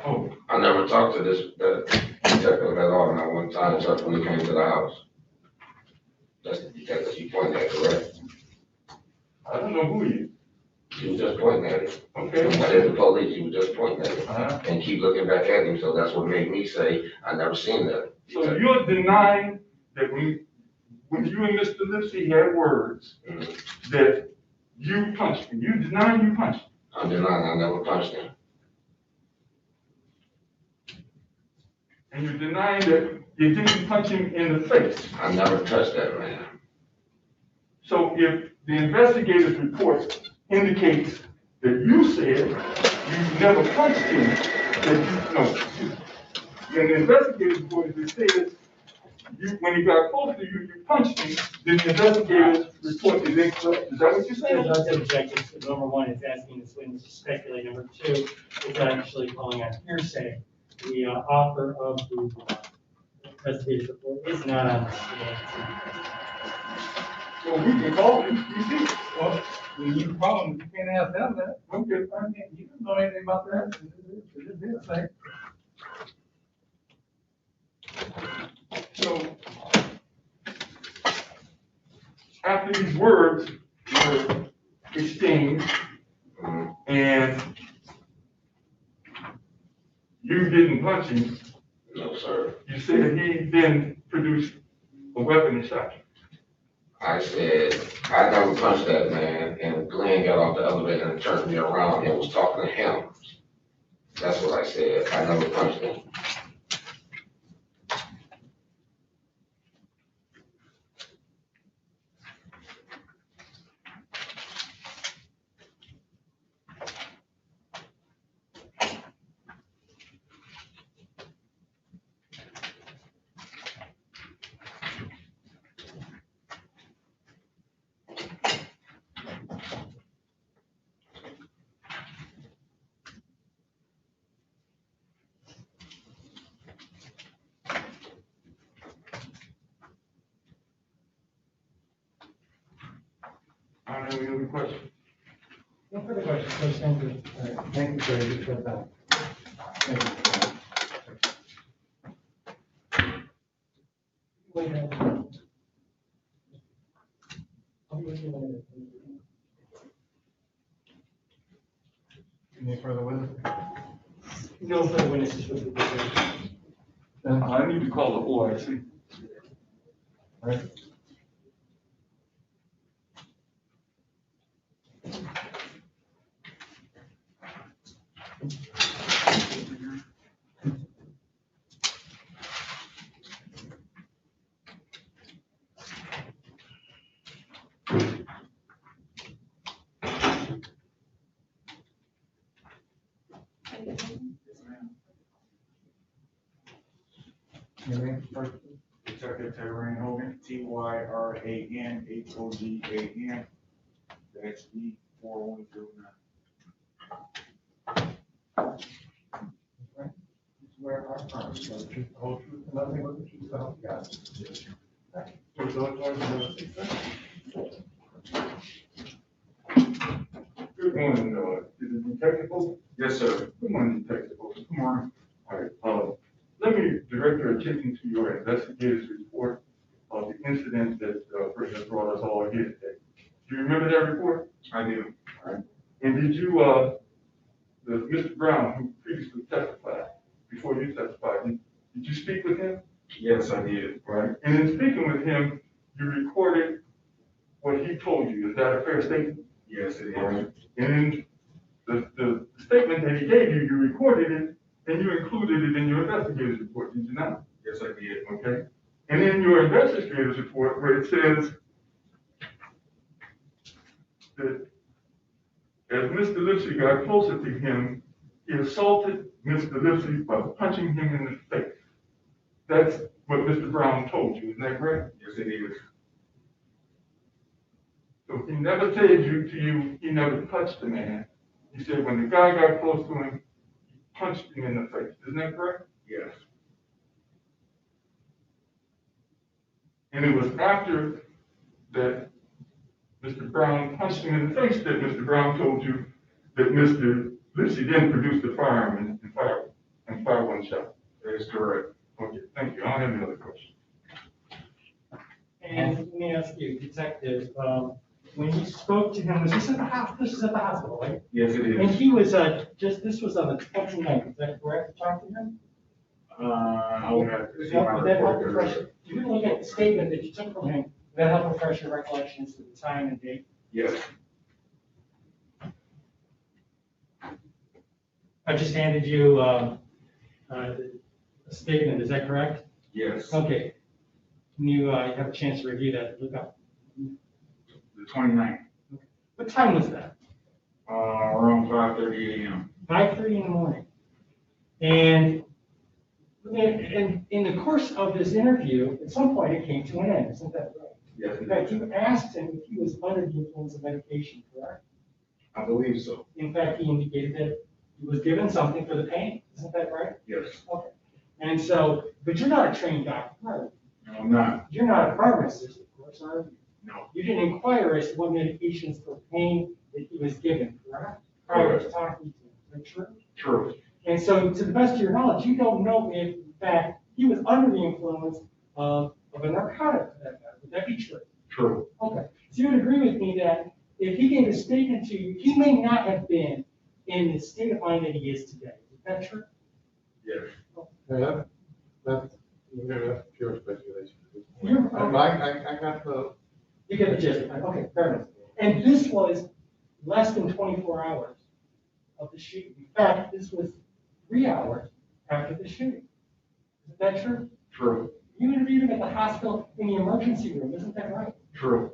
Oh. I never talked to this detective at all, not one time, except when he came to the house. That's the detective you pointed at, correct? I don't know who he is. You was just pointing at him. Okay. When I did the police, you was just pointing at him. And keep looking back at him, so that's what made me say, I never seen that. So you're denying that when you and Mr. Lipsy had words, that you punched him. You denying you punched him. I'm denying I never punched him. And you're denying that you didn't punch him in the face. I never touched that man. So if the investigator's report indicates that you said you never punched him, when the investigator's report says when he got close to you, you punched him, then the investigator's report is incorrect. Is that what you're saying? That's objective. Number one, it's asking this witness to speculate. Number two, it's actually calling on hearsay. The author of the investigator's report is not on the Well, we can call him. You see? Well, when you call them, you can't ask them that. Okay. You don't know anything about that. It's his thing. So, after these words were exchanged, and you didn't punch him. No, sir. You said he then produced a weapon and shot you. I said, I never punched that man, and Glenn got off the elevator and turned me around and was talking to him. That's what I said. I never punched him. I don't have any other questions. No further questions, please. Thank you. All right. Thank you, sir. You should have Thank you. Wait a minute. Any further witness? No further witnesses for the decision. I need to call the OIC. All right. Your name, first? Detective Tyran Hogan, TYRANHOGAN, that's D4109. Swear our firm, so the truth, the whole truth, and nothing but the truth, so help you God. So those are the Good morning, is it Detective Hogan? Yes, sir. Good morning, Detective Hogan. Good morning. All right, let me direct your attention to your investigator's report of the incident that has brought us all here today. Do you remember that report? I do. All right. And did you Mr. Brown, who previously testified, before you testified, did you speak with him? Yes, I did. Right. And in speaking with him, you recorded what he told you. Is that a fair statement? Yes, it is. Right. And the statement that he gave you, you recorded it, and you included it in your investigator's report, did you not? Yes, I did. Okay. And in your investigator's report, where it says that as Mr. Lipsy got closer to him, he assaulted Mr. Lipsy by punching him in the face. That's what Mr. Brown told you, isn't that correct? Yes, it is. So he never said to you, he never touched the man. He said when the guy got close to him, he punched him in the face. Isn't that correct? Yes. And it was after that Mr. Brown punched him in the face that Mr. Brown told you that Mr. Lipsy then produced the firearm and fired one shot. That is correct. Okay, thank you. I don't have any other questions. And let me ask you, Detective, when you spoke to him, was this at the hospital? This is at the hospital, right? Yes, it And is. he was, this was on the 29th, is that correct, to talk to him? I would have to Would see my that help report. refresh, you can look at the statement that you took from him, would that help refresh your recollections to the time and date? Yes. I just handed you, a statement, is that correct? Yes. Okay. Can you have a chance to review that, look up? The 29th, What time was that? around 5:30 a.m. 5:30 in the morning. And in the course of this interview, at some point it came to an end, isn't that right? Yes, In it fact, is. you asked him if he was under the influence of medication, correct? I believe so. In fact, he indicated that he was given something for the pain, isn't that right? Yes. Okay. And so, but you're not a trained doctor, are you? No, I'm not. You're not a pharmacist, of course, are you? No. You didn't inquire as to what medications for pain that he was given, correct? Prior to talking to him, is that true? True. And so, to the best of your knowledge, you don't know if, in fact, he was under the influence of a narcotic for that matter. Would that be true? True. Okay. So you would agree with me that if he gave a statement to you, he may not have been in the state of mind that he is today. Is that true? Yes. Yeah, that's pure speculation. You're- I got the. You get the gist. Okay, fair enough. And this was less than 24 hours of the shooting. In fact, this was 3 hours after the shooting. Is that true? True. You interviewed him at the hospital in the emergency room, isn't that right? True.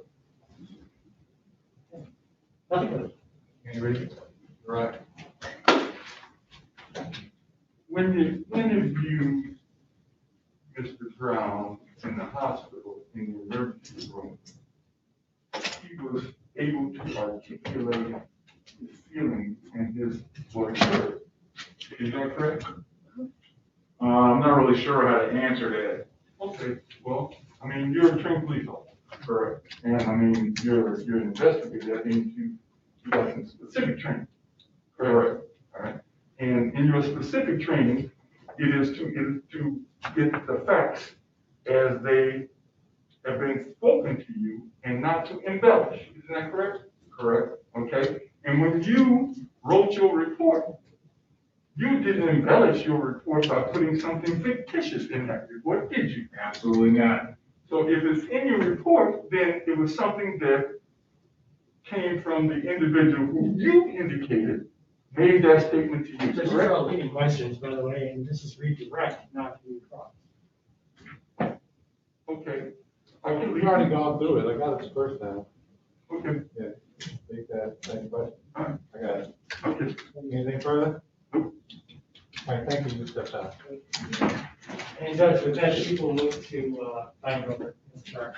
Nothing further. Right. When you interviewed Mr. Brown in the hospital, in the emergency room, he was able to articulate his feelings and what he heard. Is that correct? I'm not really sure how to answer that. Okay, well, I mean, you're a trained police officer. Correct. And I mean, you're an investigator. That means you got some specific training. Correct. All right. And in your specific training, it is to get the facts as they have been spoken to you and not to embellish. Isn't that correct? Correct. Okay. And when you wrote your report, you didn't embellish your report by putting something fictitious in that report, did you? Absolutely not. So if it's in your report, then it was something that came from the individual who you indicated made that statement to you. So these are all leading questions, by the way, and this is redirect, not to cross. Okay. We've already gone through it. I got it the first time. Okay. Yeah. Take that. Thank you. All right. I got it. Okay. Anything further? All right, thank you. You step out. And Judge, with that, people move to, final vote. Sorry.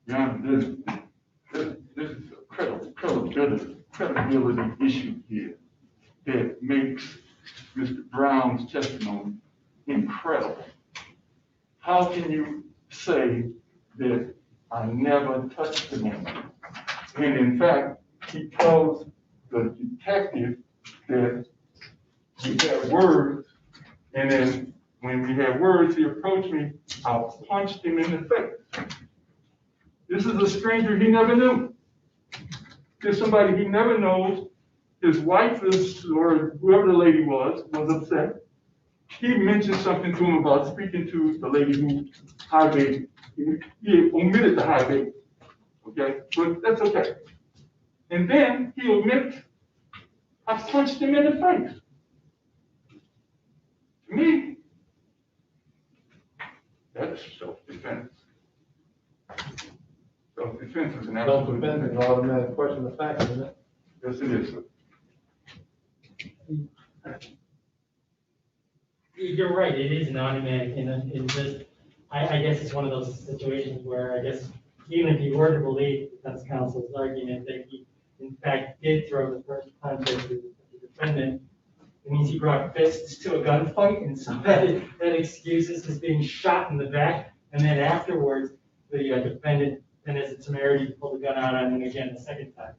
John, this is a credibility issue here that makes Mr. Brown's testimony incredible. How can you say that I never touched the man? And in fact, he tells the detective that we had words, and then when we had words, he approached me, I punched him in the face. This is a stranger he never knew. to somebody he never knows. His wife is, or whoever the lady was upset. He mentioned something to him about speaking to the lady who high baby. He omitted the high baby. Okay, but that's okay. And then he admits, I punched him in the face. To me, that's self-defense. Self-defense is an absolute. Self-defense is an automatic question of fact, isn't it? Yes, it is, sir. You're right, it is an automatic, and it's just, I guess it's one of those situations where I guess even if you were to believe defense counsel's argument that he in fact did throw the first punch at the defendant, it means he brought fists to a gunfight, and so that excuses his being shot in the back, and then afterwards, the defendant, then as a temerity, pulled the gun out on him again the second time.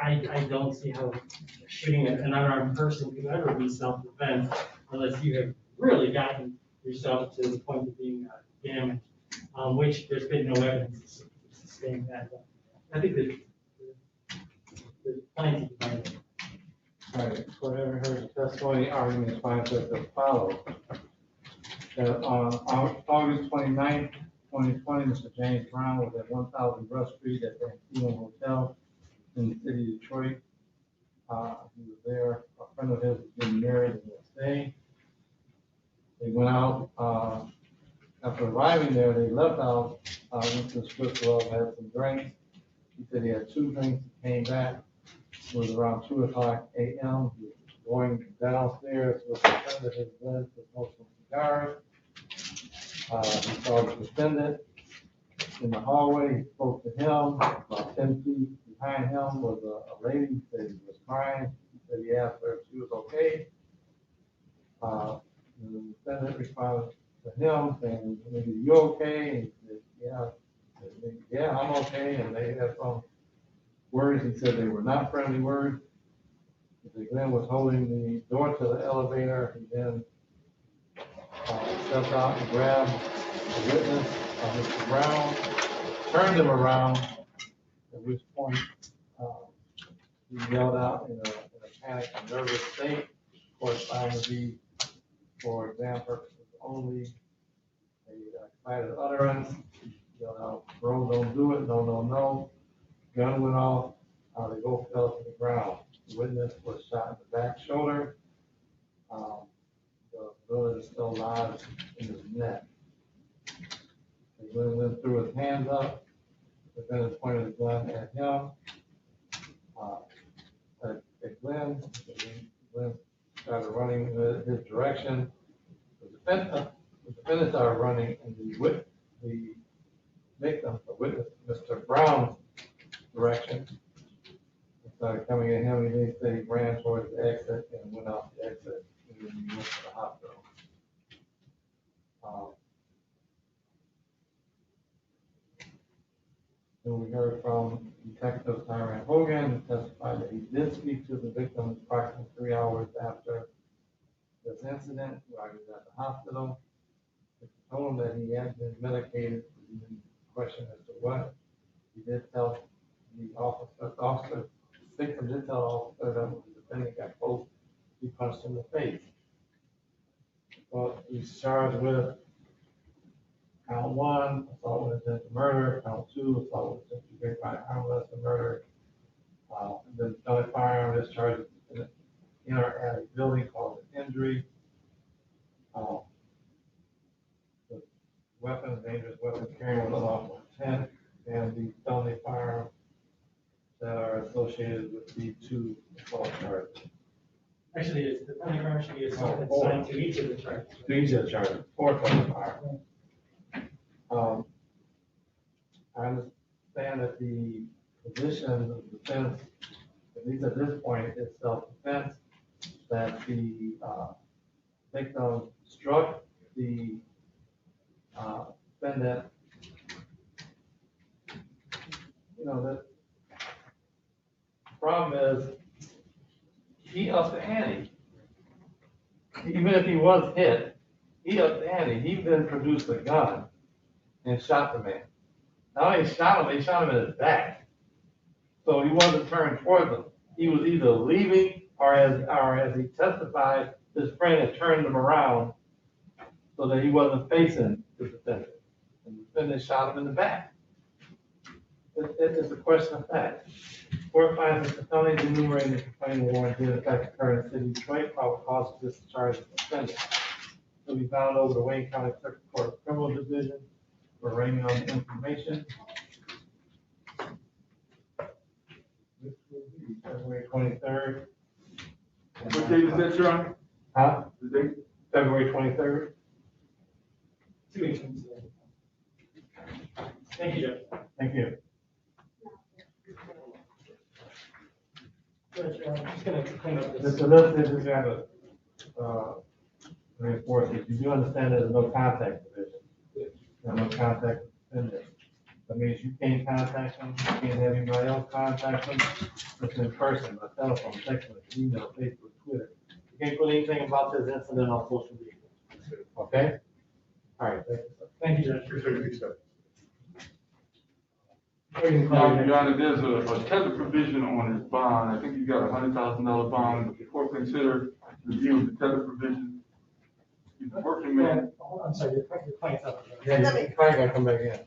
I don't see how shooting an unarmed person could ever be self-defense unless you have really gotten yourself to the point of being damaged, which there's been no evidence to sustain that. I think that there's plenty of evidence. All right, whatever heard the testimony, arguments, finds as follows. That on August 29th, 2020, Mr. James Brown was at 1000 Rush Street at the Antino Hotel in the city of Detroit. He was there. A friend of his was getting married the next day. They went out. After arriving there, they left out, went to the strip club, had some drinks. He said he had 2 drinks. He came back. It was around 2:00 a.m. He was going downstairs with a friend of his to smoke some cigars. He saw the defendant in the hallway. He spoke to him. About 10 feet behind him was a lady. He said he was crying. He said he asked her if she was okay. The defendant responded to him saying, "Maybe you okay?" And he said, "Yeah." He said, "Yeah, I'm okay." And they had some words. He said they were not friendly words. He said Glenn was holding the door to the elevator. He then stepped out and grabbed the witness, Mr. Brown, turned him around, at which point he yelled out in a panicked and nervous state, of course found to be, for exam purposes only, a excited utterance. He yelled out, "Bro, don't do it, no, no, no." Gun went off, they both fell to the ground. The witness was shot in the back shoulder. The bullet is still lodged in his neck. Glenn then threw his hands up. The defendant pointed the gun at him. At Glenn started running in his direction. The defendant started running in the victim, the witness, Mr. Brown's direction. He started coming at him. He said he ran towards the exit and went out the exit, and then he went to the hospital. Then we heard from Detective Tyron Hogan, who testified that he did speak to the victim approximately 3 hours after this incident while he was at the hospital. He told him that he had been medicated. He didn't question as to what. He did tell the officer, victim did tell the officer that when the defendant got close, he punched him in the face. Well, he's charged with count 1, assault with intent to murder, count 2, assault with intent to great bodily harm less than murder. The felony firearm is charged in our attic building called an injury. The weapon, dangerous weapon carrying with unlawful intent, and the felony firearms that are associated with the 2 assault charges. Actually, it's the felony firearm should be assigned to each of the charges. To each of the charges, 4 felony firearms. I understand that the position of the defense, at least at this point, is self-defense, that the victim struck the defendant. You know, the problem is he upped the ante. Even if he was hit, he upped the ante. He then produced a gun and shot the man. Not only shot him, they shot him in his back. So he wasn't turned towards them. He was either leaving or as he testified, his friend had turned him around so that he wasn't facing the defendant. And the defendant shot him in the back. It's a question of fact. Court finds that the felonies enumerated in the complaint warrant did affect the current city of Detroit, probable cause of discharge of the defendant. So we found over the Wayne County Circuit Court Criminal Division for writing on the information. This will be February 23rd. What date is that, Your Honor? Huh? The date? February 23rd. 2 weeks. Thank you, Judge. Thank you. Judge, I'm just gonna clean up this. Mr. Lister, just got to reinforce it. You do understand there's no contact provision. There's no contact defendant. That means you can't contact them, you can't have anybody else contact them. It's in person, by telephone, text, email, Facebook, Twitter. You can't put anything about this incident on social media. Okay? All right, thank you, sir. Thank you, Judge. Appreciate it, sir. Your Your Honor, there's a tether provision on his bond. I think he's got $100,000 bond, but the court considered review of the tether provision. He's a working man. I'm sorry, your client's up. Yeah, your client gotta come back in.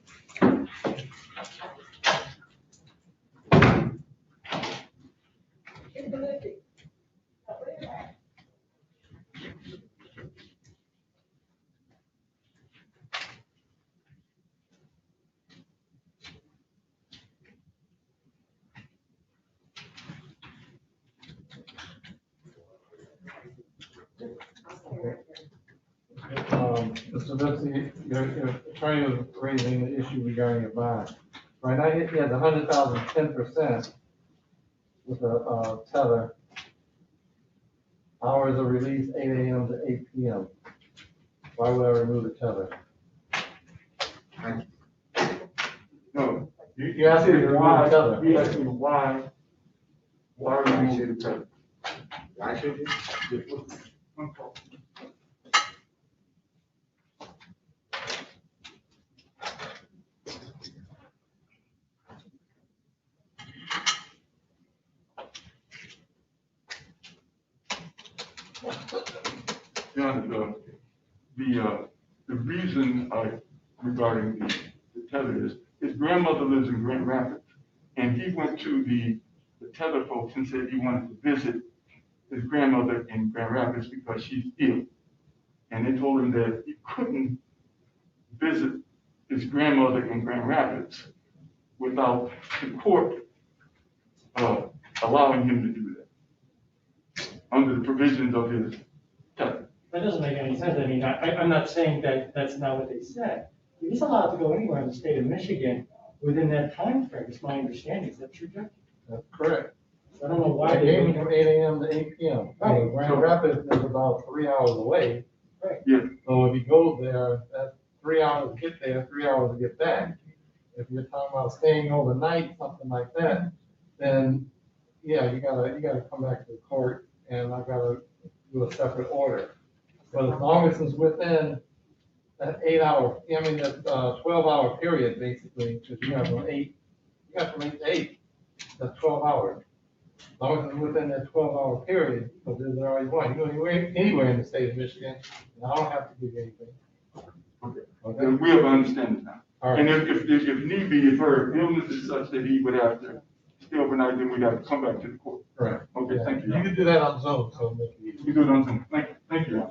Mr. Vinci, your attorney was raising the issue regarding your bond. Right now, he has 100,000, 10% with a tether. Hours of release, 8 a.m. to 8 p.m. Why would I remove the tether? No. You asked me to remove the tether. You asked me why remove the tether? Why should you? Your Honor, the reason regarding the tether is his grandmother lives in Grand Rapids, and he went to the tether folks and said he wanted to visit his grandmother in Grand Rapids because she's ill. And they told him that he couldn't visit his grandmother in Grand Rapids without the court allowing him to do that under the provisions of his tether. That doesn't make any sense. I mean, I'm not saying that that's not what they said. He's allowed to go anywhere in the state of Michigan within that time frame. It's my understanding. Is that true, Judge? That's correct. I don't know why I gave him from 8 a.m. to 8 p.m. Right. Grand Rapids is about 3 hours away. Right. Yeah. So if he goes there, that's 3 hours to get there, 3 hours to get back. If you're talking about staying overnight, something like that, then yeah, you gotta come back to the court and I gotta do a separate order. But as long as it's within that 8 hour, I mean, that 12-hour period, basically, because you have from 8 to 8, that's 12 hours. As long as it's within that 12-hour period, because there's already one, you can go anywhere in the state of Michigan, and I don't have to give you anything. Okay. And we have understanding now. All right. And if need be, if her illness is such that he would have to stay overnight, then we'd have to come back to the court. Correct. Okay, Yeah. thank you. You can do that on Zoom, so make it easy. You do it on Zoom. Thank you. Thank you.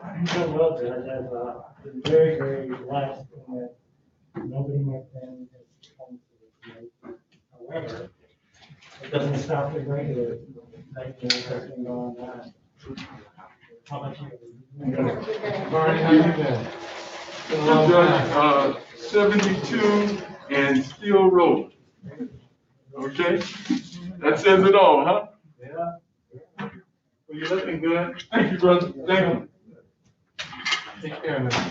I'm so well, Judge. I've been very, very blessed in that nobody in my family has come to this night. However, it doesn't stop the regular nightmares that's been going on. How much you? Barney, how you been? Been a long time. Judge, 72 and still rolling. Okay? That says it all, huh? Yeah. Well, you're looking good. Thank you, brother. Thank you. Take care, man.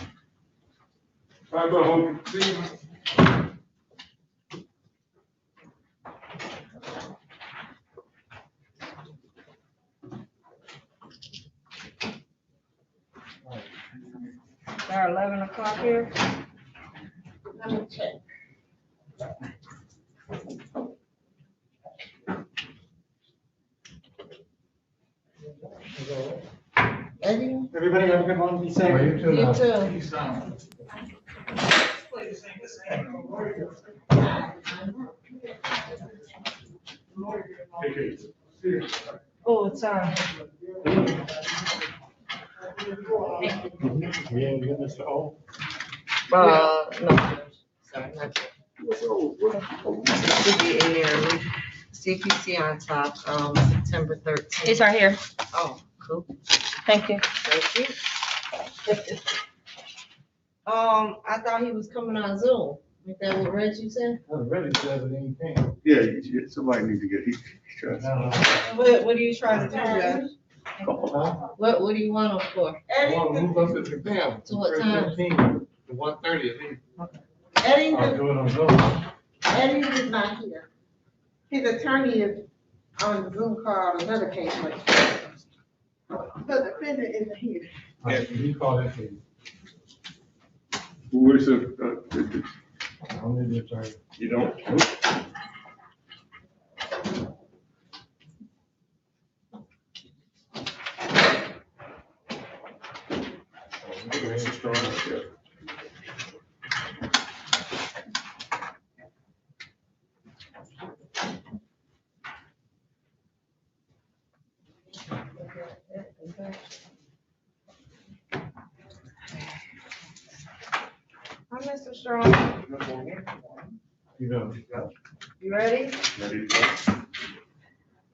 Bye, bye. See you. Our 11 o'clock here. Let me check. Eddie? Everybody have a good one, be safe. You too. You too. Peace out. Oh, sorry. We ain't get Mr. O. No. Sorry, not yet. Should be in there. CPC on top, September 13th. He's right here. Oh, cool. Thank you. Thank you. I thought he was coming on Zoom. Is that what Reggie said? I really said it ain't came. Yeah, somebody need to get heat. What are you trying to do, Judge? What do you want him for? I want to move us to the exam. To what time? 15 to 1:30 at least. Eddie, I'll do it on Zoom. Eddie is not here. His attorney is on the Zoom call on another case, but the defendant isn't here. He called it. Who is it? I'm in the attorney. You don't? Hi, Mr. Strong. You know. You ready?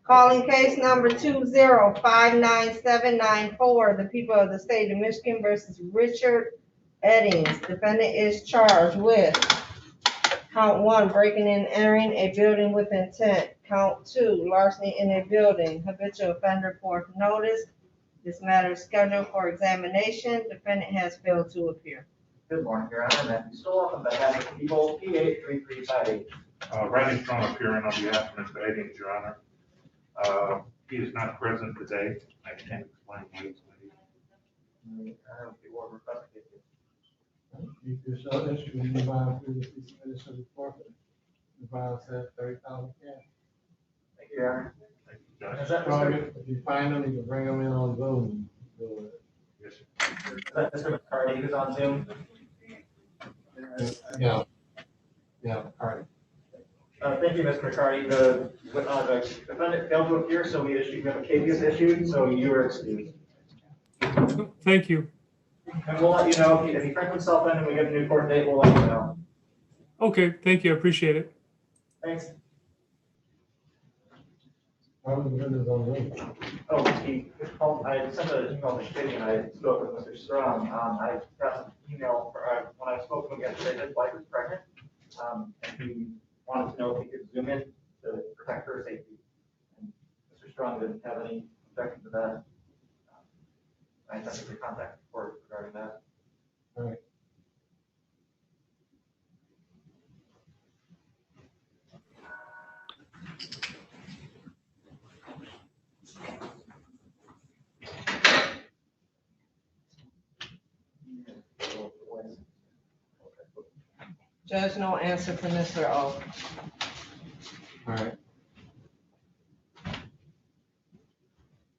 Calling case number 2059794, the people of the state of Michigan versus Richard Eddings. Defendant is charged with count 1, breaking and entering a building with intent. Count 2, larceny in a building. Habitual offender for notice. This matter is scheduled for examination. Defendant has failed to appear. Good morning, Your Honor. Matthew Stoll on behalf of the people, P83358. Randy Strong appearing on behalf of Mr. Eddings, Your Honor. He is not present today. I can't explain why he's not here. You can show this, you can divide previously submitted to the court. Divide said 30,000 cash. Thank you, Your Honor. Thank you, Judge. Is that Mr. If you find them, you can bring them in on Zoom. Yes, sir. Is that Mr. McCarty who's on Zoom? Yeah. Yeah, all right. Thank you, Mr. McCarty. The defendant failed to appear, so we have a caveat issued, so you are excused. Thank you. And we'll let you know if he frankly himself in and we get a new court date, we'll let you know. Okay, thank you. I appreciate it. Thanks. How was the business on Zoom? Oh, he called, I sent an email to Shitty and I spoke with Mr. Strong. I got an email, when I spoke to him yesterday, his wife is pregnant. And he wanted to know if he could zoom in to protect her safety. And Mr. Strong didn't have any objection to that. I attempted to contact the court regarding that. All right. Judge, no answer for Mr. O. All right.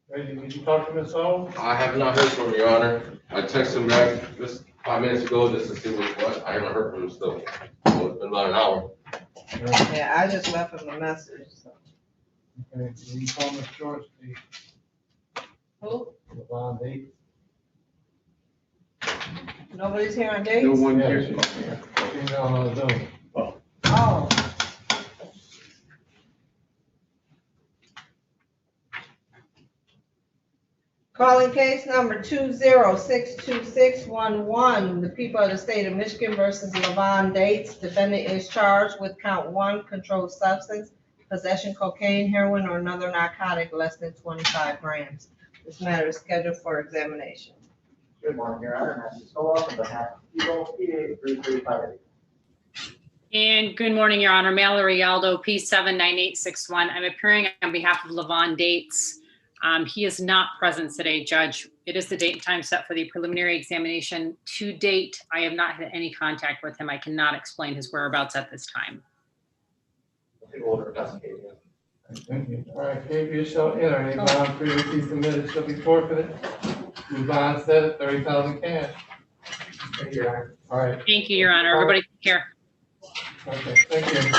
Reggie, did you talk to Ms. O? I have not heard from him, Your Honor. I texted him back just 5 minutes ago just to see what. I haven't heard from him still. So it's been about an hour. Yeah, I just left him a message, so. Okay, can you call Ms. George, please? Who? Levon Date. Nobody's here on dates? No one Yeah, here. she's on Zoom. Oh. Calling case number 2062611, the people of the state of Michigan versus Levon Dates. Defendant is charged with count 1, controlled substance, possession cocaine, heroin, or another narcotic less than 25 grams. This matter is scheduled for examination. Good morning, Your Honor. Matthew Stoll on behalf of the people, P83358. And good morning, Your Honor. Mallory Aldo, P79861. I'm appearing on behalf of Levon Dates. He is not present today, Judge. It is the date and time set for the preliminary examination. To date, I have not had any contact with him. I cannot explain his whereabouts at this time. Order investigating. Thank you. All right, KP shall enter. Any bond previously submitted shall be forfeited. The bond set at 30,000 cash. Thank you, Your Honor. All right. Thank you, Your Honor. Everybody take care. Okay, thank you.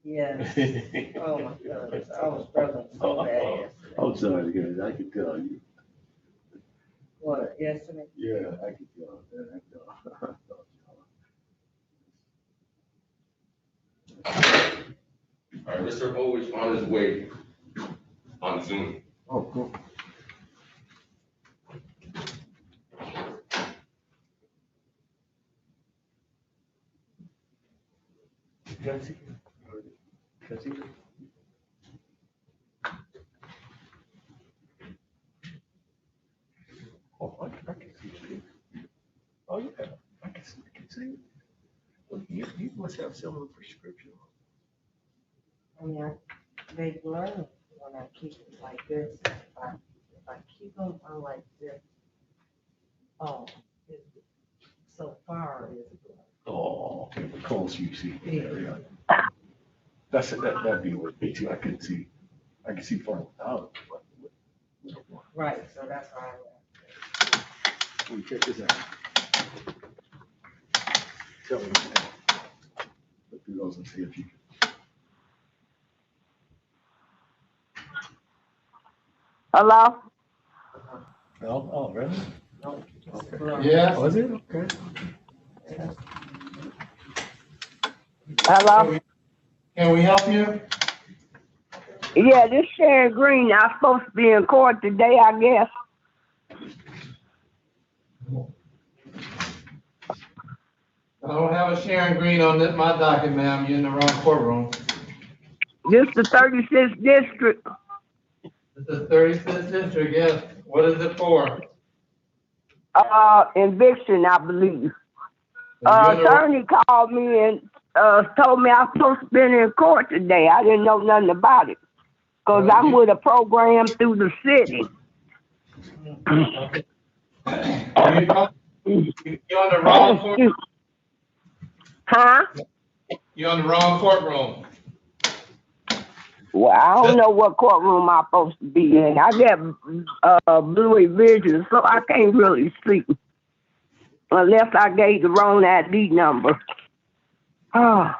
Yes. Oh my goodness, I was struggling so bad yesterday. I'm sorry, guys. I can tell you. What, yesterday? Yeah, I can tell that. All right, Mr. Ho is on his way on Zoom. Oh, cool. Oh, I can see it. Oh, yeah, I can see it. Well, you must have similar prescription. I mean, they learn when I keep it like this. If I keep them on like this, oh, it's so far it is. Oh, the calls you see. Yeah. That'd be what me too. I can see far out. Right, so that's why We check this out. Tell me. Look through those and see if you can. Hello? Oh, really? No. Okay. Yes. Was it? Okay. Hello? Can we help you? Yeah, this Sharon Green. I'm supposed to be in court today, I guess. I don't have a Sharon Green on my docket, ma'am. You're in the wrong courtroom. This the 36th district. This is 36th district, yes. What is it for? Eviction, I believe. You're in the wrong- Attorney called me and told me I'm supposed to be in court today. I didn't know nothing about it. Because I'm with a program through the city. You're on the wrong court. Huh? You're on the wrong courtroom. Well, I don't know what courtroom I'm supposed to be in. I got blurry vision, so I can't really see. Unless I gave the wrong ID number. Oh.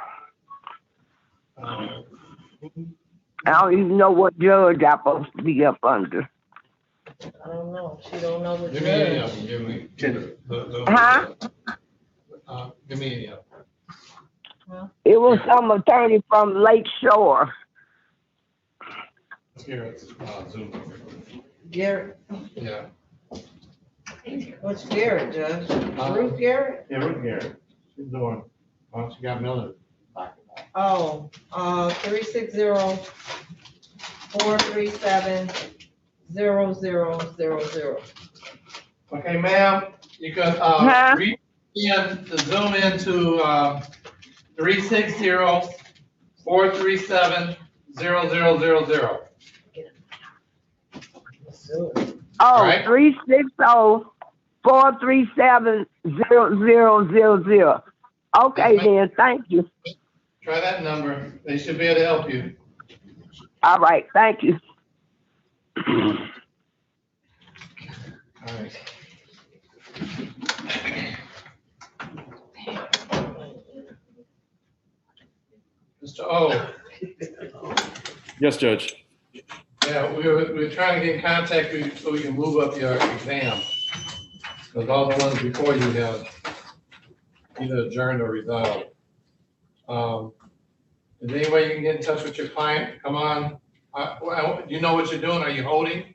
I don't even know what judge I'm supposed to be up under. I don't know. She don't know what Give me any of judge. them, Huh? Give me any of Huh? It was some attorney from Lake Shore. them. Here, it's, Zoom. Garrett, Yeah. what's Garrett, Judge? Uh, Ruth Garrett? Yeah, Ruth Garrett. She's doing, well, she got Miller. Oh, 360-437-0000. Okay, ma'am, you can, read in to zoom into, 360-437-0000. Oh, Right. 360-437-0000. Okay, Yes, ma'am. then, thank you. Try that number. They should be able to help you. All right, thank you. All right. Mr. O, Yes, Judge. yeah, we were trying to get in contact with you so we can move up your exam. Because all the ones before you have either adjourned or resolved. Is there any way you can get in touch with your client? Come on. Well, you know what you're doing? Are you holding?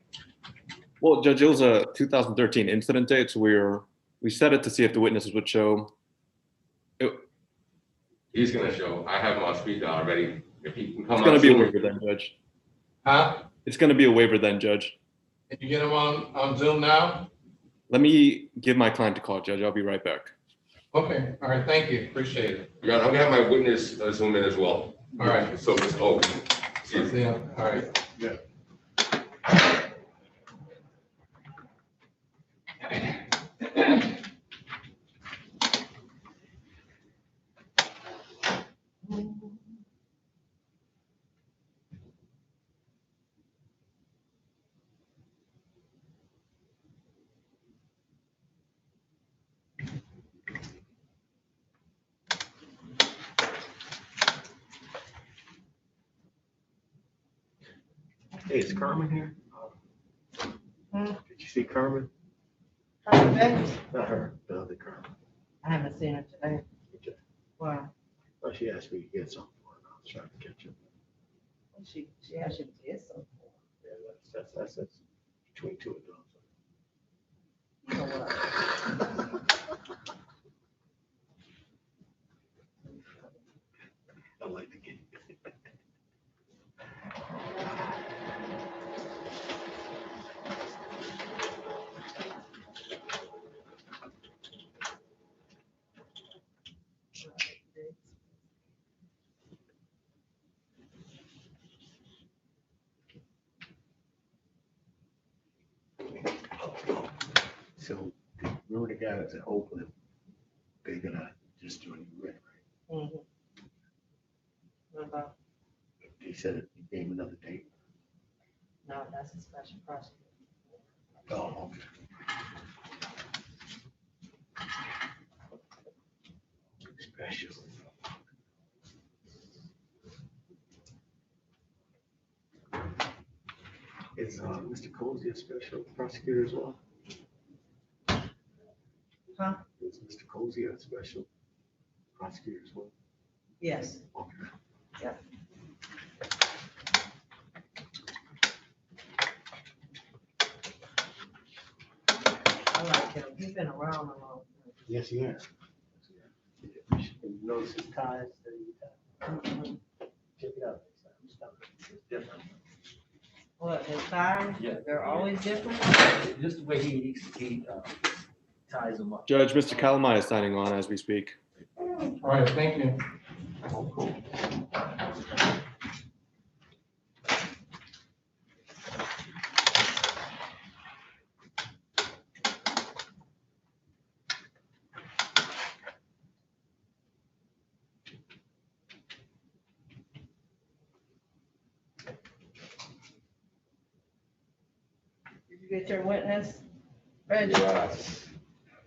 Well, Judge, it was a 2013 incident date, so we set it to see if the witnesses would show. He's gonna show. I have him on speed dial already. If he can come It's going on to be a soon. waiver then, Judge. Huh? It's going to be a waiver then, Judge. Can you get them on Zoom now? Let me give my client a call, Judge. I'll be right back. Okay, all right, thank you, appreciate it. Yeah, I'm gonna have my witness zoom in as well. All right. So it's open. See. Yeah, all right. Yeah. Hey, is Carmen here? Hmm? Did you see Carmen? Carmen? Not her, the other Carmen. I haven't seen her today. Okay. Wow. Oh, she asked me to get something for her. I was trying to catch up. She actually did something. Yeah, that's between two adults. You know what? I like to get. So, remember the guy that's at Oakland? They're gonna just join you, right? Mhm. What about? He said he gave him another date. No, that's a special prosecutor. Oh, okay. Special. Is Mr. Cozy a special prosecutor as well? Huh? Is Mr. Cozy a special prosecutor as well? Yes. Okay. Yep. I like him. He's been around a long time. Yes, he has. You notice his ties that he ties? Mhm. Check it out next time. It's different. What, his ties? Yeah. They're always different? Just the way he ties them up. Judge, Mr. Calamai is signing on as we speak. All right, thank you. Oh, cool. Did you get your witness? Reggie? Yes,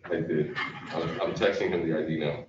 I did. I'm texting him the ID now.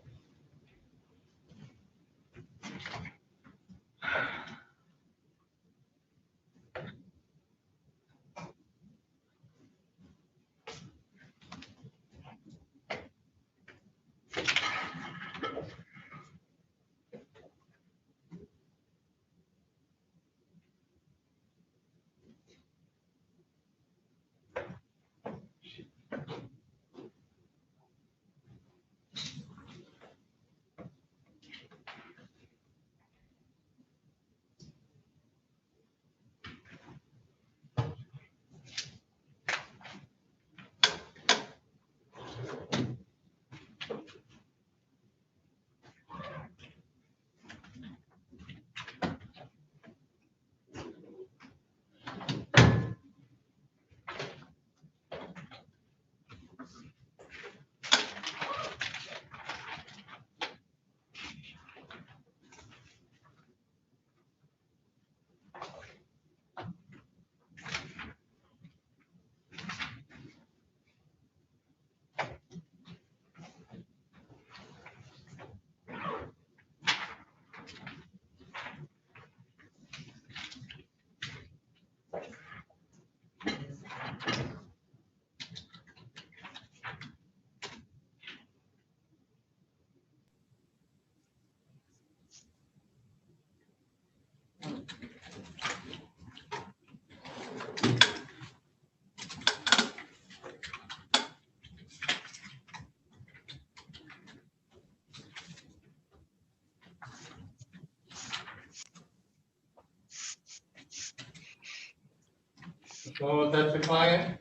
So that's your client?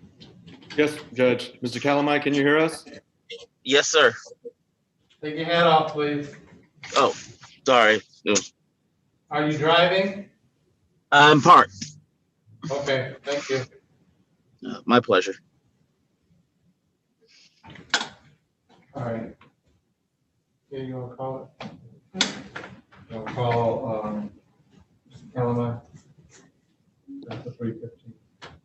Yes, Judge. Mr. Calamai, can you hear us? Yes, sir. Take your hat off, please. Oh, sorry. No. Are you driving? I'm parked. Okay, thank you. My pleasure. All right. Yeah, you wanna call it? You wanna call, Mr. Calamai? That's the 315.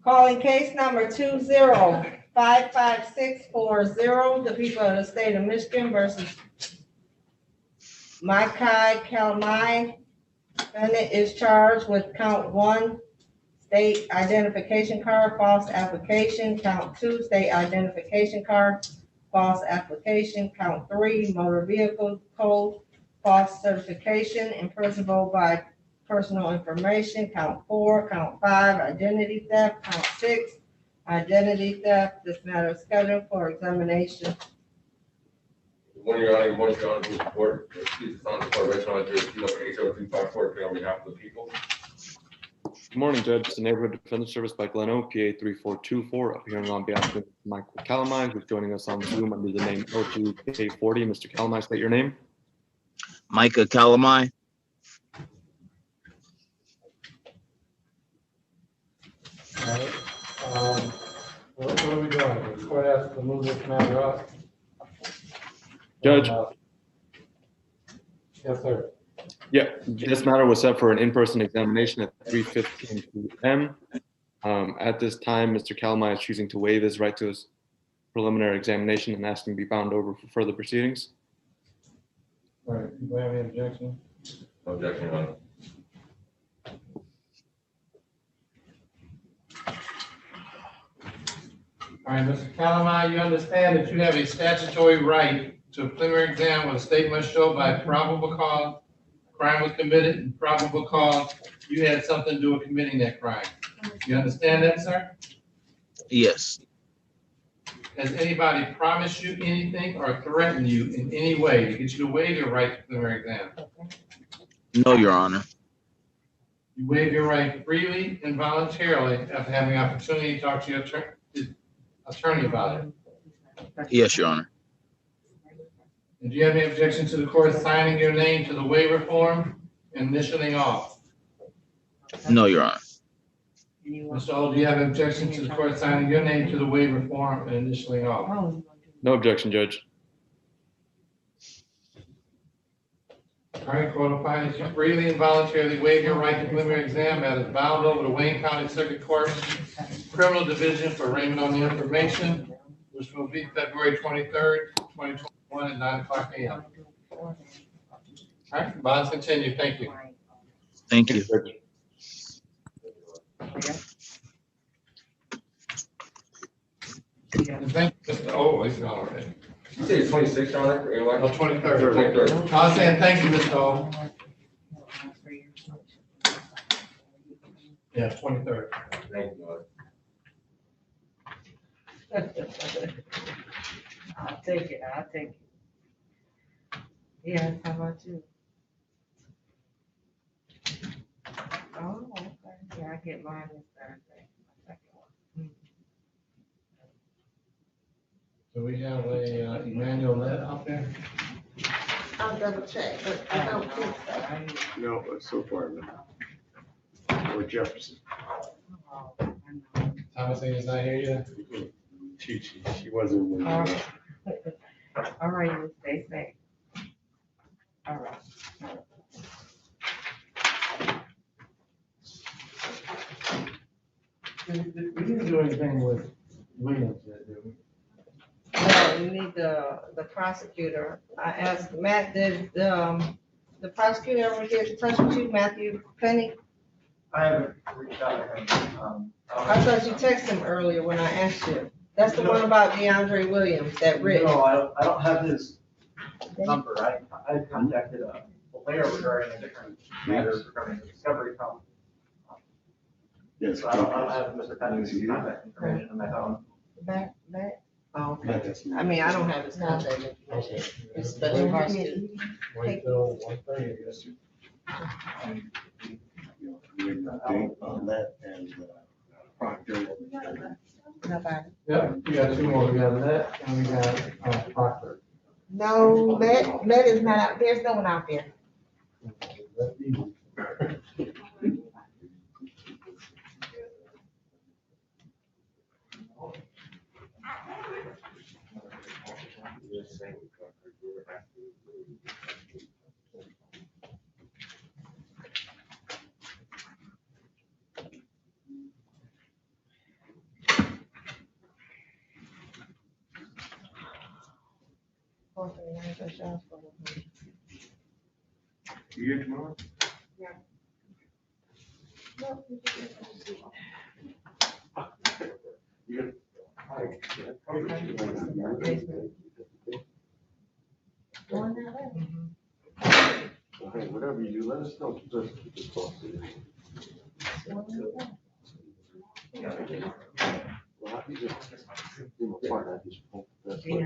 Calling case number 2055640, the people of the state of Michigan versus Micah Kalmai. Defendant is charged with count 1, state identification card, false application. Count 2, state identification card, false application. Count 3, motor vehicle code, false certification, imprisonable by personal information. Count 4, count 5, identity theft. Count 6, identity theft. This matter is scheduled for examination. One of your honor, one of your honor, to report, please, on the court, Reginald, number 80354, on behalf of the people. Good morning, Judge. It's the Neighborhood Defense Service by Glen Oak, PA 3424, appearing on behalf of Michael Calamai, who's joining us on Zoom under the name L2K40. Mr. Calamai, state your name. Micah Calamai. All right. What are we doing? The court has to move this matter up. Judge. Yes, sir. Yeah, this matter was set for an in-person examination at 3:15 p.m. At this time, Mr. Calamai is choosing to waive his right to his preliminary examination and asking to be bound over for further proceedings. All right, do you have any objection? No objection, your honor. All right, Mr. Calamai, you understand that you have a statutory right to a preliminary exam where the state must show by probable cause crime was committed and probable cause you had something to do with committing that crime. You understand that, sir? Yes. Has anybody promised you anything or threatened you in any way to get you to waive your right to preliminary exam? No, your honor. You waive your right freely and voluntarily after having the opportunity to talk to your attorney about it. Yes, your honor. And do you have any objection to the court signing your name to the waiver form and initialing off? No, your honor. Mr. O, do you have an objection to the court signing your name to the waiver form and initialing off? No objection, Judge. All right, court will find that you freely and voluntarily waive your right to preliminary exam that is bound over to Wayne County Circuit Court Criminal Division for arraignment on the information, which will be February 23rd, 2021 at 9:00 a.m. All right, bonds continue. Thank you. Thank you. And thank you, Mr. O. He's gone already. You say it's 26, your honor? Oh, 23rd. 23rd. I was saying thank you, Mr. O. Yeah, 23rd. Thank you, your honor. I'll take it, I'll take it. Yes, how about you? Oh, okay, yeah, I get mine this Thursday. My second one. Do we have a Emmanuel Lett out there? I'll double check, but I don't think so. No, but so far, no. Or Jefferson. Thomasine is not here yet? She wasn't. All right. All right, you stay safe. All right. We didn't do anything with Williams yet, did we? No, we need the prosecutor. I asked Matt, did the prosecutor ever get in touch with you, Matthew Penny? I haven't reached out to him. I thought you texted him earlier when I asked you. That's the one about DeAndre Williams, that Rich. No, I don't have his number. I contacted a player regarding a different matter regarding the discovery Yes. So I'll have Mr. Cutting's contact information on that phone. Back. Oh, okay. I mean, I don't have his contact information. It's but in regards to. Wait till 1:30, I guess. On that and Proctor. Nobody. Yep, we got two more. We got Let and we got Proctor. No, let is not out, there's no one out there. You here tomorrow? Okay, whatever you do, let us know. Just keep us posted. Well, I just do my part. I just hope that's what.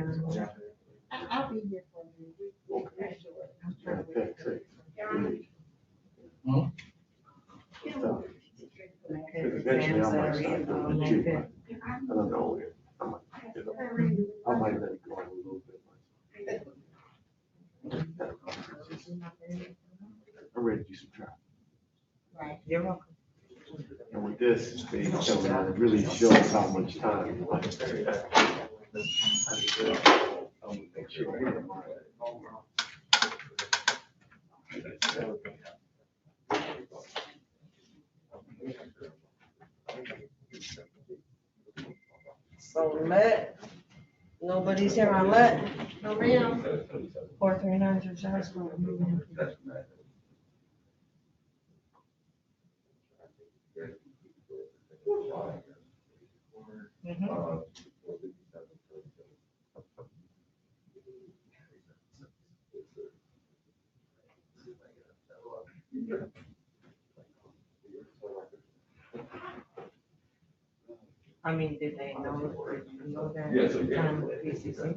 I'll be here for you. Okay, great. Eventually, I might start doing it too. I don't know. I might, I might let it go a little bit. I'm ready to do some travel. Right, you're welcome. And with this, they coming out, it really shows how much time. I'll make sure I get it right. So let, nobody's here on let. No, ma'am. 439 Giles. I mean, did they know that? Yes, okay. Time with PCC?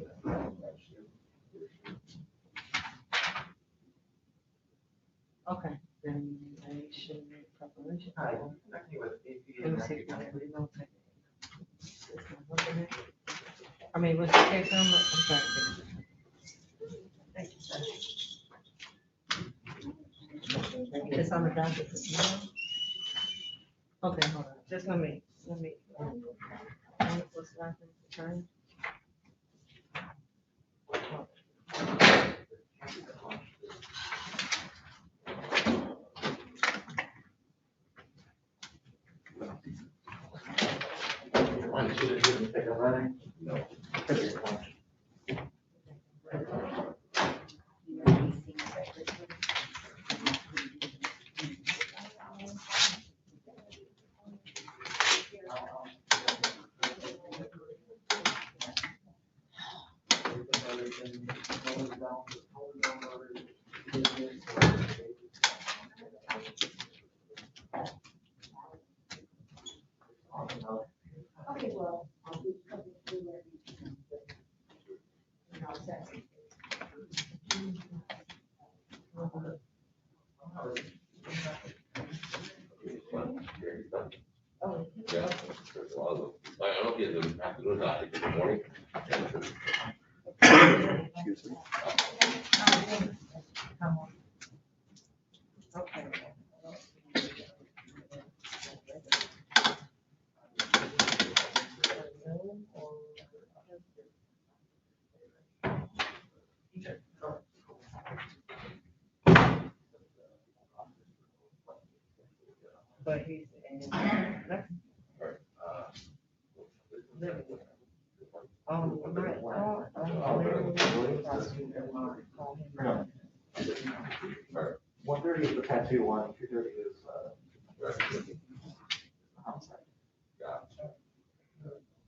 Okay, then they should make preparation. Let me see if I have any notes. I mean, what's the case number? I'm sorry. Thank you, sir. It's on the docket for tomorrow? Okay, hold on, just let me. What's the last name? Attorney? No. Okay, well, I'll be coming through Yeah. I don't know if he has an afternoon, not in the morning. Excuse me. Okay. But he's in. One thirty is the tattoo one, 2:30 is, homicide.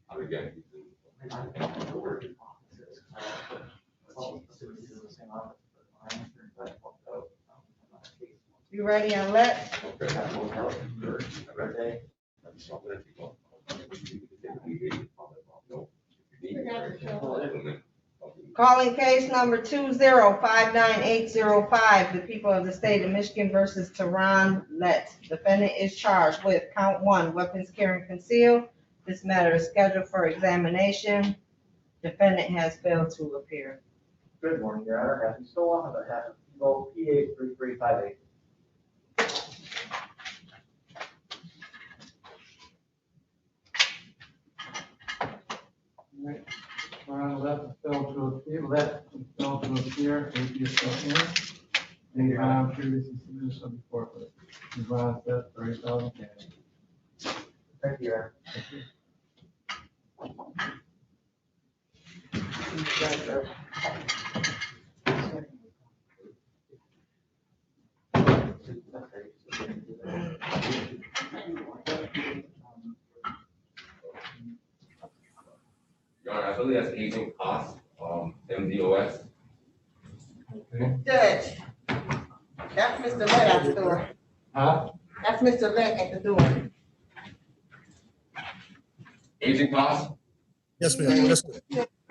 I'm again. You ready on let? Okay. Calling case number 2059805, the people of the state of Michigan versus Teron Letts. Defendant is charged with count 1, weapons carrying concealed. This matter is scheduled for examination. Defendant has failed to appear. Good morning, Your Honor. Happy Stoll on behalf of People PA 3358. Ronald left failed to appear, failed to appear, if you're still here. The bond previously submitted shall be forfeited. The bond says $30,000 cash. Thank you, Your Honor. Your Honor, I believe that's agent cost, MDOS. Judge, that's Mr. Lett at the door. Huh? That's Mr. Lett at the door. Agent cost? Yes, ma'am. Yes, ma'am.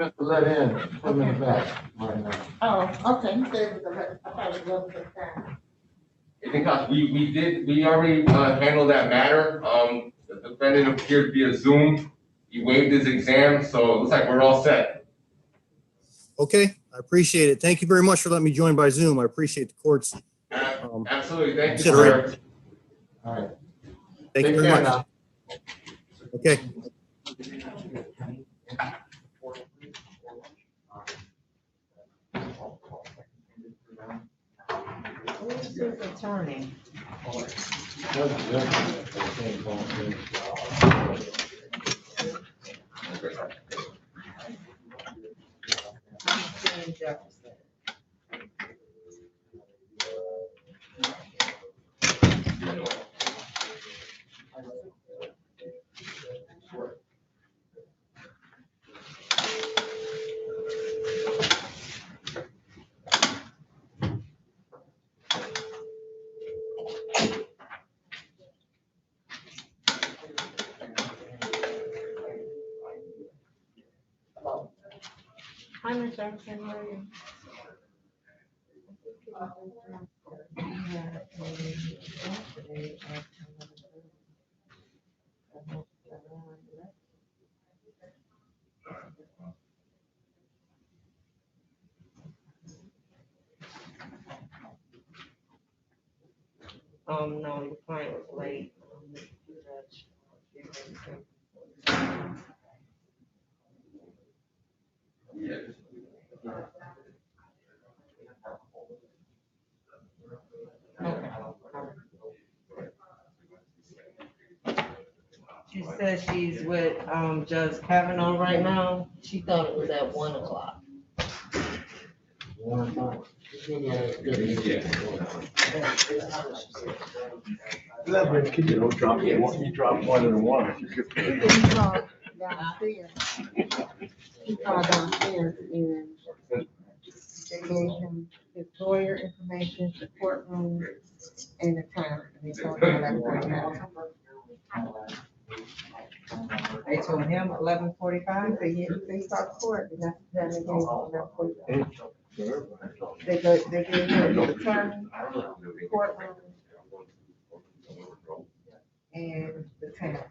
Mr. Let in, put him in the back right now. Oh, okay, he said it was Lett. I thought it was the time. Agent cost, we already handled that matter. The defendant appeared via Zoom. He waived his exam, so it looks like we're all set. Okay, I appreciate it. Thank you very much for letting me join by Zoom. I appreciate the court's. Absolutely, thank you, consideration. sir. All right. Thank you Take very care much. now. Okay. Who's his attorney? Jane Jefferson. Hi, Ms. Jefferson, how are you? No, the client was late. She says she's with, Judge Kavanaugh right now. She thought it was at 1 o'clock. You don't drop, you drop one and one. He called downstairs. He called downstairs and they gave him his lawyer information, the courtroom, and the time. And they told him 11:49. They told him 11:45. They start court, and that's then they gave him 11:45. They gave him the attorney, courtroom, and the time.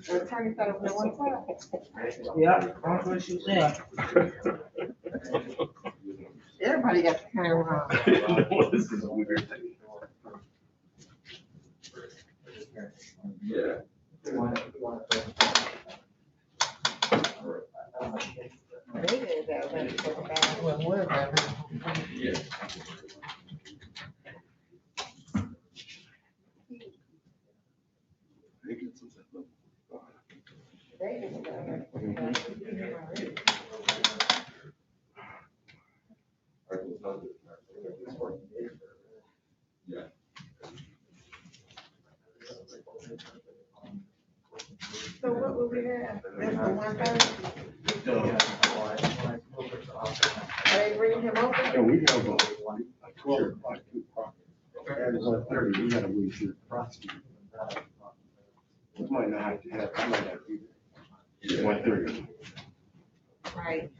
The attorney thought it was 1 o'clock. Yeah, that's what she said. Everybody got the time wrong. This is a weird thing. Yeah. They did that when it was about, well, whatever. Yeah. They did that. Yeah. So what will we have? That's the 1:30? they bringing him over? Yeah, we have a 12 o'clock to and 1:30, we gotta wait to prosecute. We might not have to have, we might have to do 1:30. Right.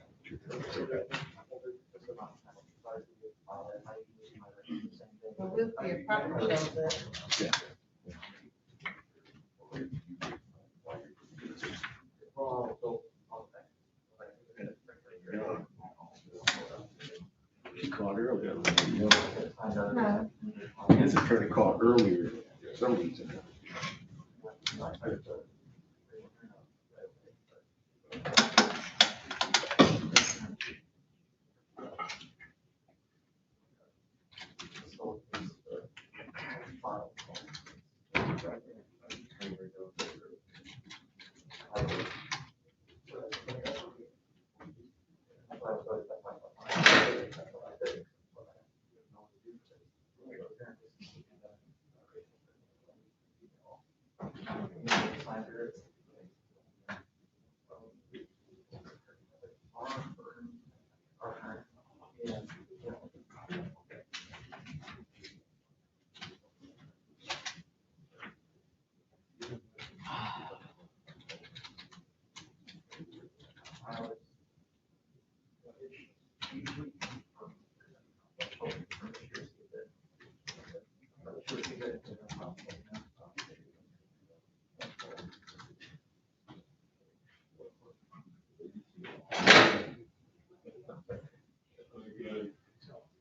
Well, we'll see if Papa shows up. Yeah. He called earlier. No. His attorney called earlier for some reason.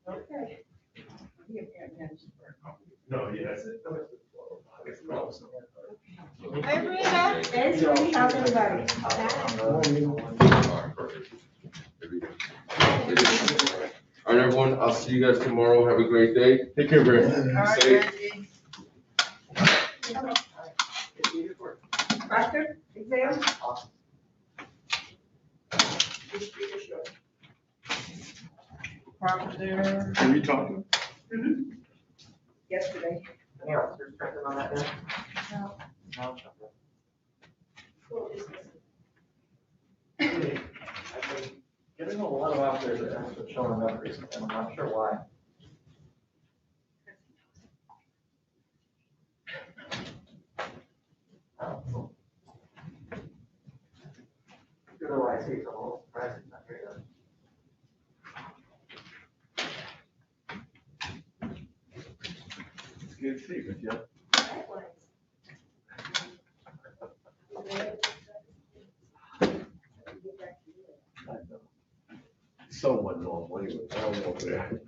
Okay. No, yeah, that's it. Hey, Rita. Hey, Judy, how's everybody? All right, everyone, I'll see you guys tomorrow. Have a great day. Take care, Brett. All right, Safe. Reggie. Proctor, exam? Proctor. Can we talk to him? Yesterday. Yeah, you're checking on that now? No. No. Getting a lot of out there that haven't been showing up recently, and I'm not sure why. Good OIC, so I'm a little surprised it's not here. It's good to see you, Jeff. Someone normal anyway. I don't know if they're.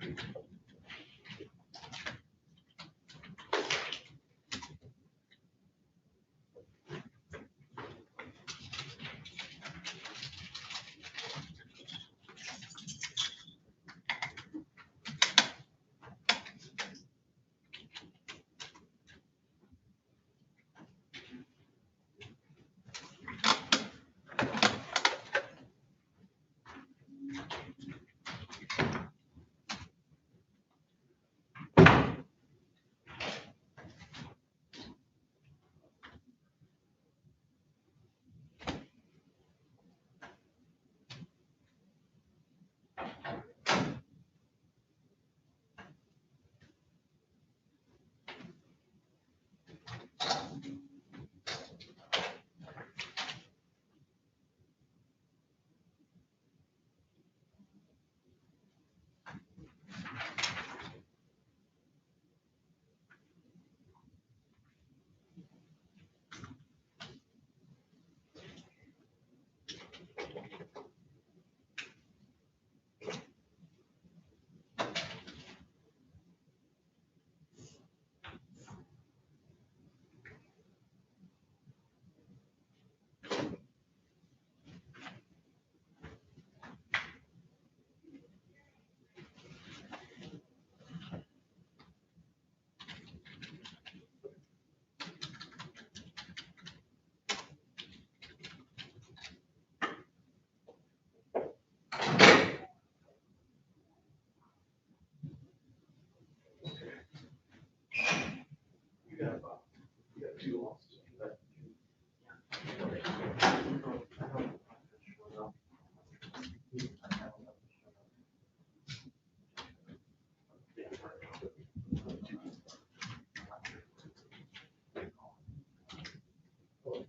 Wait,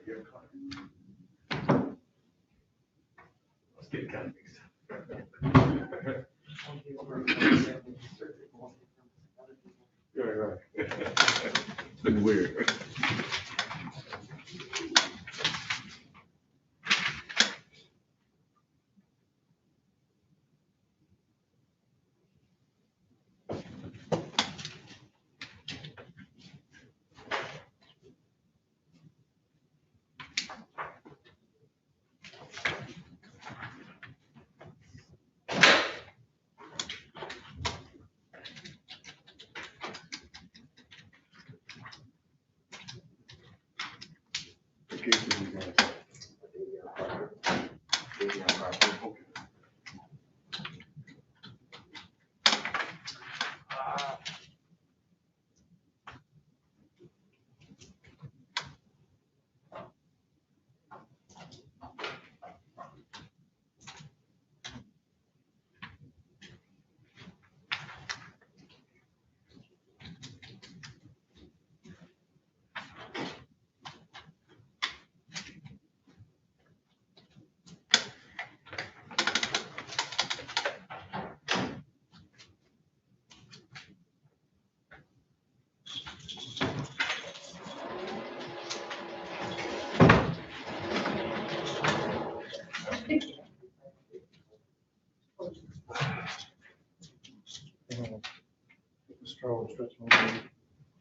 here. Let's get it kind of mixed up. Right. Looking weird.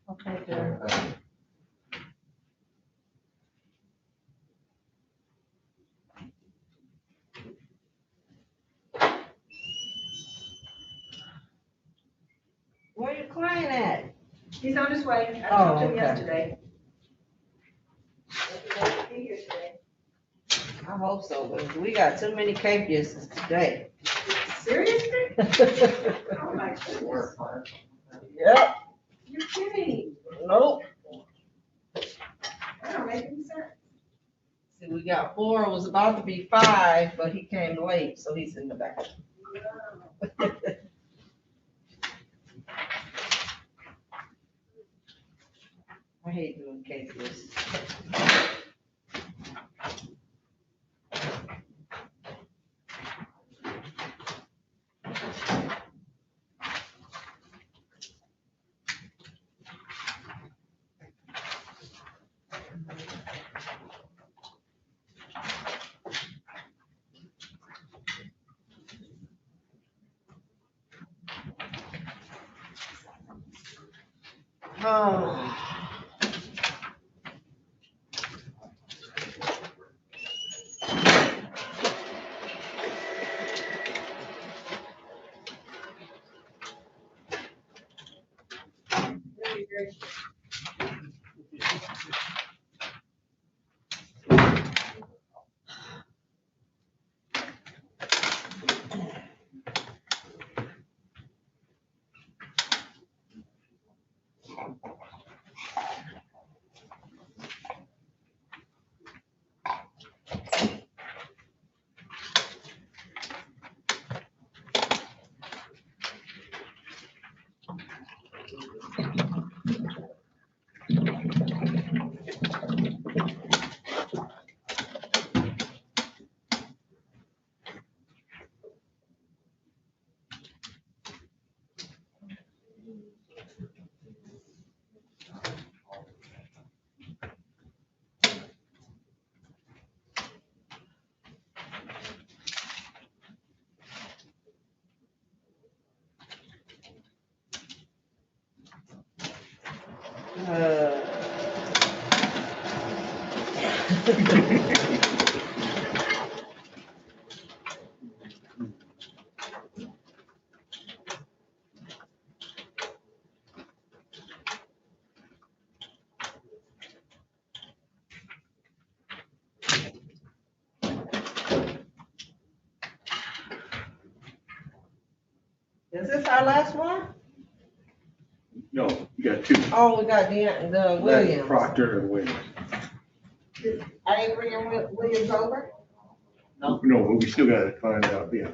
Okay, good. Where your client at? He's on his way. I Oh, talked to him okay. yesterday. I hope so, but we got too many capias today. Seriously? Oh my goodness. Yep, You're kidding. nope. That don't make any sense. See, we got 4, it was about to be 5, but he came late, so he's in the back. I hate doing capias. Oh. Is this our last one? No, you got two. Oh, we got the Williams. Proctor and Williams. I ain't bringing Williams over? No, but we still gotta find out, yeah,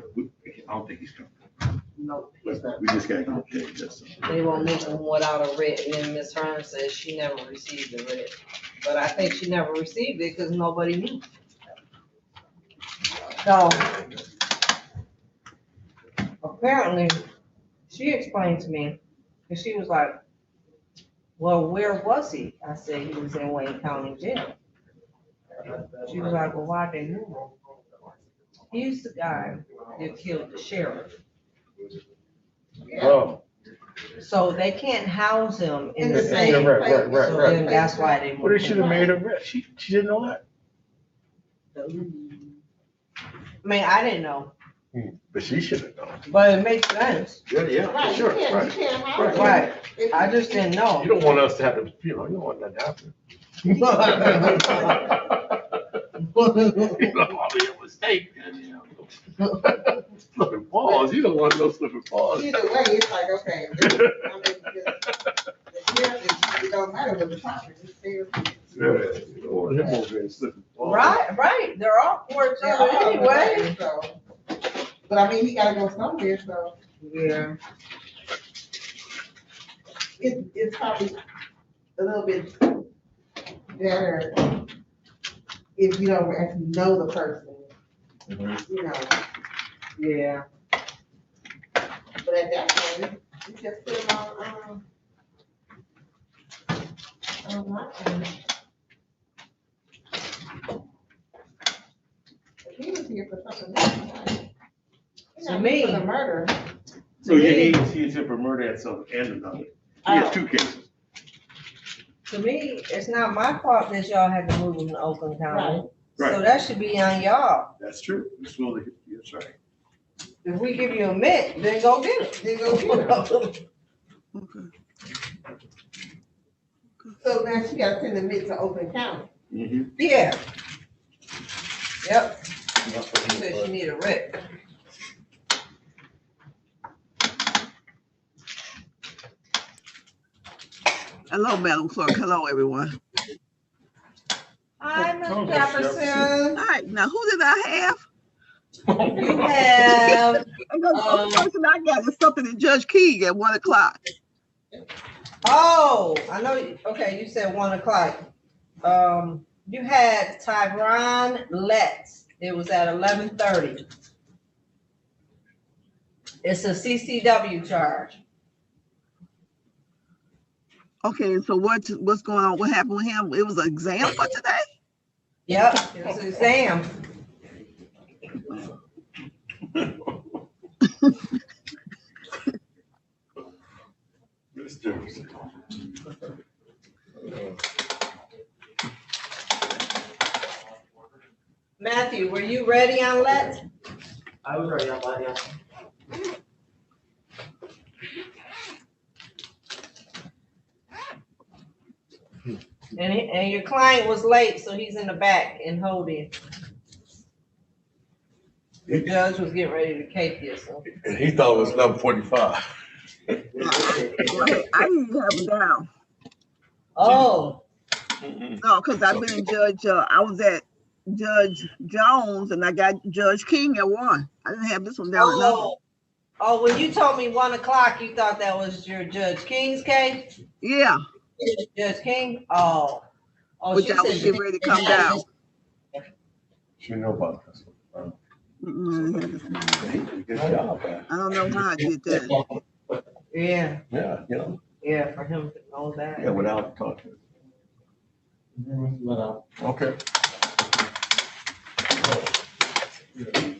I don't think he's coming. No. But we just gotta go check this. They won't make them without a writ, and then Ms. Hearn says she never received the writ. But I think she never received it because nobody knew. So apparently, she explained to me, and she was like, well, where was he? I said he was in Wayne County Jail. She was like, well, why they move him? He's the guy that killed the sheriff. Oh. So they can't house him in the Yeah, same right, place. right, So right. then that's why they moved. Well, they should have him. made her rest. She didn't know that. I mean, I didn't know, But she should have known. but it makes sense. Yeah, Right, for sure, you can't- right. you can't have Right. it. Right. If I you- just didn't know. You don't want us to have to, you don't want that to happen. You know, I'll be a mistake. Slipping falls, you don't want no slipping falls. Either way, it's like, okay. It don't matter what the topic is. Yeah, you don't want him over there slipping falls. Right, they're all for each other anyway. So, but I mean, he gotta go somewhere, so Yeah. it's probably a little bit better if you don't actually know the person, you know. Yeah. But at that point, you just put him on my phone. He was here for something else, right? He's To not me- here for the murder. So yeah, he's here for murder and some and another. He has two cases. To me, it's not my fault that y'all had to move him to Oakland County. Right. So that should be on y'all. That's true. That's really, that's right. If we give you a mint, then go get it. Then go get it. So now she gotta send the mid to Oakland County. Mm-hmm. Yeah. Yep. She said she need a writ. Hello, Madam Clerk. Hello, everyone. Hi, Ms. Jefferson. All right, now who did I have? You have, And the only person I got is something in Judge King at 1 o'clock. oh, I know, okay, you said 1 o'clock. You had Tyron Letts. It was at 11:30. It's a CCW charge. Okay, so what's going on? What happened with him? It was an exam for today? Yep, it was an exam. Matthew, were you ready on Letts? I was ready on that, yeah. And your client was late, so he's in the back and holding. The judge was getting ready to cake you, so. And he thought it was 11:45. I didn't even have him down. Oh. No, because I've been in Judge, I was at Judge Jones and I got Judge King at 1. I didn't have this one down at nothing. Oh, when you told me 1 o'clock, you thought that was your Judge King's case? Yeah. Judge King? Oh. Oh, Which she I was said getting ready to come down. She know about this. Mm-mm. Good job, man. I don't know how I did that. Yeah, Yeah, you know, yeah, for him to know that. yeah, without talking. Okay. You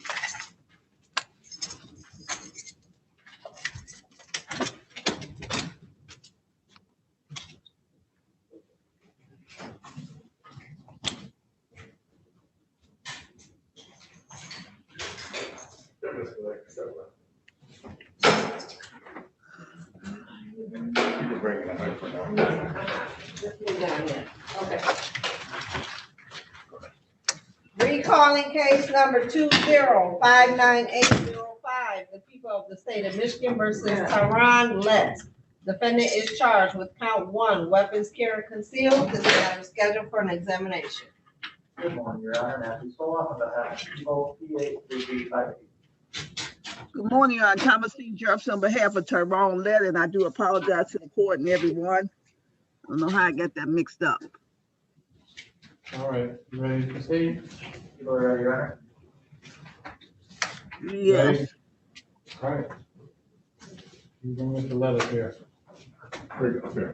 can bring it up for now. Okay. Recalling case number 205980 5, the people of the state of Michigan versus Tyron Lett. Defendant is charged with count 1, weapons carried concealed. This matter is scheduled for an examination. Good morning, Your Honor. Matthew Soloff on behalf of Evo P83358. Good morning, Thomas C. Jefferson on behalf of Tyrone Lett, and I do apologize to the court and everyone. I don't know how I got that mixed up. All right, you ready to proceed? Your Honor. Yes. Ready? All right. You can get the letter here. Here you go, here.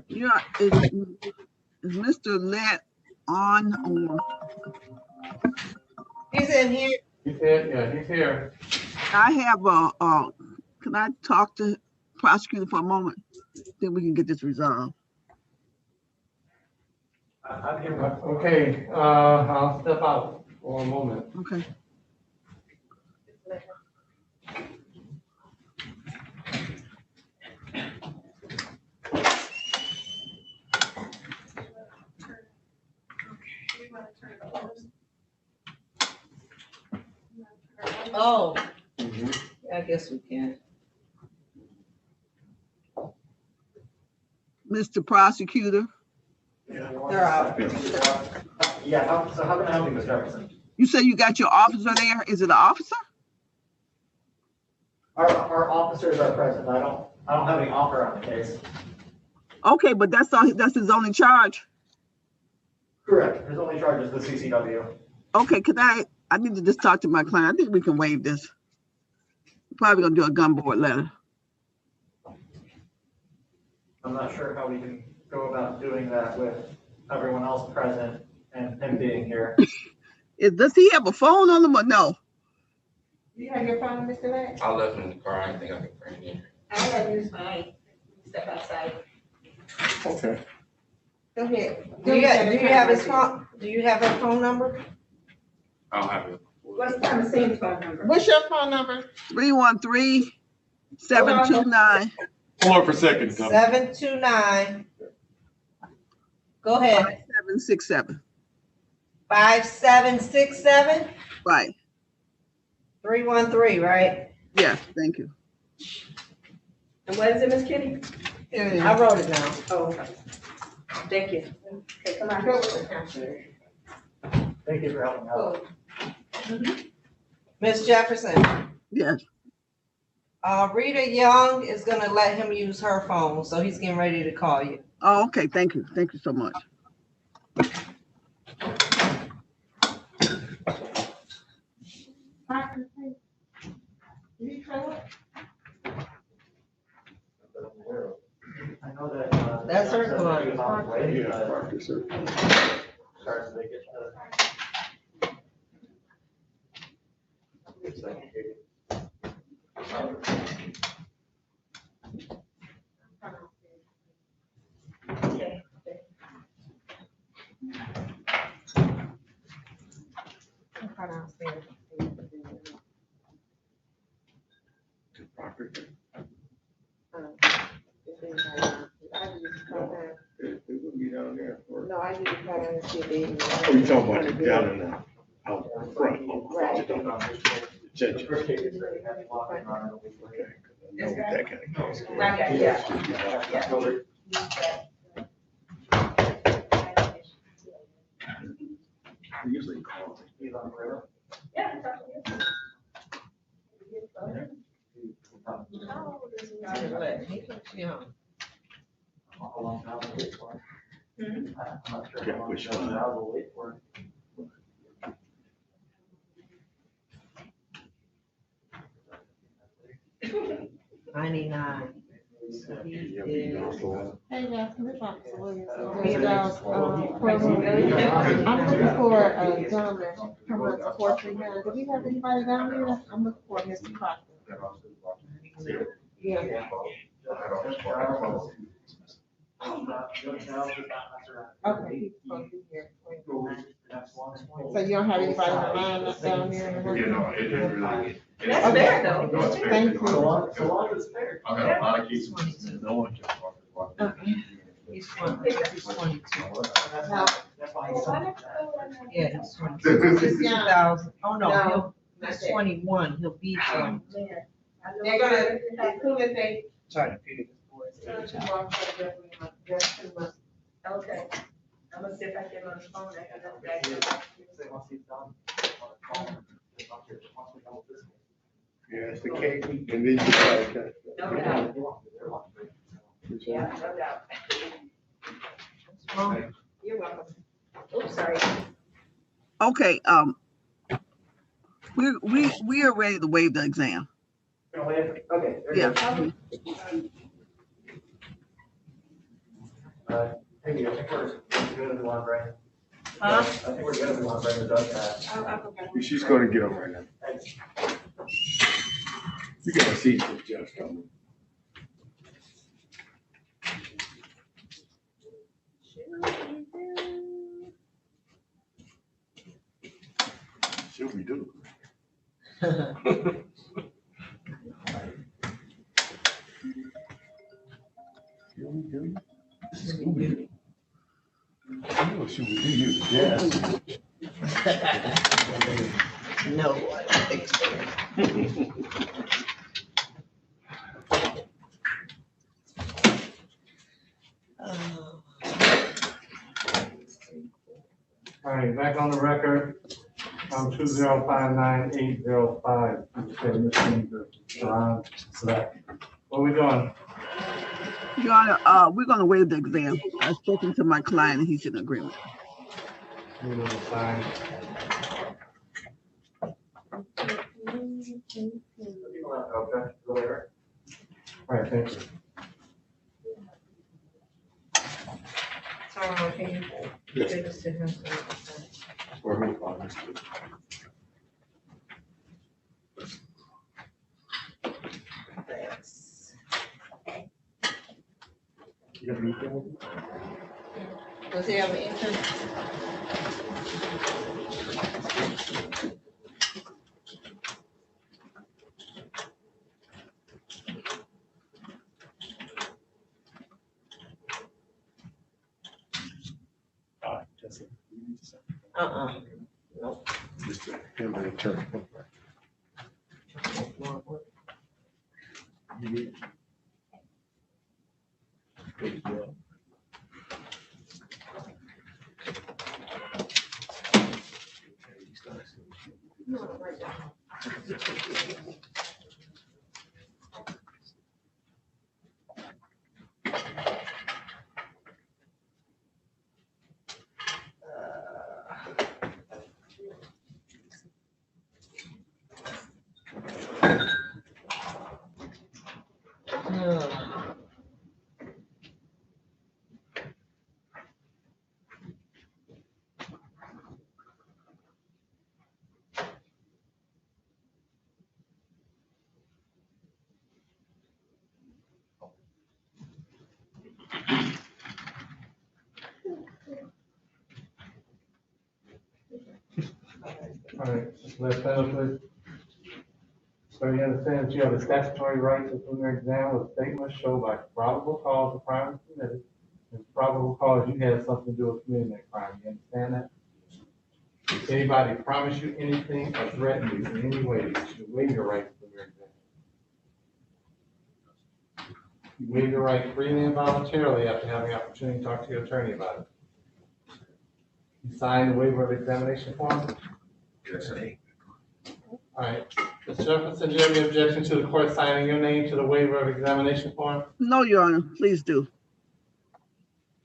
Yeah, is Mr. Lett on or? He's in here. He's here, yeah, he's here. I have can I talk to prosecutor for a moment? Then we can get this resolved. I'm here. Okay, I'll step out for a moment. Okay. Oh, I guess we can. Mr. Prosecutor, They're out. Yeah, so how can I help you, Mr. Jefferson? you say you got your officer there? Is it an officer? Our officers are present. I don't have any offer on the case. Okay, but that's his only charge. Correct. His only charge is the CCW. Okay, I need to just talk to my client. I think we can waive this. Probably gonna do a gun board letter. I'm not sure how we can go about doing that with everyone else present and him being here. Does he have a phone on him or no? You have your phone, Mr. Lett? I left him in the car. I didn't think I could bring it in. I have yours fine. Step outside. Okay. Go ahead. Do you have his phone? Do you have her phone number? I don't have it. What's Thomasina's phone number? What's your phone number? 313-729. Hold on for a second. 729. Go ahead. 5767. 5767? Right. 313, right? Yes, thank you. And what is it, Miss Kitty? I wrote it down. Oh, okay. Thank you. Okay, come on. Thank you for helping out. Miss Jefferson, Yes. Rita Young is gonna let him use her phone, so he's getting ready to call you. Oh, okay, thank you. Thank you so much. I know that. That's her phone. Starts to make it. No, I need to come down and see the. Oh, you talking about it down in the out front? Right. Judge. First case is ready. Have you walk in on it. Know that kind of case. We usually call it. He's on forever. How long time will wait for? I'm not sure. Yeah, how long which time one? I'll wait for. 99. Hey guys, Miss Officer Williams. I'm looking for a gentleman from the 439. Do we have anybody down there? I'm looking for Mr. Crocker. Yeah. Okay, he's supposed to be here. So you don't have anybody in mind that's down there? You know, it didn't really. That's fair though. No, it's fair. Thank you. So long as it's fair. I got a lot of cases. No one just walked. Okay. He's 22. Now, Yeah, he's 20,000. Oh, no, he's 21. He'll be 20. They're gonna, as soon as they try to figure this board's age out. Okay, I'm gonna see if I can get on the phone. I can Yeah, it's the cake, and then you try to. No doubt. Yeah, no doubt. Well, You're welcome. Oops, sorry. Okay, we are ready to waive the exam. Okay. Yeah. Hey, I think we're good if we want to bring. Huh? I think we're good if we want to bring the dust back. She's gonna get them right now. You gotta see this just coming. Should we do? Should we do you? Yes. No, I don't think so. All right, back on the record, 2059805, Ronald. What are we doing? Your Honor, we're gonna waive the exam. I've spoken to my client and he's in agreement. We will sign. Okay, go later. All right, thank you. Sorry, can you Yes. take this to him? Or me, Father. Thanks. You got me there? Does he have an intern? Nope. Just him and the attorney. You need. All right, let's please. So you understand that you have a statutory right to preliminary exam with a statement show by probable cause the crime was committed. And probable cause you had something to do with committing that crime. You understand that? If anybody promise you anything or threaten you in any way, you should waive your right to preliminary exam. You waive your right freely and voluntarily after having the opportunity to talk to your attorney about it. You sign the waiver of examination form? Yes, sir. All right. Mr. Jefferson, do you have any objection to the court signing your name to the waiver of examination form? No, Your Honor, please do.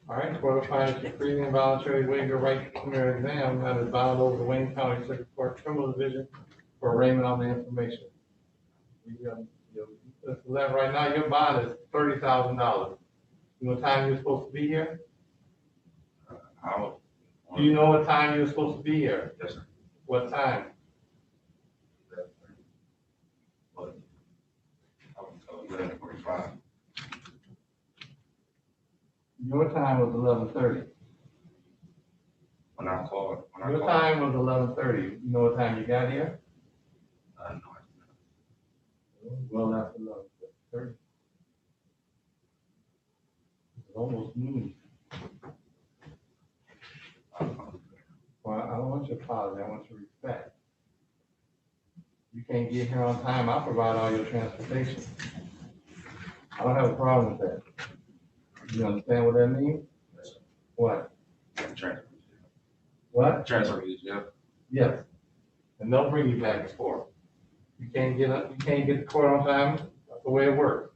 All right, court will find that you freely and voluntarily waive your right to preliminary exam that is bound over the Wayne County Circuit Court Criminal Division for arraignment on the information. Right now, your bond is $30,000. You know what time you're supposed to be here? Do you know what time you're supposed to be here? Yes, sir. What time? Your time was 11:30. When I called. Your time was 11:30. You know what time you got here? No. Well, after 11:30. It's almost noon. Well, I don't want your apology, I want your respect. You can't get here on time, I'll provide all your transportation. I don't have a problem with that. You understand what that means? What? Transfer. What? Transfer fees, yeah. Yes. And they'll bring you back and forth. You can't get up, you can't get to court on time, that's the way it works.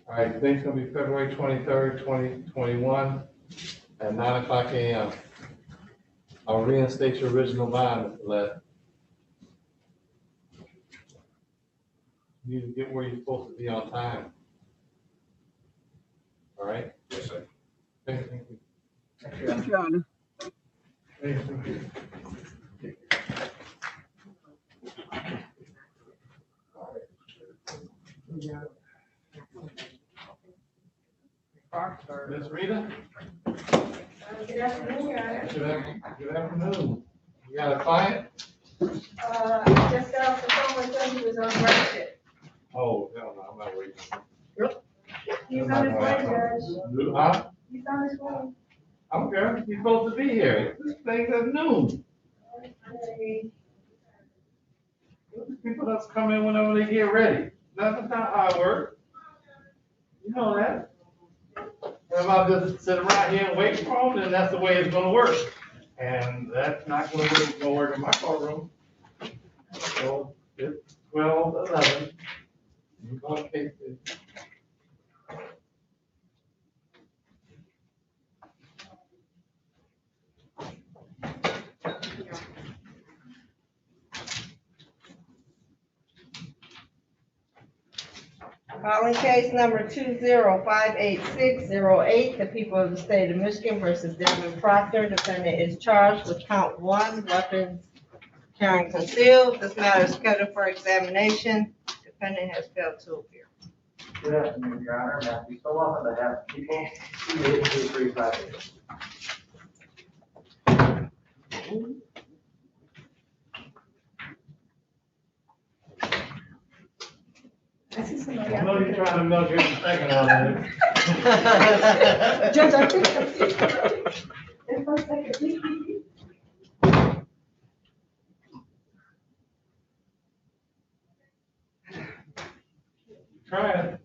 All right, today's gonna be February 23rd, 2021, at 9:00 a.m. I'll reinstate your original bond, Mr. Lett. You need to get where you're supposed to be on time. All right? Yes, sir. Thank you. Thank you, Honor. Thank you. Ms. Rita? Good afternoon, Your Honor. Good afternoon. You got a client? I just got off the phone with him, he was on work shift. Oh, hell no, I'm not waiting. He's on his way, Judge. Huh? He's on his way. I don't care. He's supposed to be here. This thing's at noon. People just come in whenever they get ready. That's not how it works. You know that. If I just sit around here and wait for them, then that's the way it's gonna work. And that's not gonna work in my courtroom. So it's 12:11. You're gonna take this. Calling case number 2058608, the people of the state of Michigan versus Devin Proctor. Defendant is charged with count 1, weapons carrying concealed. This matter is scheduled for examination. Defendant has failed to appear. Good afternoon, Your Honor. Matthew Soloff on behalf of people, 28235. I see somebody I out know there. you're trying to milk every second out of it. Judge, I think in first second. Try it.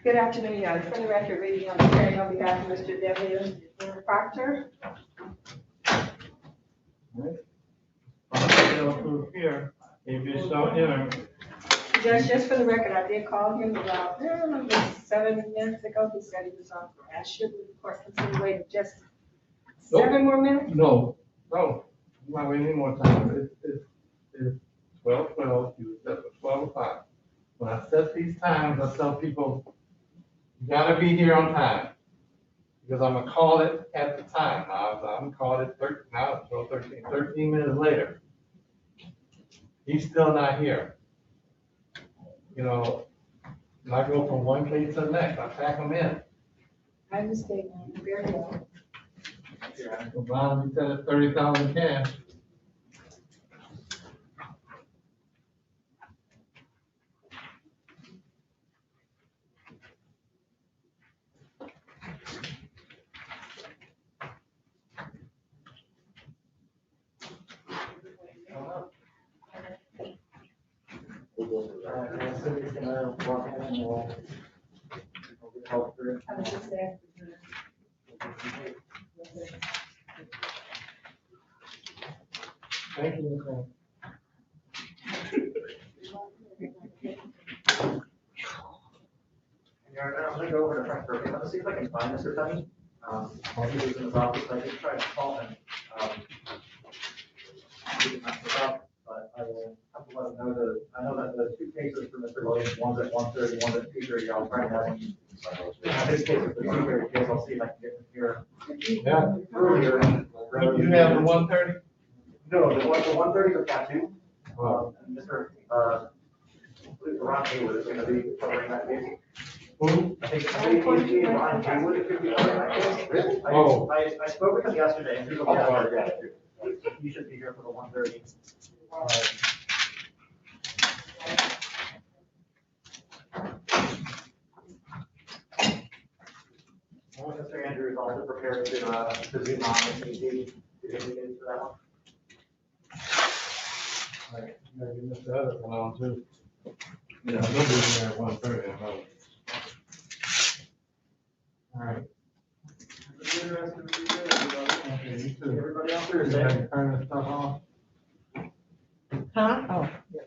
Good afternoon, Your Honor. For the record, reading on the hearing on behalf of Mr. Devin Proctor. Here, if you so enter. Judge, just for the record, I did call him about 7 minutes ago. He said he was on grass. Should the court consider waiting just 7 more minutes? No, I'm not waiting any more time. It's 12:12, you set for 12:05. When I set these times, I tell people, you gotta be here on time. Because I'm gonna call it at the time. I'm gonna call it now it's 12:13, 13 minutes later. He's still not here. You know, and I go from one case to the next, I pack them in. I understand, very well. The bond we set at 30,000 cash. Cindy's gonna walk in and we'll help through. I was just asking. Thank you, Nicole. I'm gonna go over to Frank Burke. Let's see if I can find Mr. Penny. While he was in his office, I did try to call him. He did not pick up, but I will have to let him know that, I know that the 2 cases for Mr. Williams, one's at 1:30, one's at 2:30. I'll try to have him. His case is the 2:30 case. I'll see if I can get him here. Yeah. Earlier. You have the 1:30? No, the 1:30 is got 2. And Mr. Ron Haywood is gonna be covering that case. Who? I think Ron Haywood is gonna be covering that case. Really? Oh. I spoke with him yesterday and he was okay. You should be here for the 1:30. Martha prepared to zoom on if you do, for that one. Right, maybe miss the other one on too. Yeah, we'll be there at 1:30, I know. All right. Okay, you too. Everybody else Turn this stuff off. Huh? Oh, yeah.